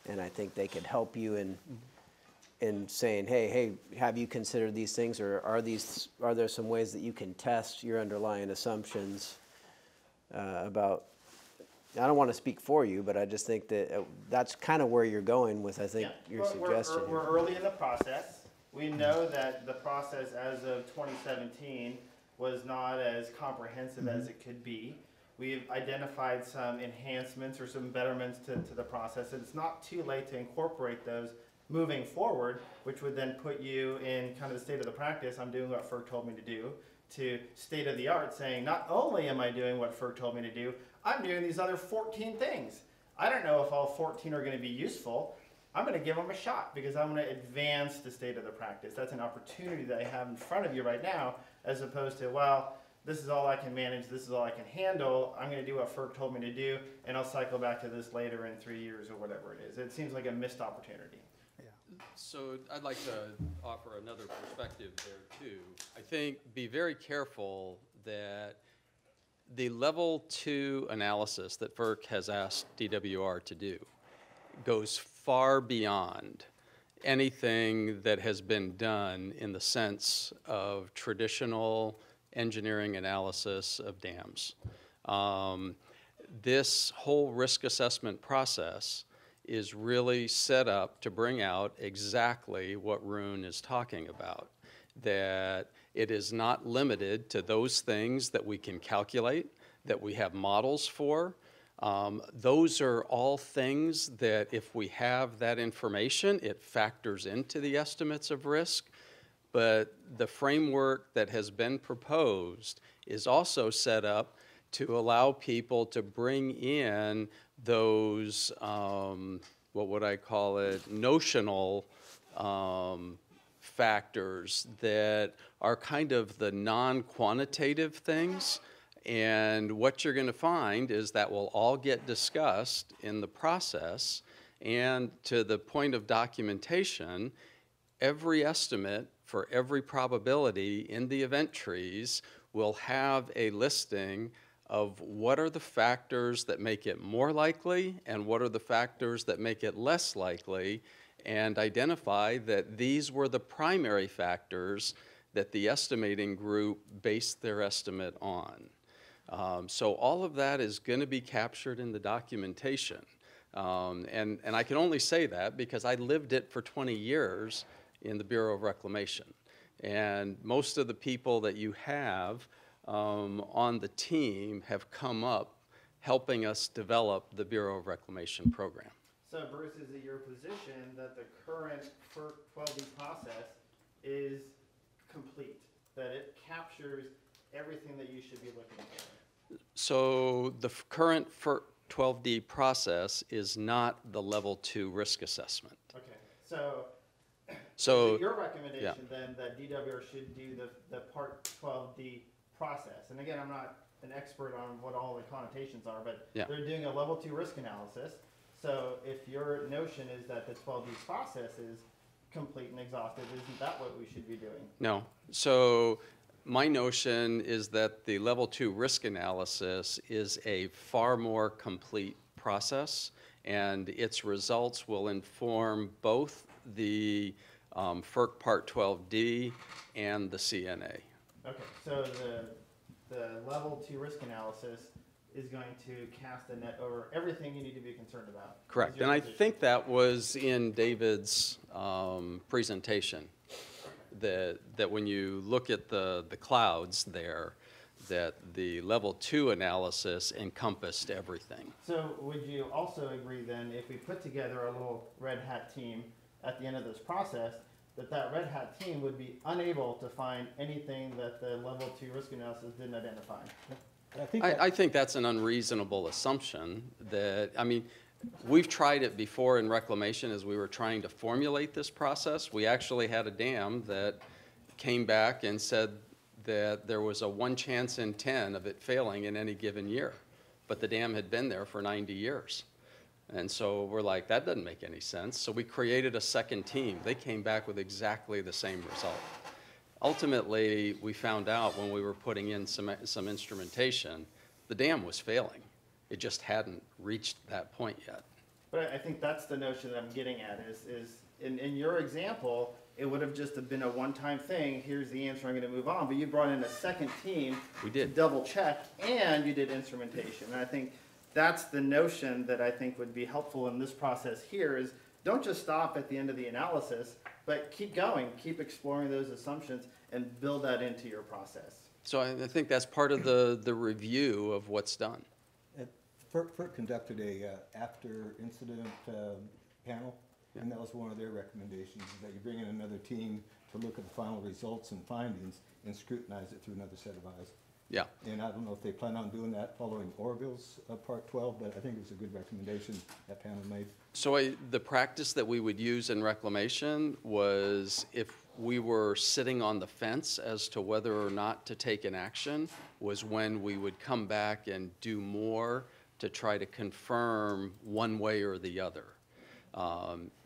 and I think they could help you in saying, hey, have you considered these things, or are there some ways that you can test your underlying assumptions about? I don't want to speak for you, but I just think that that's kind of where you're going with, I think, your suggestion. We're early in the process. We know that the process as of 2017 was not as comprehensive as it could be. We've identified some enhancements or some betterments to the process. And it's not too late to incorporate those moving forward, which would then put you in kind of the state of the practice. I'm doing what FERC told me to do, to state of the art, saying not only am I doing what FERC told me to do, I'm doing these other 14 things. I don't know if all 14 are going to be useful. I'm going to give them a shot because I'm going to advance the state of the practice. That's an opportunity that I have in front of you right now, as opposed to, well, this is all I can manage, this is all I can handle, I'm going to do what FERC told me to do, and I'll cycle back to this later in 3 years or whatever it is. It seems like a missed opportunity. So I'd like to offer another perspective there too. I think be very careful that the level 2 analysis that FERC has asked DWR to do goes far beyond anything that has been done in the sense of traditional engineering analysis of dams. This whole risk assessment process is really set up to bring out exactly what Rune is talking about, that it is not limited to those things that we can calculate, that we have models for. Those are all things that if we have that information, it factors into the estimates of risk. But the framework that has been proposed is also set up to allow people to bring in those, what would I call it, notional factors that are kind of the non-quantitative things. And what you're going to find is that will all get discussed in the process. And to the point of documentation, every estimate for every probability in the event trees will have a listing of what are the factors that make it more likely and what are the factors that make it less likely, and identify that these were the primary factors that the estimating group based their estimate on. So all of that is going to be captured in the documentation. And I can only say that because I lived it for 20 years in the Bureau of Reclamation. And most of the people that you have on the team have come up helping us develop the Bureau of Reclamation program. So Bruce, is it your position that the current FERC 12D process is complete, that it captures everything that you should be looking for? So the current FERC 12D process is not the level 2 risk assessment. Okay, so So is it your recommendation then that DWR should do the Part 12D process? And again, I'm not an expert on what all the connotations are, but yeah. they're doing a level 2 risk analysis. So if your notion is that the 12D process is complete and exhaustive, isn't that what we should be doing? No. So my notion is that the level 2 risk analysis is a far more complete process, and its results will inform both the FERC Part 12D and the CNA. Okay, so the level 2 risk analysis is going to cast a net over everything you need to be concerned about. Correct, and I think that was in David's presentation, that when you look at the clouds there, that the level 2 analysis encompassed everything. So would you also agree then, if we put together a little red hat team at the end of this process, that red hat team would be unable to find anything that the level 2 risk analysis didn't identify? I think that's an unreasonable assumption. That, I mean, we've tried it before in reclamation as we were trying to formulate this process. We actually had a dam that came back and said that there was a 1 chance in 10 of it failing in any given year. But the dam had been there for 90 years. And so we're like, that doesn't make any sense. So we created a second team. They came back with exactly the same result. Ultimately, we found out when we were putting in some instrumentation, the dam was failing. It just hadn't reached that point yet. But I think that's the notion that I'm getting at is in your example, it would have just been a one-time thing. Here's the answer, I'm going to move on. But you brought in a second team to double check, and you did instrumentation. And I think that's the notion that I think would be helpful in this process here is don't just stop at the end of the analysis, but keep going, keep exploring those assumptions and build that into your process. So I think that's part of the review of what's done. FERC conducted a after-incident panel, and that was one of their recommendations, is that you bring in another team to look at the final results and findings and scrutinize it through another set of eyes. Yeah. And I don't know if they plan on doing that following Oroville's Part 12, but I think it was a good recommendation that panel made. So the practice that we would use in reclamation was if we were sitting on the fence as to whether or not to take an action, was when we would come back and do more to try to confirm one way or the other.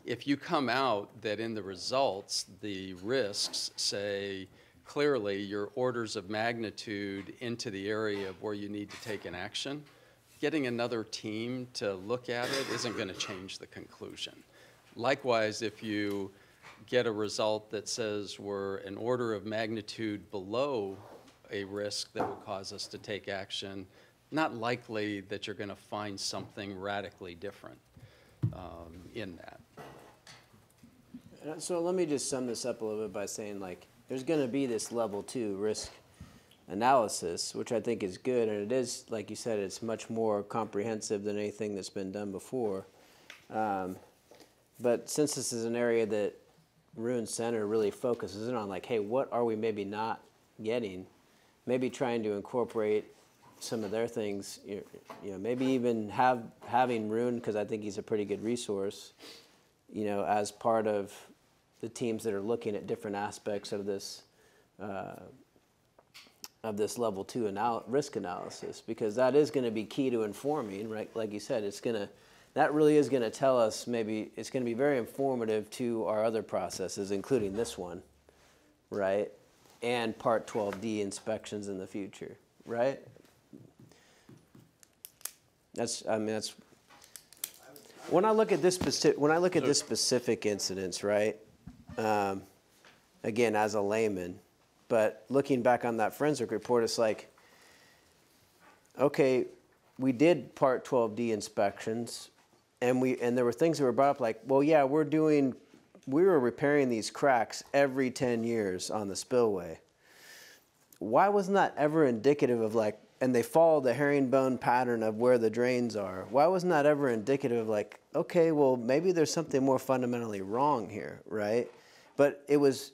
If you come out that in the results, the risks say clearly your orders of magnitude into the area of where you need to take an action, getting another team to look at it isn't going to change the conclusion. Likewise, if you get a result that says we're an order of magnitude below a risk that would cause us to take action, not likely that you're going to find something radically different in that. So let me just sum this up a little bit by saying, like, there's going to be this level 2 risk analysis, which I think is good, and it is, like you said, it's much more comprehensive than anything that's been done before. But since this is an area that Ruin Center really focuses in on, like, hey, what are we maybe not getting? Maybe trying to incorporate some of their things, you know, maybe even having Ruin, because I think he's a pretty good resource, you know, as part of the teams that are looking at different aspects of this level 2 risk analysis, because that is going to be key to informing, right? Like you said, that really is going to tell us, maybe it's going to be very informative to our other processes, including this one, right? And Part 12D inspections in the future, right? When I look at this specific incidents, right? Again, as a layman, but looking back on that forensic report, it's like okay, we did Part 12D inspections, and there were things that were brought up like, well, yeah, we were repairing these cracks every 10 years on the spillway. Why wasn't that ever indicative of like, and they follow the herringbone pattern of where the drains are? Why wasn't that ever indicative of like, okay, well, maybe there's something more fundamentally wrong here, right? But it was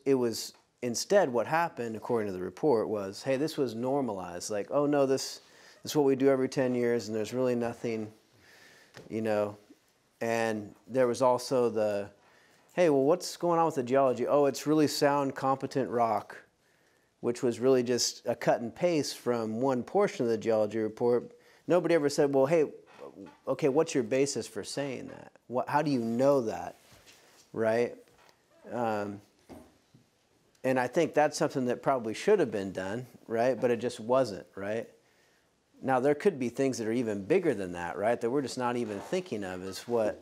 instead what happened, according to the report, was, hey, this was normalized. Like, oh no, this is what we do every 10 years, and there's really nothing, you know. And there was also the, hey, well, what's going on with the geology? Oh, it's really sound, competent rock, which was really just a cut and paste from one portion of the geology report. Nobody ever said, well, hey, okay, what's your basis for saying that? How do you know that, right? And I think that's something that probably should have been done, right? But it just wasn't, right? Now, there could be things that are even bigger than that, right? That we're just not even thinking of is what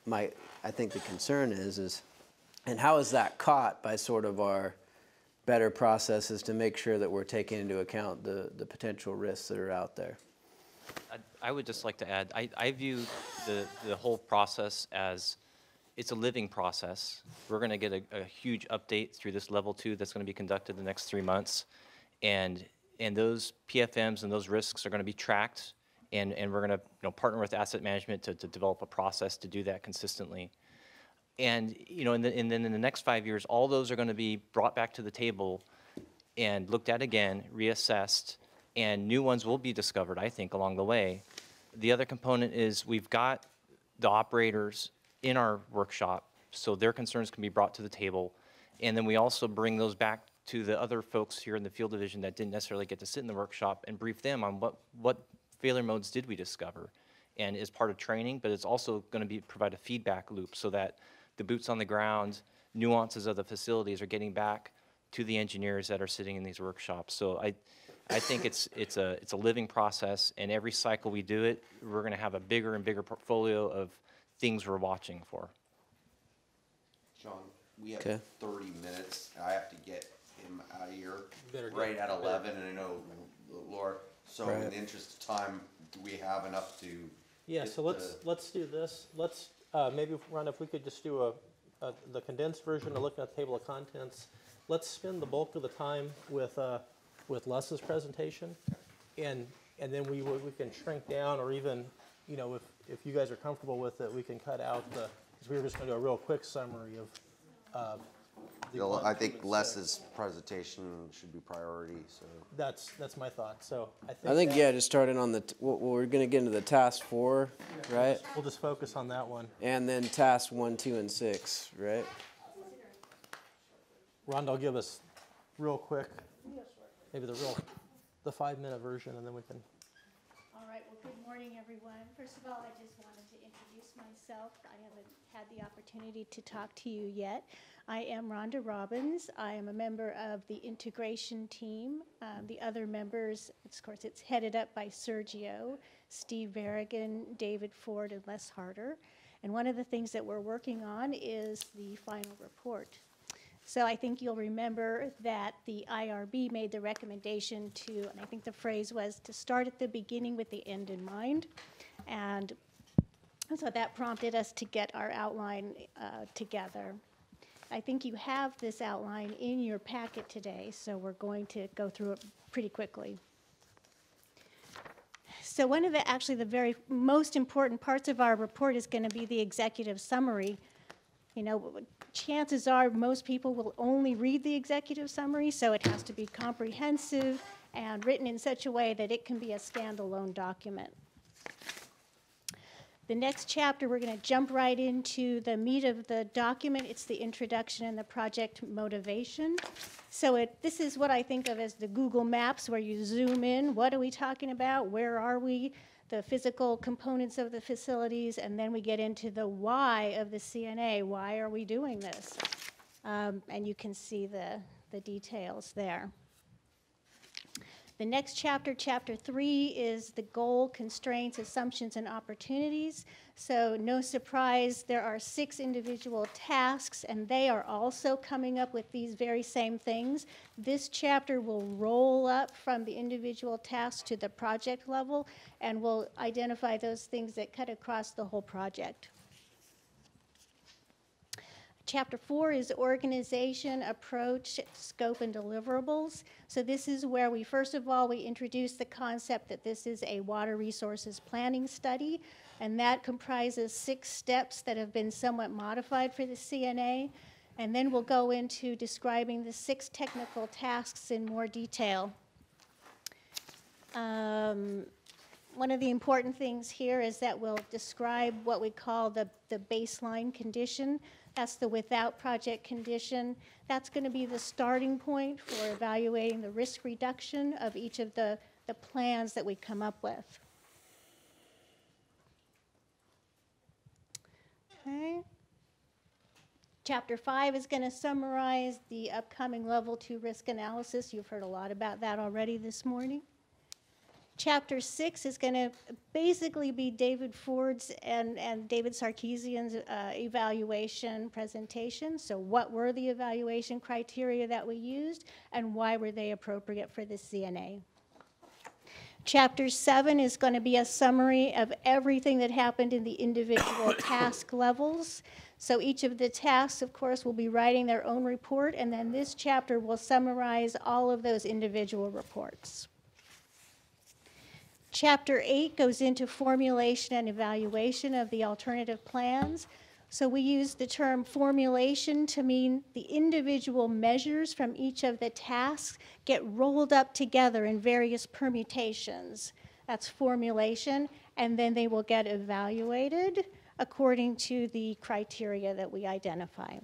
I think the concern is, and how is that caught by sort of our better processes to make sure that we're taking into account the potential risks that are out there? I would just like to add, I view the whole process as it's a living process. We're going to get a huge update through this level 2 that's going to be conducted the next 3 months. And those PFMs and those risks are going to be tracked. And we're going to partner with asset management to develop a process to do that consistently. And and then in the next 5 years, all those are going to be brought back to the table and looked at again, reassessed, and new ones will be discovered, I think, along the way. The other component is we've got the operators in our workshop, so their concerns can be brought to the table. And then we also bring those back to the other folks here in the field division that didn't necessarily get to sit in the workshop and brief them on what failure modes did we discover. And as part of training, but it's also going to provide a feedback loop so that the boots on the ground, nuances of the facilities are getting back to the engineers that are sitting in these workshops. So I think it's a living process, and every cycle we do it, we're going to have a bigger and bigger portfolio of things we're watching for. Sean, we have Okay. 30 minutes. I have to get him out of here Better get- right at 11, and I know Laura. So Right. in the interest of time, do we have enough to? Yeah, get so let's do this. Let's, maybe, Ron, if we could just do the condensed version of looking at the table of contents. Let's spend the bulk of the time with Les's presentation, and then we can shrink down, or even, if you guys are comfortable with it, we can cut out because we were just going to do a real quick summary of I think Les's presentation should be priority. So that's my thought. So I think yeah, just starting on we're going to get into the task 4, right? We'll just focus on that one. And then task 1, 2, and 6, right? Rhonda will give us real quick, maybe the 5-minute version, and then we can. All right, well, good morning, everyone. First of all, I just wanted to introduce myself. I haven't had the opportunity to talk to you yet. I am Rhonda Robbins. I am a member of the integration team. The other members, of course, it's headed up by Sergio, Steve Berrigan, David Ford, and Les Harder. And one of the things that we're working on is the final report. So I think you'll remember that the IRB made the recommendation to, and I think the phrase was, to start at the beginning with the end in mind. And so that prompted us to get our outline together. I think you have this outline in your packet today, so we're going to go through it pretty quickly. So one of the very most important parts of our report is going to be the executive summary. Chances are most people will only read the executive summary, so it has to be comprehensive and written in such a way that it can be a standalone document. The next chapter, we're going to jump right into the meat of the document. It's the introduction and the project motivation. So this is what I think of as the Google Maps, where you zoom in. What are we talking about? Where are we? The physical components of the facilities, and then we get into the why of the CNA. Why are we doing this? And you can see the details there. The next chapter, chapter 3, is the goal, constraints, assumptions, and opportunities. So no surprise, there are 6 individual tasks, and they are also coming up with these very same things. This chapter will roll up from the individual tasks to the project level, and will identify those things that cut across the whole project. Chapter 4 is organization, approach, scope, and deliverables. So this is where we, first of all, we introduce the concept that this is a water resources planning study, and that comprises 6 steps that have been somewhat modified for the CNA. And then we'll go into describing the 6 technical tasks in more detail. One of the important things here is that we'll describe what we call the baseline condition. That's the without project condition. That's going to be the starting point for evaluating the risk reduction of each of the plans that we come up with. Okay. Chapter 5 is going to summarize the upcoming level 2 risk analysis. You've heard a lot about that already this morning. Chapter 6 is going to basically be David Ford's and David Sarkeesian's evaluation presentation. So what were the evaluation criteria that we used, and why were they appropriate for the CNA? Chapter 7 is going to be a summary of everything that happened in the individual task levels. So each of the tasks, of course, will be writing their own report, and then this chapter will summarize all of those individual reports. Chapter 8 goes into formulation and evaluation of the alternative plans. So we use the term formulation to mean the individual measures from each of the tasks get rolled up together in various permutations. That's formulation, and then they will get evaluated according to the criteria that we identify.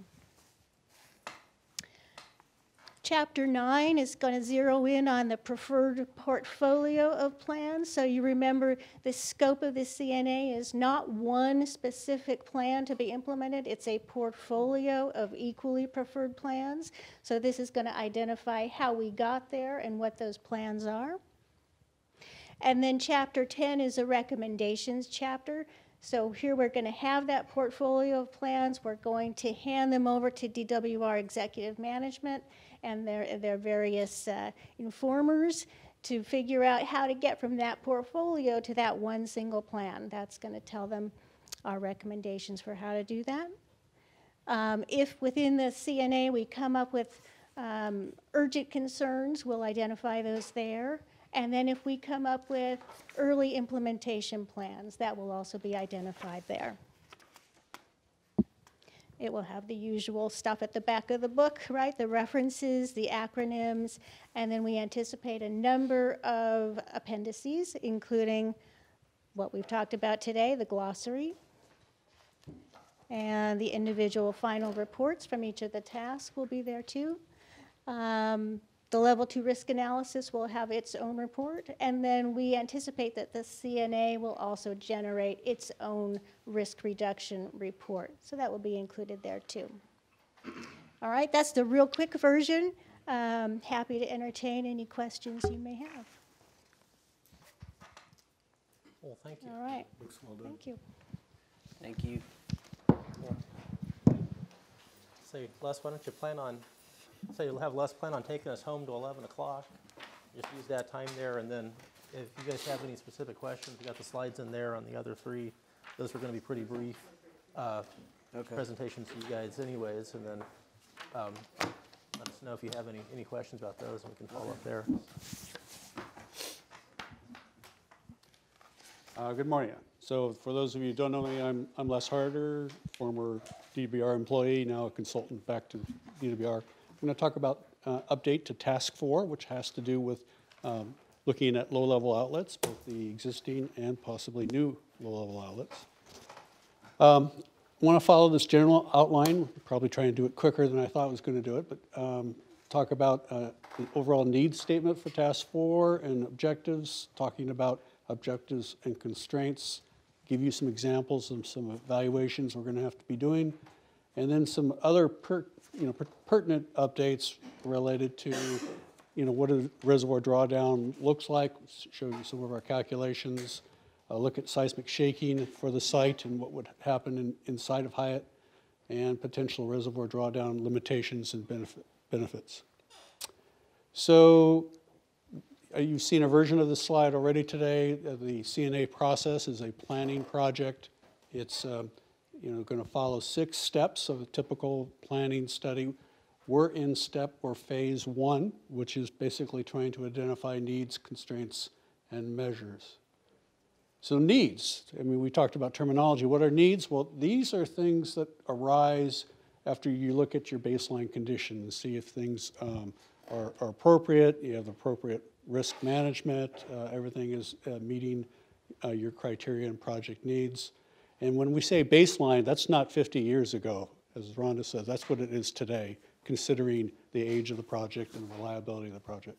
Chapter 9 is going to zero in on the preferred portfolio of plans. So you remember the scope of the CNA is not one specific plan to be implemented. It's a portfolio of equally preferred plans. So this is going to identify how we got there and what those plans are. And then Chapter 10 is a recommendations chapter. So here we're going to have that portfolio of plans. We're going to hand them over to DWR Executive Management and their various informers to figure out how to get from that portfolio to that one single plan. That's going to tell them our recommendations for how to do that. If within the CNA we come up with urgent concerns, we'll identify those there. And then if we come up with early implementation plans, that will also be identified there. It will have the usual stuff at the back of the book, right? The references, the acronyms, and then we anticipate a number of appendices, including what we've talked about today, the glossary, and the individual final reports from each of the tasks will be there too. The level 2 risk analysis will have its own report, and then we anticipate that the CNA will also generate its own risk reduction report. So that will be included there too. All right, that's the real quick version. Happy to entertain any questions you may have. Well, thank you. All right. Looks well done. Thank you. Thank you. Say, Les, why don't you plan on, say you'll have Les plan on taking us home to 11 o'clock. Just use that time there, and then if you guys have any specific questions, we got the slides in there on the other 3. Those are going to be pretty brief presentations to you guys anyways, and then let us know if you have any questions about those, and we can follow up there. Good morning. So for those of you who don't know me, I'm Les Harder, former DWR employee, now a consultant back to DWR. I'm going to talk about update to Task 4, which has to do with looking at low-level outlets, both the existing and possibly new low-level outlets. I want to follow this general outline, probably try and do it quicker than I thought I was going to do it, but talk about the overall needs statement for Task 4 and objectives, talking about objectives and constraints, give you some examples of some evaluations we're going to have to be doing, and then some other pertinent updates related to what a reservoir drawdown looks like, show you some of our calculations, look at seismic shaking for the site and what would happen inside of Hyatt, and potential reservoir drawdown limitations and benefits. So you've seen a version of this slide already today. The CNA process is a planning project. It's going to follow 6 steps of a typical planning study. We're in step or phase 1, which is basically trying to identify needs, constraints, and measures. So needs, we talked about terminology. What are needs? Well, these are things that arise after you look at your baseline conditions and see if things are appropriate, you have appropriate risk management, everything is meeting your criteria and project needs. And when we say baseline, that's not 50 years ago, as Rhonda said, that's what it is today, considering the age of the project and the reliability of the project.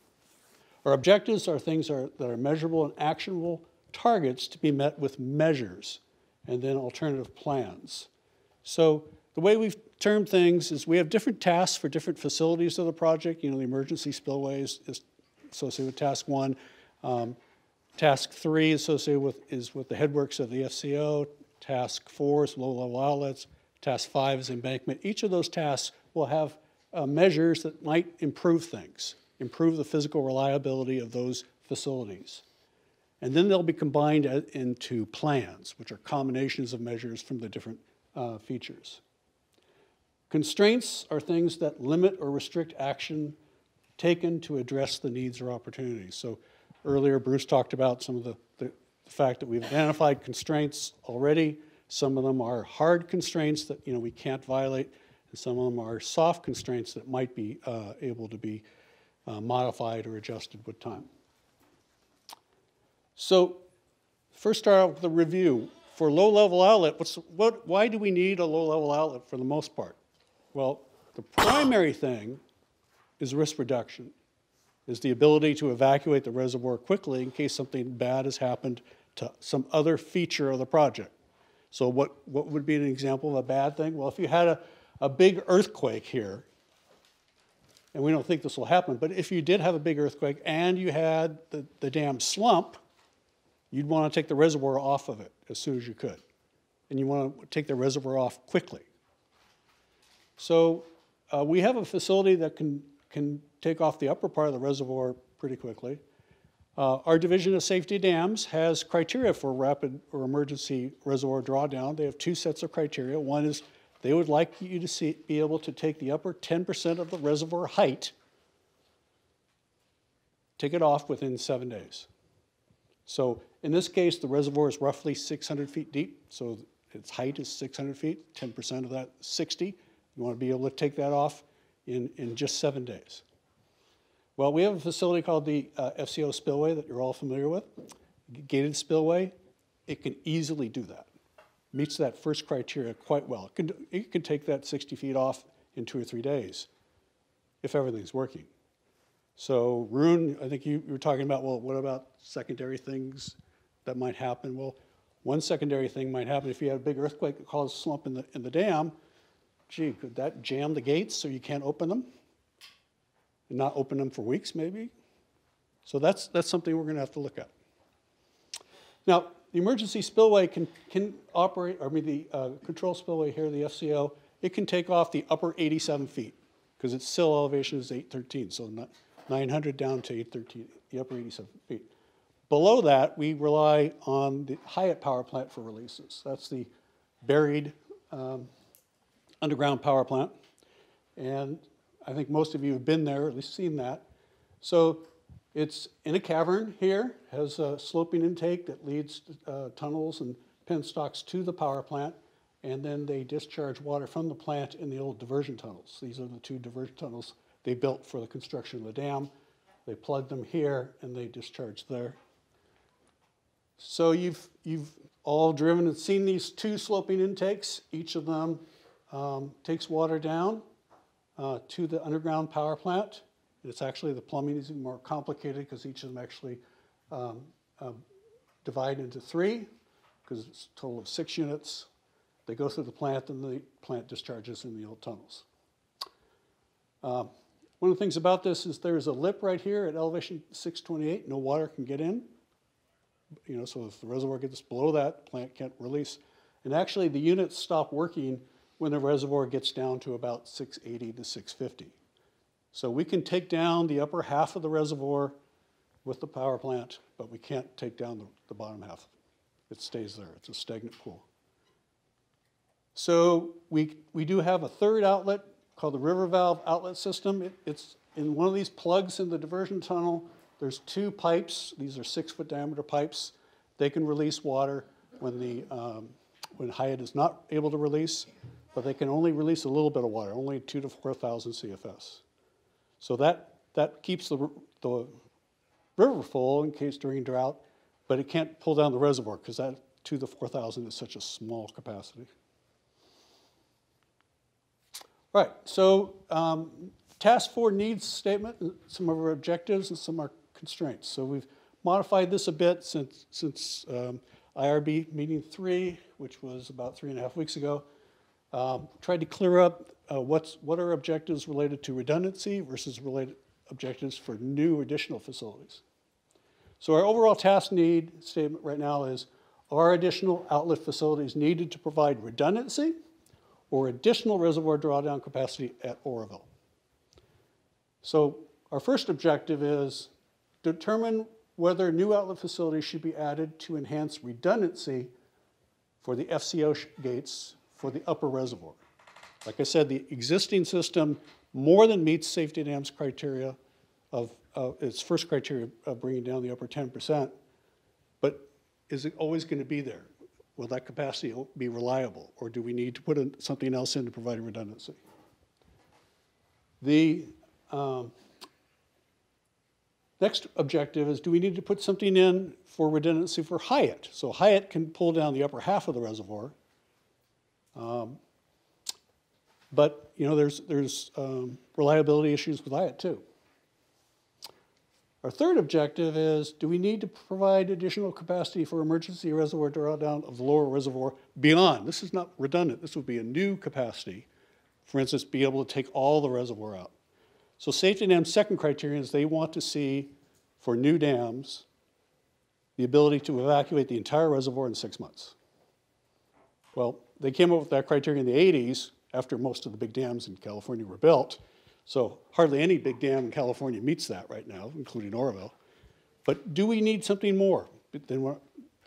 Our objectives are things that are measurable and actionable targets to be met with measures, and then alternative plans. So the way we've termed things is we have different tasks for different facilities of the project. The emergency spillways is associated with task 1. Task 3 associated is with the headworks of the FCO. Task 4 is low-level outlets. Task 5 is embankment. Each of those tasks will have measures that might improve things, improve the physical reliability of those facilities. And then they'll be combined into plans, which are combinations of measures from the different features. Constraints are things that limit or restrict action taken to address the needs or opportunities. So earlier, Bruce talked about some of the fact that we've identified constraints already. Some of them are hard constraints that we can't violate, and some of them are soft constraints that might be able to be modified or adjusted with time. So first start out with the review. For low-level outlet, why do we need a low-level outlet for the most part? Well, the primary thing is risk reduction, is the ability to evacuate the reservoir quickly in case something bad has happened to some other feature of the project. So what would be an example of a bad thing? Well, if you had a big earthquake here, and we don't think this will happen, but if you did have a big earthquake and you had the dam slump, you'd want to take the reservoir off of it as soon as you could. And you want to take the reservoir off quickly. So we have a facility that can take off the upper part of the reservoir pretty quickly. Our Division of Safety Dams has criteria for rapid or emergency reservoir drawdown. They have 2 sets of criteria. One is they would like you to be able to take the upper 10% of the reservoir height, take it off within 7 days. So in this case, the reservoir is roughly 600 feet deep, so its height is 600 feet, 10% of that is 60. You want to be able to take that off in just 7 days. Well, we have a facility called the FCO spillway that you're all familiar with, gated spillway. It can easily do that. Meets that first criteria quite well. It can take that 60 feet off in 2 or 3 days if everything's working. So Rune, I think you were talking about, well, what about secondary things that might happen? Well, one secondary thing might happen if you have a big earthquake that causes a slump in the dam. Gee, could that jam the gates so you can't open them? And not open them for weeks, maybe? So that's something we're going to have to look at. Now, the emergency spillway can operate, the control spillway here, the FCO, it can take off the upper 87 feet because its sill elevation is 813, so 900 down to 813, the upper 87 feet. Below that, we rely on the Hyatt power plant for releases. That's the buried underground power plant. And I think most of you have been there, or at least seen that. So it's in a cavern here, has a sloping intake that leads tunnels and penstocks to the power plant, and then they discharge water from the plant in the old diversion tunnels. These are the 2 diversion tunnels they built for the construction of the dam. They plug them here, and they discharge there. So you've all driven and seen these 2 sloping intakes. Each of them takes water down to the underground power plant. It's actually, the plumbing is more complicated because each of them actually divide into 3 because it's a total of 6 units. They go through the plant and the plant discharges in the old tunnels. One of the things about this is there's a lip right here at elevation 628. No water can get in. You know, so if the reservoir gets below that, the plant can't release. And actually, the units stop working when the reservoir gets down to about 680 to 650. So we can take down the upper half of the reservoir with the power plant, but we can't take down the bottom half. It stays there. It's a stagnant pool. So we do have a third outlet called the river valve outlet system. It's in one of these plugs in the diversion tunnel. There's two pipes. These are 6-foot diameter pipes. They can release water when Hyatt is not able to release, but they can only release a little bit of water, only 2,000 to 4,000 CFS. So that keeps the river full in case during drought, but it can't pull down the reservoir because that 2,000 to 4,000 is such a small capacity. Right, so task 4 needs statement, some of our objectives and some of our constraints. So we've modified this a bit since IRB meeting 3, which was about 3.5 weeks ago. Tried to clear up what are objectives related to redundancy versus related objectives for new additional facilities. So our overall task need statement right now is, are additional outlet facilities needed to provide redundancy or additional reservoir drawdown capacity at Oroville? So our first objective is determine whether new outlet facilities should be added to enhance redundancy for the FCO gates for the upper reservoir. Like I said, the existing system more than meets safety dams criteria of its first criteria of bringing down the upper 10%, but is it always going to be there? Will that capacity be reliable, or do we need to put something else in to provide redundancy? The next objective is, do we need to put something in for redundancy for Hyatt? So Hyatt can pull down the upper half of the reservoir, but you know, there's reliability issues with Hyatt too. Our third objective is, do we need to provide additional capacity for emergency reservoir drawdown of the lower reservoir beyond? This is not redundant. This would be a new capacity. For instance, be able to take all the reservoir out. So safety dam's second criterion is they want to see, for new dams, the ability to evacuate the entire reservoir in 6 months. Well, they came up with that criteria in the 80s after most of the big dams in California were built. So hardly any big dam in California meets that right now, including Oroville. But do we need something more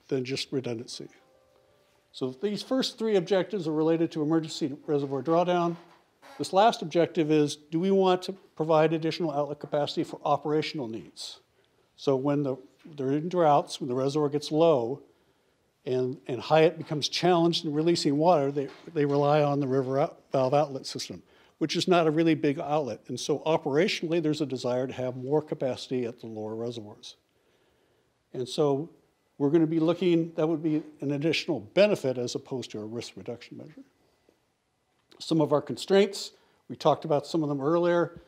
than just redundancy? So these first 3 objectives are related to emergency reservoir drawdown. This last objective is, do we want to provide additional outlet capacity for operational needs? So when they're in droughts, when the reservoir gets low, and Hyatt becomes challenged in releasing water, they rely on the river valve outlet system, which is not a really big outlet. And so operationally, there's a desire to have more capacity at the lower reservoirs. And so we're going to be looking, that would be an additional benefit as opposed to a risk reduction measure. Some of our constraints, we talked about some of them earlier.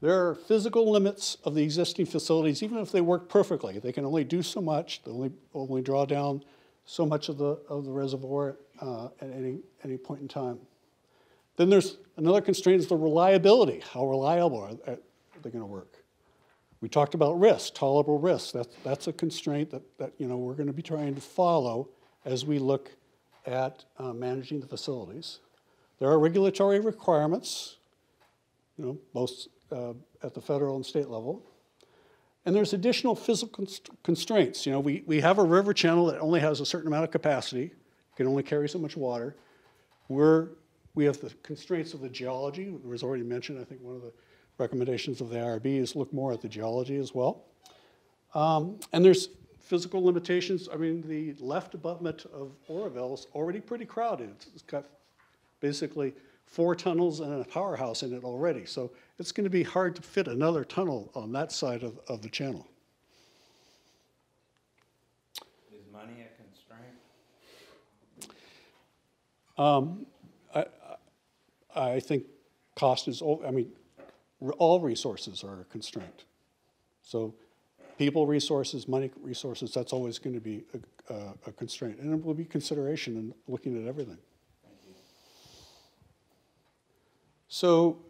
There are physical limits of the existing facilities, even if they work perfectly. They can only do so much. They only draw down so much of the reservoir at any point in time. Then there's another constraint is the reliability. How reliable are they going to work? We talked about risk, tolerable risk. That's a constraint that you know, we're going to be trying to follow as we look at managing the facilities. There are regulatory requirements, you know, both at the federal and state level. And there's additional physical constraints. You know, we have a river channel that only has a certain amount of capacity, can only carry so much water. We have the constraints of the geology. It was already mentioned. I think one of the recommendations of the IRB is look more at the geology as well. And there's physical limitations. I mean, the left abutment of Oroville is already pretty crowded. It's got basically 4 tunnels and a powerhouse in it already. So it's going to be hard to fit another tunnel on that side of the channel. Is money a constraint? I think cost is, I mean, all resources are a constraint. So people resources, money resources, that's always going to be a constraint. And it will be consideration in looking at everything. Thank you. So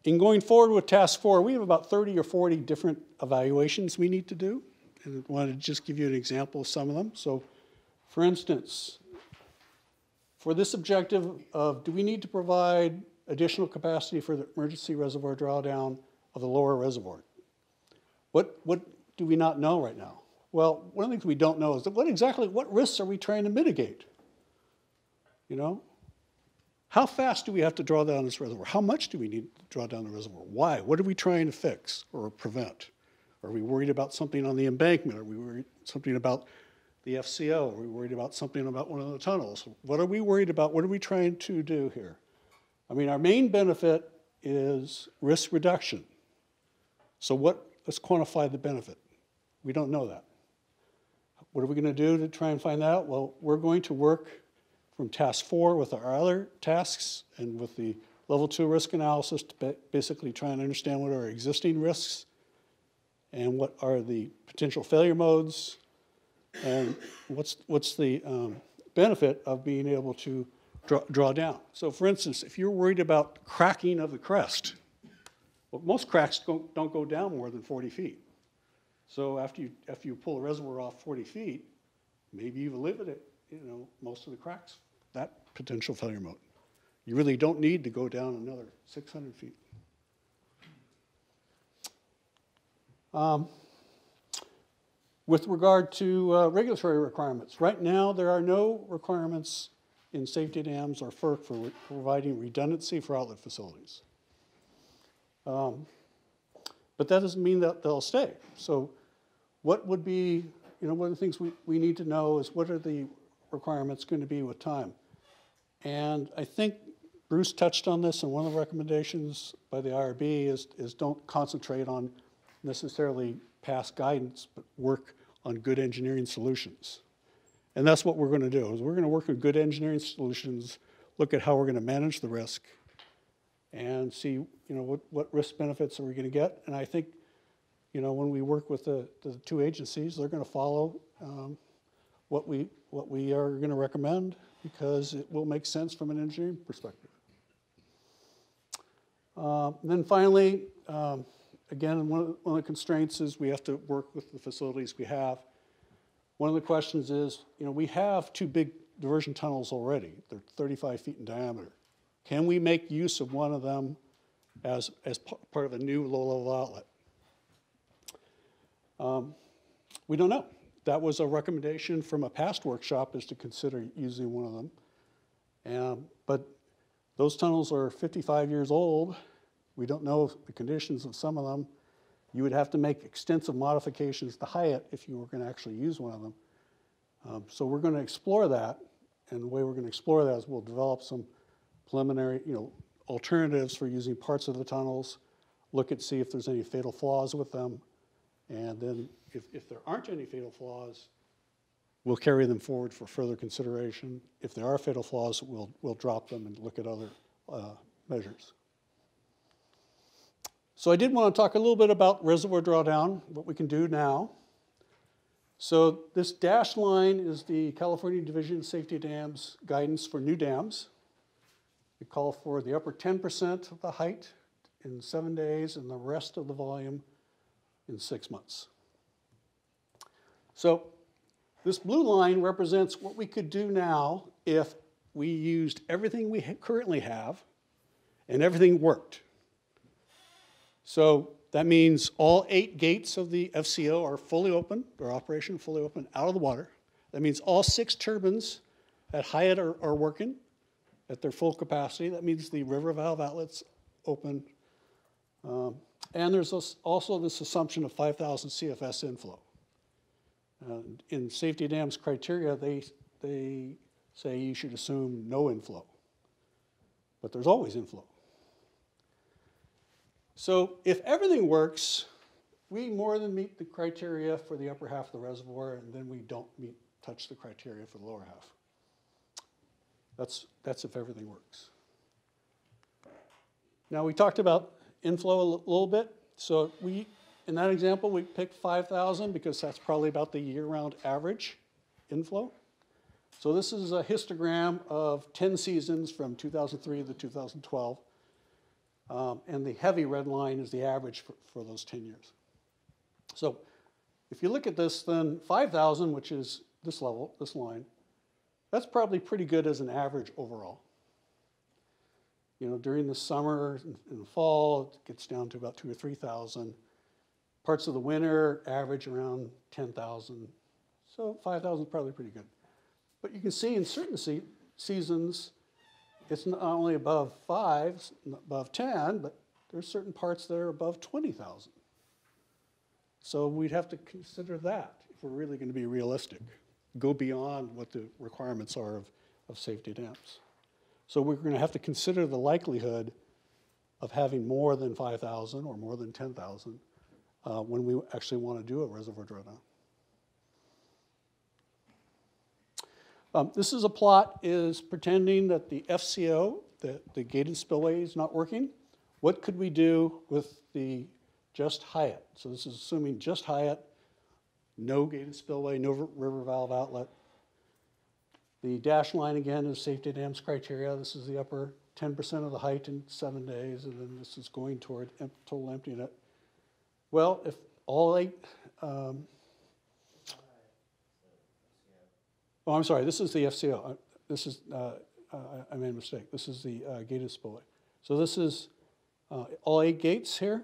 in going forward with task 4, we have about 30 or 40 different evaluations we need to do. And I wanted to just give you an example of some of them. So, for instance, for this objective of do we need to provide additional capacity for the emergency reservoir drawdown of the lower reservoir? What do we not know right now? Well, one of the things we don't know is that what risks are we trying to mitigate? You know? How fast do we have to draw down this reservoir? How much do we need to draw down the reservoir? Why? What are we trying to fix or prevent? Are we worried about something on the embankment? Are we worried something about the FCO? Are we worried about something about one of the tunnels? What are we worried about? What are we trying to do here? I mean, our main benefit is risk reduction. So let's quantify the benefit. We don't know that. What are we going to do to try and find that out? Well, we're going to work from task 4 with our other tasks and with the level 2 risk analysis to basically try and understand what are our existing risks and what are the potential failure modes and what's the benefit of being able to draw down. So for instance, if you're worried about cracking of the crest, well, most cracks don't go down more than 40 feet. So after you pull a reservoir off 40 feet, maybe you've eliminated most of the cracks, that potential failure mode. You really don't need to go down another 600 feet. With regard to regulatory requirements, right now there are no requirements in safety dams or FERC for providing redundancy for outlet facilities. But that doesn't mean that they'll stay. So what would be, one of the things we need to know is what are the requirements going to be with time. And I think Bruce touched on this, and one of the recommendations by the IRB is don't concentrate on necessarily past guidance, but work on good engineering solutions. And that's what we're going to do, is we're going to work on good engineering solutions, look at how we're going to manage the risk, and see what risk benefits are we going to get. And I think when we work with the two agencies, they're going to follow what we are going to recommend, because it will make sense from an engineering perspective. And then finally, again, one of the constraints is we have to work with the facilities we have. One of the questions is, we have 2 big diversion tunnels already. They're 35 feet in diameter. Can we make use of one of them as part of a new low-level outlet? We don't know. That was a recommendation from a past workshop, is to consider using one of them. But those tunnels are 55 years old. We don't know the conditions of some of them. You would have to make extensive modifications to Hyatt if you were going to actually use one of them. So we're going to explore that, and the way we're going to explore that is we'll develop some preliminary, alternatives for using parts of the tunnels, see if there's any fatal flaws with them, and then if there aren't any fatal flaws, we'll carry them forward for further consideration. If there are fatal flaws, we'll drop them and look at other measures. So I did want to talk a little bit about reservoir drawdown, what we can do now. So this dashed line is the California Division of Safety Dams guidance for new dams. We call for the upper 10% of the height in 7 days and the rest of the volume in 6 months. So this blue line represents what we could do now if we used everything we currently have and everything worked. So that means all 8 gates of the FCO are fully open, they're operational, fully open, out of the water. That means all 6 turbines at Hyatt are working at their full capacity. That means the river valve outlet's open. And there's also this assumption of 5,000 CFS inflow. In safety dams criteria, they say you should assume no inflow. But there's always inflow. So if everything works, we more than meet the criteria for the upper half of the reservoir, and then we don't touch the criteria for the lower half. That's if everything works. Now we talked about inflow a little bit. So in that example, we picked 5,000 because that's probably about the year-round average inflow. So this is a histogram of 10 seasons from 2003 to 2012. And the heavy red line is the average for those 10 years. So if you look at this, then 5,000, which is this level, this line, that's probably pretty good as an average overall. You know, during the summer and the fall, it gets down to about 2,000 or 3,000. Parts of the winter average around 10,000. So 5,000 is probably pretty good. But you can see in certain seasons, it's not only above 5, above 10, but there's certain parts that are above 20,000. So we'd have to consider that if we're really going to be realistic. Go beyond what the requirements are of safety dams. So we're going to have to consider the likelihood of having more than 5,000 or more than 10,000 when we actually want to do a reservoir drawdown. This is a plot is pretending that the FCO, the gated spillway, is not working. What could we do with the just Hyatt? So this is assuming just Hyatt, no gated spillway, no river valve outlet. The dashed line again is safety dams criteria. This is the upper 10% of the height in 7 days, and then this is going toward total emptying it. Well, if all 8, oh, I'm sorry, this is the FCO. This is, I made a mistake. This is the gated spillway. So this is all 8 gates here.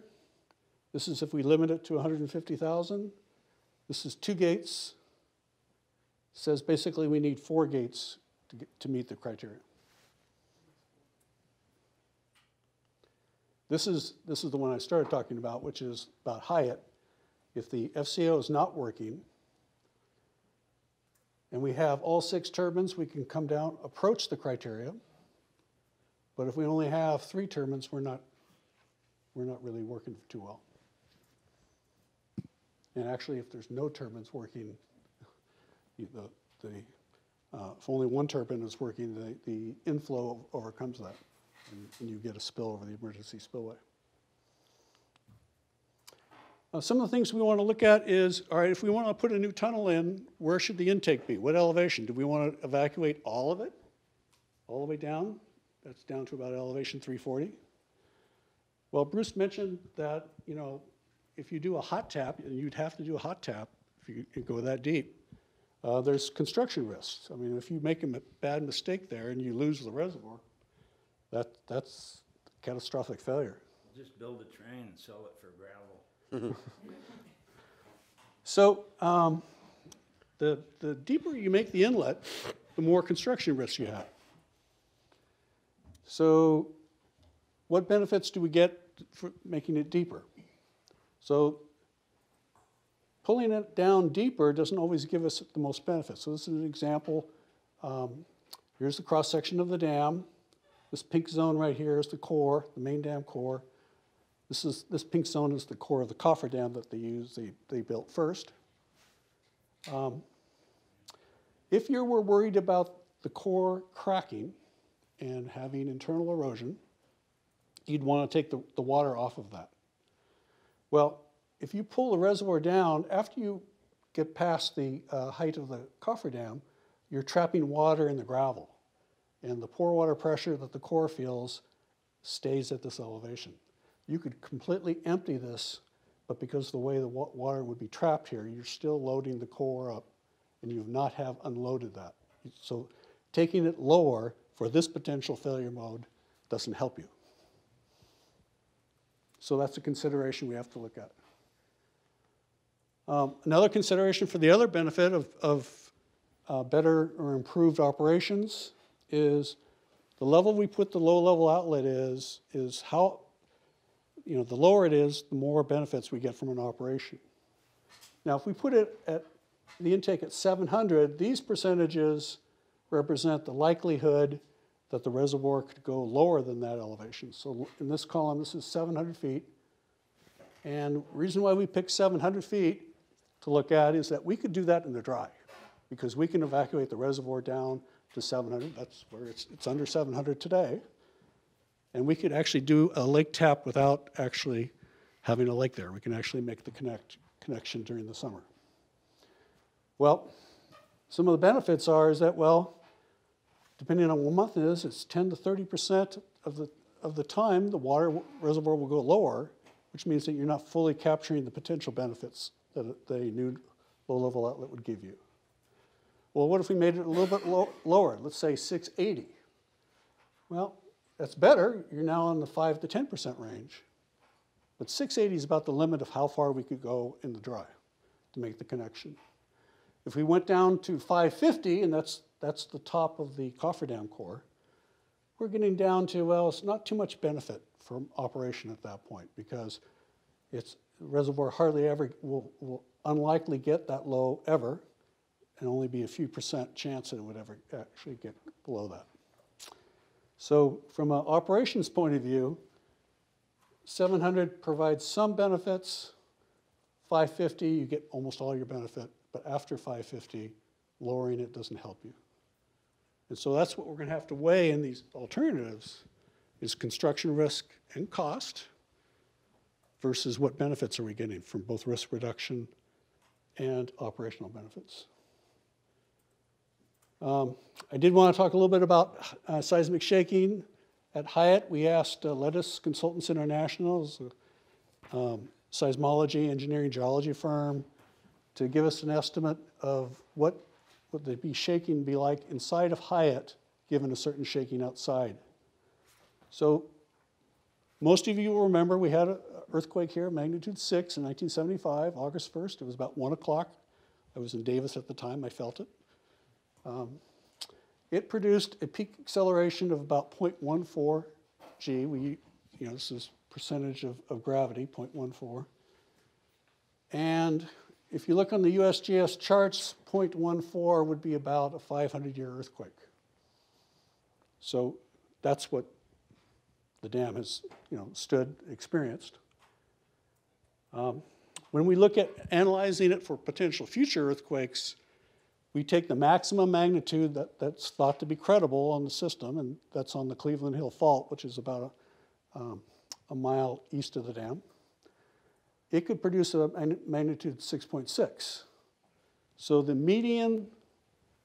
This is if we limit it to 150,000. This is 2 gates. Says basically we need 4 gates to meet the criteria. This is the one I started talking about, which is about Hyatt. If the FCO is not working, and we have all 6 turbines, we can come down, approach the criteria. But if we only have 3 turbines, we're not really working too well. And actually, if there's no turbines working, if only 1 turbine is working, the inflow overcomes that, and you get a spill over the emergency spillway. Some of the things we want to look at is, all right, if we want to put a new tunnel in, where should the intake be? What elevation? Do we want to evacuate all of it, all the way down? That's down to about elevation 340. Well, Bruce mentioned that, you know, if you do a hot tap, and you'd have to do a hot tap if you go that deep, there's construction risks. I mean, if you make a bad mistake there and you lose the reservoir, that's catastrophic failure. Just build a train and sell it for gravel. So the deeper you make the inlet, the more construction risks you have. So what benefits do we get for making it deeper? So pulling it down deeper doesn't always give us the most benefits. So this is an example. Here's the cross-section of the dam. This pink zone right here is the core, the main dam core. This pink zone is the core of the cofferdam that they built first. If you were worried about the core cracking and having internal erosion, you'd want to take the water off of that. Well, if you pull the reservoir down, after you get past the height of the cofferdam, you're trapping water in the gravel. And the pore water pressure that the core feels stays at this elevation. You could completely empty this, but because of the way the water would be trapped here, you're still loading the core up, and you not have unloaded that. So taking it lower for this potential failure mode doesn't help you. So that's a consideration we have to look at. Another consideration for the other benefit of better or improved operations is the level we put the low-level outlet is how, you know, the lower it is, the more benefits we get from an operation. Now, if we put it at the intake at 700, these percentages represent the likelihood that the reservoir could go lower than that elevation. So in this column, this is 700 feet. And the reason why we picked 700 feet to look at is that we could do that in the dry, because we can evacuate the reservoir down to 700. That's where it's under 700 today. And we could actually do a lake tap without actually having a lake there. We can actually make the connection during the summer. Well, some of the benefits are is that, well, depending on what month it is, it's 10 to 30% of of the time, the water reservoir will go lower, which means that you're not fully capturing the potential benefits that a new low-level outlet would give you. Well, what if we made it a little bit lower, let's say 680? Well, that's better. You're now in the 5 to 10% range. But 680 is about the limit of how far we could go in the dry to make the connection. If we went down to 550, and that's the top of the cofferdam core, we're getting down to, well, it's not too much benefit from operation at that point because the reservoir hardly ever will unlikely get that low ever, and only be a few % chance that it would ever actually get below that. So from an operations point of view, 700 provides some benefits. 550, you get almost all your benefit, but after 550, lowering it doesn't help you. And so that's what we're going to have to weigh in these alternatives, is construction risk and cost versus what benefits are we getting from both risk reduction and operational benefits. I did want to talk a little bit about seismic shaking. At Hyatt, we asked Lettuce Consultants International, a seismology, engineering, geology firm, to give us an estimate of what would the shaking be like inside of Hyatt, given a certain shaking outside. So most of you will remember we had an earthquake here, magnitude 6 in 1975, August 1st. It was about 1 o'clock. I was in Davis at the time. I felt it. It produced a peak acceleration of about 0.14 g. This is percentage of gravity, 0.14. And if you look on the USGS charts, 0.14 would be about a 500-year earthquake. So that's what the dam has, experienced. When we look at analyzing it for potential future earthquakes, we take the maximum magnitude that's thought to be credible on the system, and that's on the Cleveland Hill Fault, which is about a mile east of the dam. It could produce a magnitude 6.6. So the median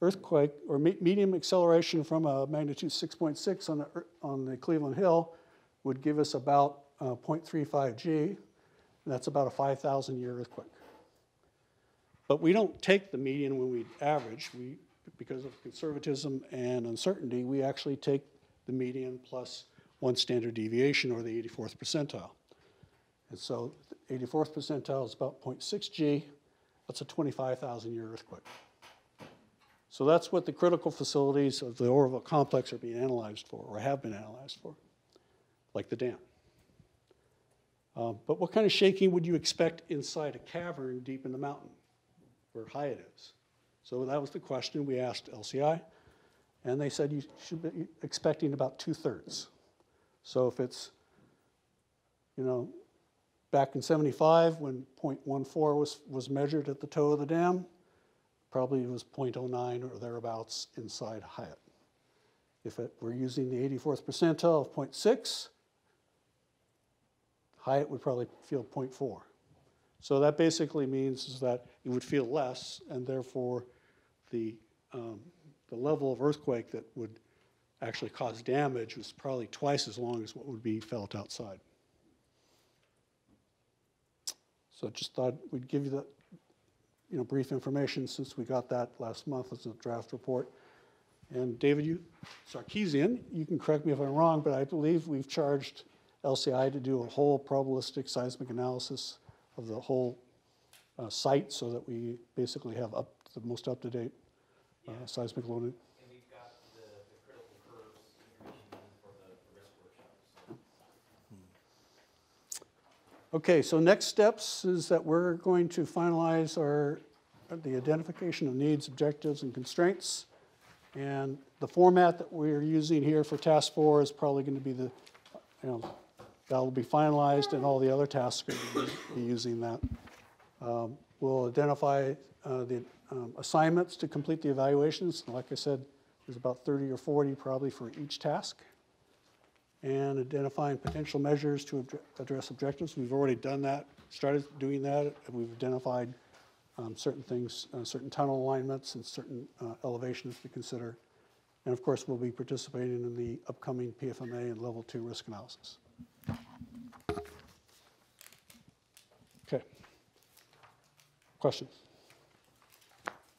earthquake, or medium acceleration from a magnitude 6.6 on the Cleveland Hill would give us about 0.35 G, and that's about a 5,000-year earthquake. But we don't take the median when we average. Because of conservatism and uncertainty, we actually take the median plus one standard deviation, or the 84th percentile. And so the 84th percentile is about 0.6 G. That's a 25,000-year earthquake. So that's what the critical facilities of the Oroville complex are being analyzed for, or have been analyzed for, like the dam. But what kind of shaking would you expect inside a cavern deep in the mountain, where Hyatt is? So that was the question we asked LCI, and they said you should be expecting about 2/3. So if it's, back in 75 when 0.14 was measured at the toe of the dam, probably it was 0.09 or thereabouts inside Hyatt. If we're using the 84th percentile of 0.6, Hyatt would probably feel 0.4. So that basically means is that it would feel less, and therefore the level of earthquake that would actually cause damage was probably twice as long as what would be felt outside. So just thought we'd give you the brief information since we got that last month as a draft report. And David Sarkeesian, you can correct me if I'm wrong, but I believe we've charged LCI to do a whole probabilistic seismic analysis of the whole site so that we basically have the most up-to-date seismic loading. And we've got the critical curves information for the risk workshops. Okay, so next steps is that we're going to finalize the identification of needs, objectives, and constraints. And the format that we're using here for task 4 is probably going to be that'll be finalized, and all the other tasks are going to be using that. We'll identify the assignments to complete the evaluations. Like I said, there's about 30 or 40 probably for each task. And identifying potential measures to address objectives. We've already done that, started doing that, and we've identified certain things, certain tunnel alignments and certain elevations to consider. And of course, we'll be participating in the upcoming PFMA and level 2 risk analysis. Okay. Questions?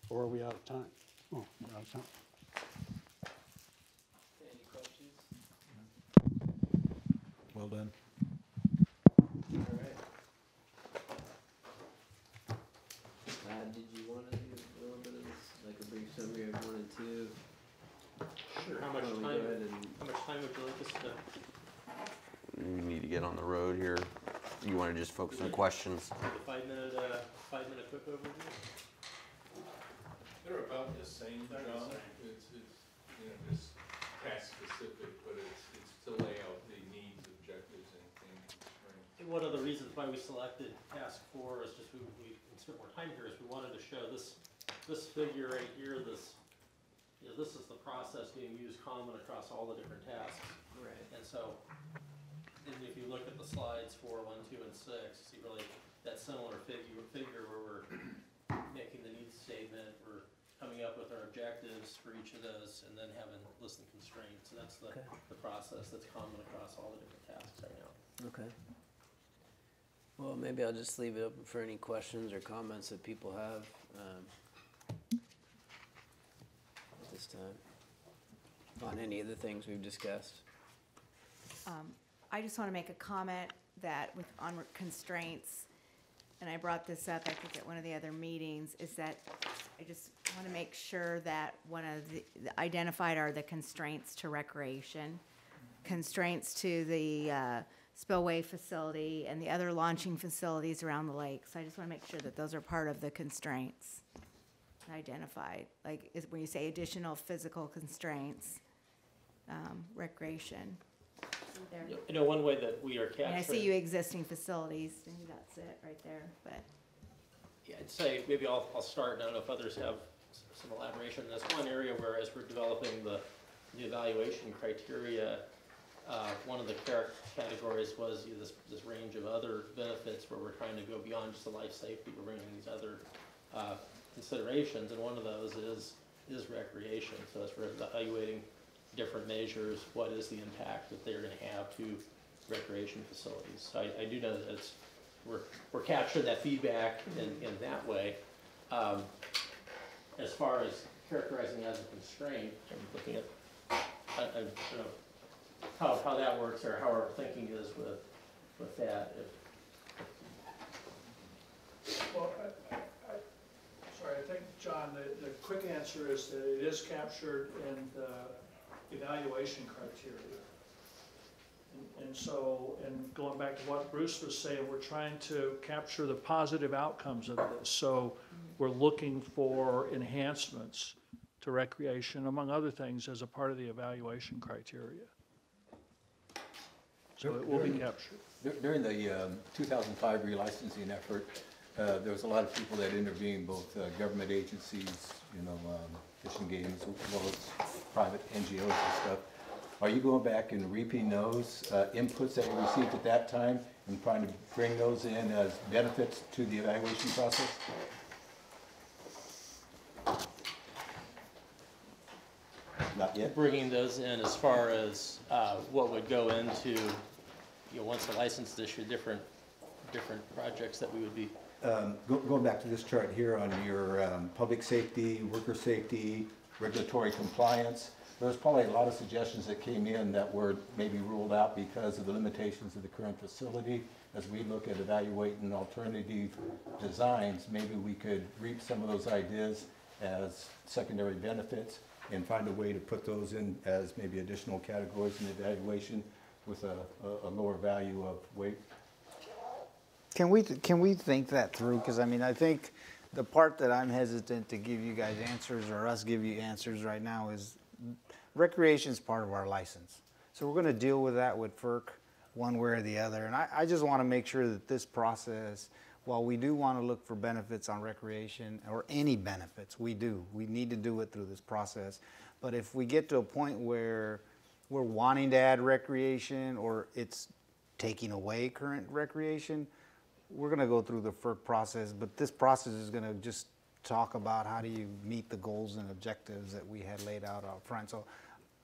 Or are we out of time? Oh, we're out of time. Any questions? Well done. All right. Did you want to do a little bit of this, like a brief summary of 1 and 2? Sure. How much time would you like us to? We need to get on the road here. You want to just focus on questions? The 5-minute quick overview? They're about the same, John. It's you know, just task specific, but it's to lay out the needs, objectives, and constraints. And one of the reasons why we selected task 4 is just we spent more time here is we wanted to show this figure right here, this is the process being used common across all the different tasks. Right. And so, and if you look at the slides 4, 1, 2, and 6, you see really that similar figure where we're making the needs statement, we're coming up with our objectives for each of those, and then having list and constraints. So that's the process that's common across all the different tasks right now. Okay. Well, maybe I'll just leave it open for any questions or comments that people have at this time on any of the things we've discussed. I just want to make a comment that on constraints, and I brought this up, I think, at one of the other meetings, is that I just want to make sure that one of the identified are the constraints to recreation, constraints to the spillway facility, and the other launching facilities around the lake. So I just want to make sure that those are part of the constraints identified. Like when you say additional physical constraints, recreation. There. You know, one way that we are capturing. And I see you existing facilities, maybe that's it right there, but. Yeah, I'd say maybe I'll start, and I don't know if others have some elaboration. That's one area where, as we're developing the evaluation criteria, one of the categories was this range of other benefits where we're trying to go beyond just the life safety. We're bringing these other considerations, and one of those is recreation. So as we're evaluating different measures, what is the impact that they're going to have to recreation facilities? So I do know that we're capturing that feedback in that way. As far as characterizing as a constraint, I'm looking at I don't know how that works or how our thinking is with that. Well, sorry, I think, John, the quick answer is that it is captured in the evaluation criteria. And so, and going back to what Bruce was saying, we're trying to capture the positive outcomes of this. So we're looking for enhancements to recreation, among other things, as a part of the evaluation criteria. So it will be captured. During the 2005 relicensing effort, there was a lot of people that intervened, both government agencies, Fish and Game, as well as private NGOs and stuff. Are you going back and reaping those inputs that you received at that time and trying to bring those in as benefits to the evaluation process? Not yet. Bringing those in as far as what would go into, once the license is issued, different projects that we would be. Going back to this chart here on your public safety, worker safety, regulatory compliance, there's probably a lot of suggestions that came in that were maybe ruled out because of the limitations of the current facility. As we look at evaluating alternative designs, maybe we could reap some of those ideas as secondary benefits and find a way to put those in as maybe additional categories in the evaluation with a lower value of weight. Can we think that through? Because I think the part that I'm hesitant to give you guys answers or us give you answers right now is recreation is part of our license. So we're going to deal with that with FERC one way or the other. And I just want to make sure that this process, while we do want to look for benefits on recreation or any benefits, we need to do it through this process. But if we get to a point where we're wanting to add recreation or it's taking away current recreation, we're going to go through the FERC process, but this process is going to just talk about how do you meet the goals and objectives that we had laid out up front. So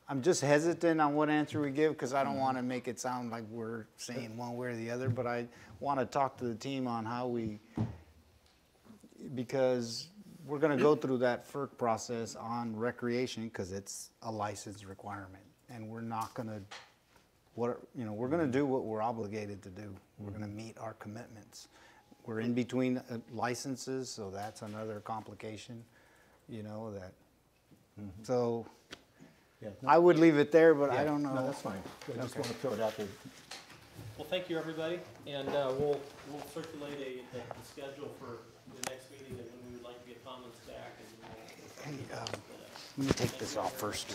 I'm just hesitant on what answer we give because I don't want to make it sound like we're saying one way or the other, but I want to talk to the team on how we, because we're going to go through that FERC process on recreation because it's a license requirement, and we're not going to, we're going to do what we're obligated to do. We're going to meet our commitments. We're in between licenses, so that's another complication, that. So Yeah, I would leave it there, but I Yeah, don't know. No, that's fine. I just want to throw it out there. Well, thank you, everybody, and we'll circulate the schedule for the next meeting and when we would like to get comments back. And Let me take this off first.